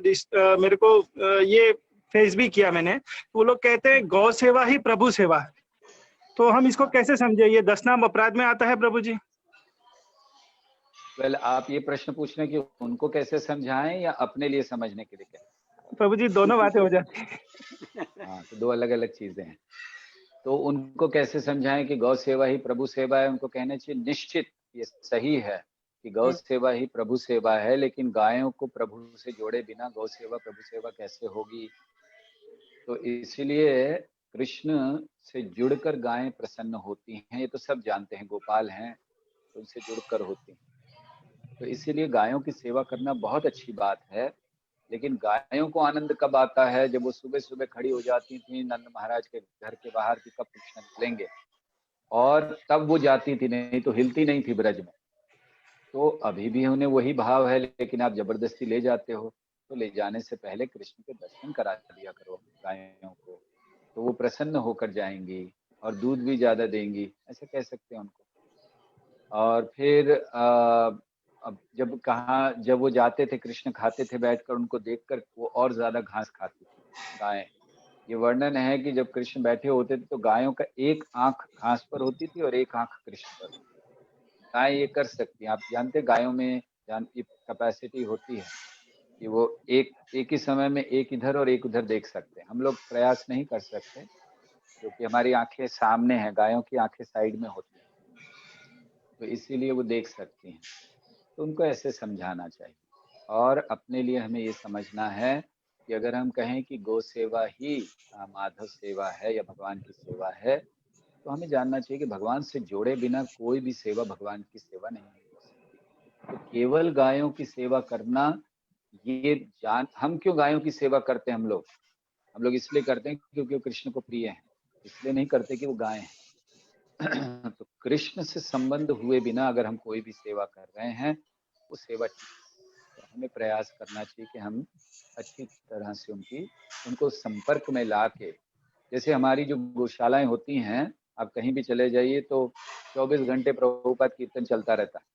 मेरे को ये फेस भी किया मैंने। वो लोग कहते हैं गौ सेवा ही प्रभु सेवा है, तो हम इसको कैसे समझे? ये 10 नाम अपराध में आता है प्रभु जी? वेल, आप ये प्रश्न पूछ रहे हैं कि उनको कैसे समझाएं या अपने लिए समझने के लिए क्या? प्रभु जी दोनों बातें हो जाती हैं। हाँ, तो 2 अलग अलग चीजें हैं। तो उनको कैसे समझाएं कि गौ सेवा ही प्रभु सेवा है? उनको कहना चाहिए निश्चित ये सही है कि गौ सेवा ही प्रभु सेवा है, लेकिन गायों को प्रभु से जोड़े बिना गौ सेवा प्रभु सेवा कैसे होगी? तो इसलिए कृष्ण से जुड़कर गायें प्रसन्न होती हैं, ये तो सब जानते हैं, गोपाल हैं तो उनसे जुड़कर होती हैं। तो इसीलिए गायों की सेवा करना बहुत अच्छी बात है, लेकिन गायों को आनंद कब आता है? जब वो सुबह सुबह खड़ी हो जाती थी नंद महाराज के घर के बाहर कि कब कृष्ण निकलेंगे, और तब वो जाती थी, नहीं तो हिलती नहीं थी ब्रज में। तो अभी भी उन्हें वही भाव है, लेकिन आप जबरदस्ती ले जाते हो, तो ले जाने से पहले कृष्ण के दर्शन करा दिया करो गायों को, तो वो प्रसन्न होकर जाएंगी और दूध भी ज्यादा देंगी, ऐसे कह सकते हैं उनको। और फिर अब जब वो जाते थे, कृष्ण खाते थे बैठकर, उनको देखकर वो और ज्यादा घास खाती थी गायें। ये वर्णन है कि जब कृष्ण बैठे होते थे तो गायों का एक आंख घास पर होती थी और एक आंख कृष्ण पर होती थी। गाय ये कर सकती हैं, आप जानते, गायों में कैपेसिटी होती है कि वो एक ही समय में एक इधर और एक उधर देख सकते हैं। हम लोग प्रयास नहीं कर सकते क्योंकि हमारी आंखें सामने हैं, गायों की आंखें साइड में होती हैं, तो इसीलिए वो देख सकती हैं। तो उनको ऐसे समझाना चाहिए। और अपने लिए हमें ये समझना है कि अगर हम कहें कि गौ सेवा ही माधव सेवा है या भगवान की सेवा है, तो हमें जानना चाहिए कि भगवान से जोड़े बिना कोई भी सेवा भगवान की सेवा नहीं हो सकती। तो केवल गायों की सेवा करना, ये हम क्यों गायों की सेवा करते हैं? हम लोग इसलिए करते हैं क्योंकि वो कृष्ण को प्रिय हैं, इसलिए नहीं करते कि वो गाय हैं। तो कृष्ण से संबंध हुए बिना अगर हम कोई भी सेवा कर रहे हैं, वो सेवा ठीक है। तो हमें प्रयास करना चाहिए कि हम अच्छी तरह से उनको संपर्क में लाके, जैसे हमारी जो गौशालाएं होती हैं, आप कहीं भी चले जाइए तो 24 घंटे प्रभुपाद कीर्तन चलता रहता है,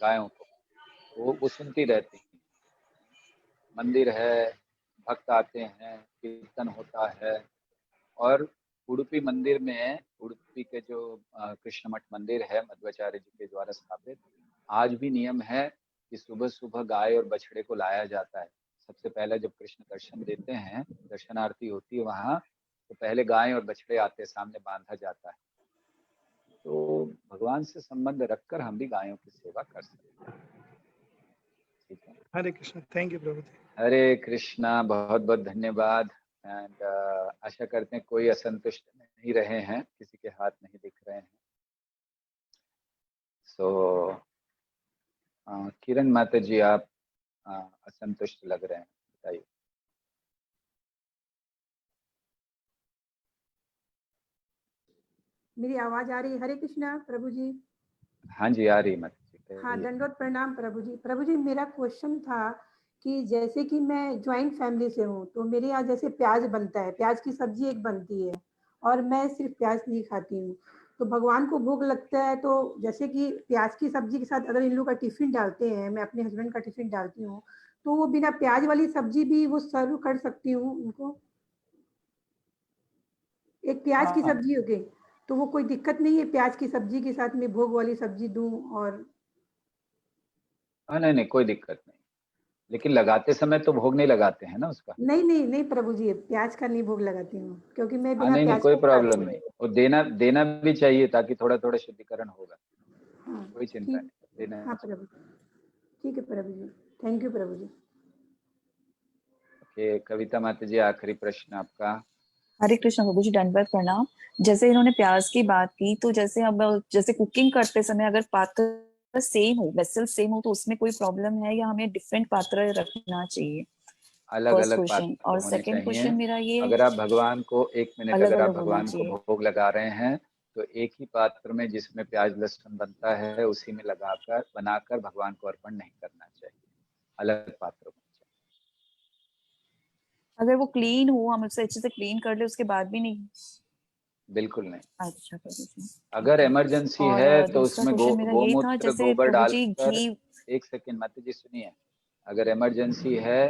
गायों को वो सुनती रहती हैं। मंदिर है, भक्त आते हैं, कीर्तन होता है। और उडुपी मंदिर में, उडुपी के जो कृष्ण मठ मंदिर है मध्वाचार्य जी के द्वारा स्थापित, आज भी नियम है कि सुबह सुबह गाय और बछड़े को लाया जाता है। सबसे पहले जब कृष्ण दर्शन देते हैं, दर्शन आरती होती है वहाँ, तो पहले गाय और बछड़े आते सामने, बांधा जाता है। तो भगवान से संबंध रखकर हम भी गायों की सेवा कर सकते हैं। ठीक है, हरे कृष्ण, थैंक यू प्रभु। हरे कृष्णा, बहुत बहुत धन्यवाद। एंड आशा करते हैं कोई असंतुष्ट नहीं रहे हैं, किसी के हाथ नहीं दिख रहे हैं। सो किरण माता जी, आप असंतुष्ट लग रहे हैं, बताइए। मेरी आवाज आ रही है? हरे कृष्णा प्रभु जी। हाँ जी, आ रही माता जी। हाँ, दंडवत प्रणाम प्रभु जी। प्रभु जी, मेरा क्वेश्चन था कि जैसे कि मैं ज्वाइंट फैमिली से हूँ, तो मेरे यहाँ जैसे प्याज बनता है, प्याज की सब्जी एक बनती है, और मैं सिर्फ प्याज नहीं खाती हूँ, तो भगवान को भोग लगता है। तो जैसे कि प्याज की सब्जी के साथ अगर इन लोग का टिफिन डालते हैं, मैं अपने हस्बैंड का टिफिन डालती हूँ, तो वो बिना प्याज वाली सब्जी भी वो सर्व कर सकती हूँ उनको? एक प्याज की सब्जी हो गई, तो वो कोई दिक्कत नहीं है प्याज की सब्जी के साथ में भोग वाली सब्जी दूं? और नहीं नहीं, कोई दिक्कत नहीं, लेकिन लगाते समय तो भोग नहीं लगाते हैं ना उसका। नहीं नहीं नहीं प्रभु जी, प्याज का नहीं भोग लगाती हूँ, क्योंकि मैं हाँ बिना नहीं नहीं, प्याज कोई का प्रॉब्लम खाती हूँ। नहीं, और देना भी चाहिए ताकि थोड़ा थोड़ा शुद्धिकरण होगा, हाँ, कोई चिंता ठीक। नहीं, देना हाँ चाहिए। प्रभु, ठीक है Prabhu ji, thank you Prabhu ji. Okay, Kavita माता जी, आखिरी प्रश्न आपका। हरे कृष्ण प्रभु जी, दंडवत प्रणाम। जैसे इन्होंने प्याज की बात की, तो जैसे अब जैसे कुकिंग करते समय अगर पात्र सेम हो, वेसल सेम हो, तो उसमें कोई प्रॉब्लम है या हमें डिफरेंट पात्र रखना चाहिए? अलग फर्स्ट अलग क्वेश्चन। पात्र और होने सेकंड चाहिए। क्वेश्चन मेरा ये, अगर आप भगवान को, एक मिनट, अलग अगर आप अलग होना भगवान को चाहिए। भोग लगा रहे हैं तो एक ही पात्र में जिसमें प्याज लहसुन बनता है उसी में लगाकर बनाकर भगवान को अर्पण नहीं करना चाहिए, अलग पात्र में। अगर वो क्लीन हो, हम उसे अच्छे से क्लीन कर ले उसके बाद भी नहीं? बिल्कुल नहीं। अच्छा प्रभु जी। अगर इमरजेंसी और है तो दूसरा उसमें क्वेश्चन मेरा यही था, गोमूत्र जैसे गोबर प्रभु जी डालकर, घी, एक सेकेंड माता जी सुनिए, अगर इमरजेंसी है,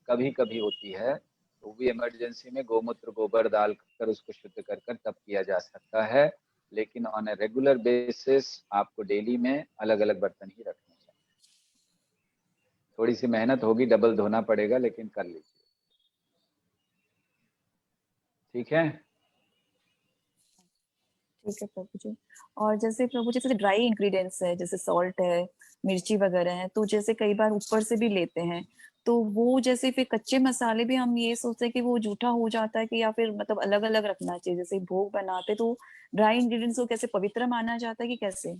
कभी कभी होती है, तो भी इमरजेंसी में गोमूत्र गोबर डालकर उसको शुद्ध कर कर तब किया जा सकता है, लेकिन ऑन ए रेगुलर बेसिस आपको डेली में अलग अलग बर्तन ही रखने चाहिए। थोड़ी सी मेहनत होगी, डबल धोना पड़ेगा, लेकिन कर लीजिए, ठीक है। ठीक है प्रभु जी। और जैसे प्रभु जी, जैसे ड्राई इंग्रेडिएंट्स है, जैसे सॉल्ट है, मिर्ची वगैरह है, तो जैसे कई बार ऊपर से भी लेते हैं, तो वो जैसे फिर कच्चे मसाले भी हम ये सोचते हैं कि वो जूठा हो जाता है कि, या फिर मतलब अलग अलग रखना चाहिए? जैसे भोग बनाते तो ड्राई इंग्रेडिएंट्स को कैसे पवित्र माना जाता है कि कैसे?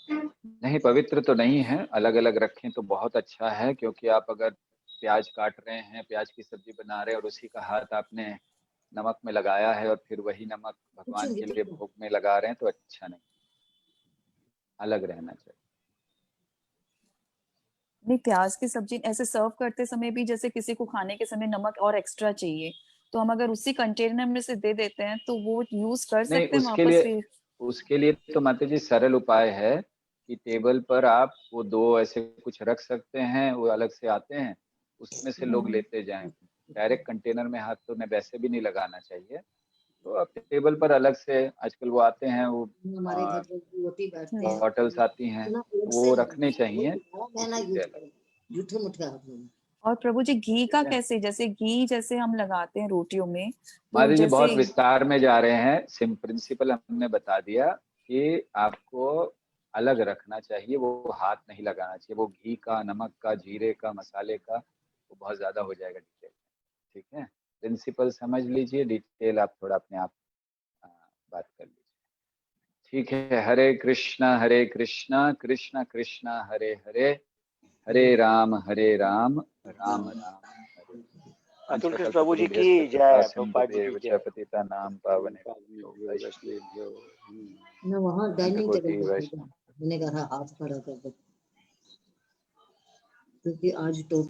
नहीं, पवित्र तो नहीं है, अलग अलग रखें तो बहुत अच्छा है, क्योंकि आप अगर प्याज काट रहे हैं, प्याज की सब्जी बना रहे हैं और उसी का हाथ आपने नमक में लगाया है और फिर वही नमक भगवान के लिए भोग में लगा रहे हैं तो अच्छा नहीं, अलग रहना चाहिए। नहीं, प्याज की सब्जी ऐसे सर्व करते समय भी जैसे किसी को खाने के समय नमक और एक्स्ट्रा चाहिए, तो हम अगर उसी कंटेनर में से दे देते हैं तो वो यूज कर नहीं, सकते हैं वापस फिर? उसके लिए तो माता जी सरल उपाय है कि टेबल पर आप वो दो ऐसे कुछ रख सकते हैं, वो अलग से आते हैं, उसमें से लोग लेते जाएं। डायरेक्ट कंटेनर में हाथ तो मैं वैसे भी नहीं लगाना चाहिए, तो आप टेबल पर अलग से, आजकल वो आते हैं, वो हमारे घर पे रोटी बैठते हैं, बॉटल्स आती हैं, ना एक वो से रखने चाहिए। ना यूज करें, जूठे मुठे हाथ में। और प्रभु जी घी का कैसे? जैसे घी जैसे हम लगाते हैं रोटियों में, तो माता जी जैसे बहुत विस्तार में जा रहे हैं, सिम प्रिंसिपल हमने बता दिया कि आपको अलग रखना चाहिए, वो हाथ नहीं लगाना चाहिए, वो घी का, नमक का, जीरे का, मसाले का, वो बहुत ज्यादा हो जाएगा डिटेल, ठीक है। प्रिंसिपल समझ लीजिए, डिटेल आप थोड़ा अपने आप बात कर लीजिए, ठीक है। हरे कृष्णा कृष्ण कृष्ण हरे हरे, हरे राम राम राम हरे। अतुल कृष्ण प्रभु जी की जय, प्रभुपाद जी की जय। पतिता नाम पावने ना वहाँ डाइनिंग टेबल पे मैंने कहा हाथ खड़ा कर दो, क्योंकि आज तो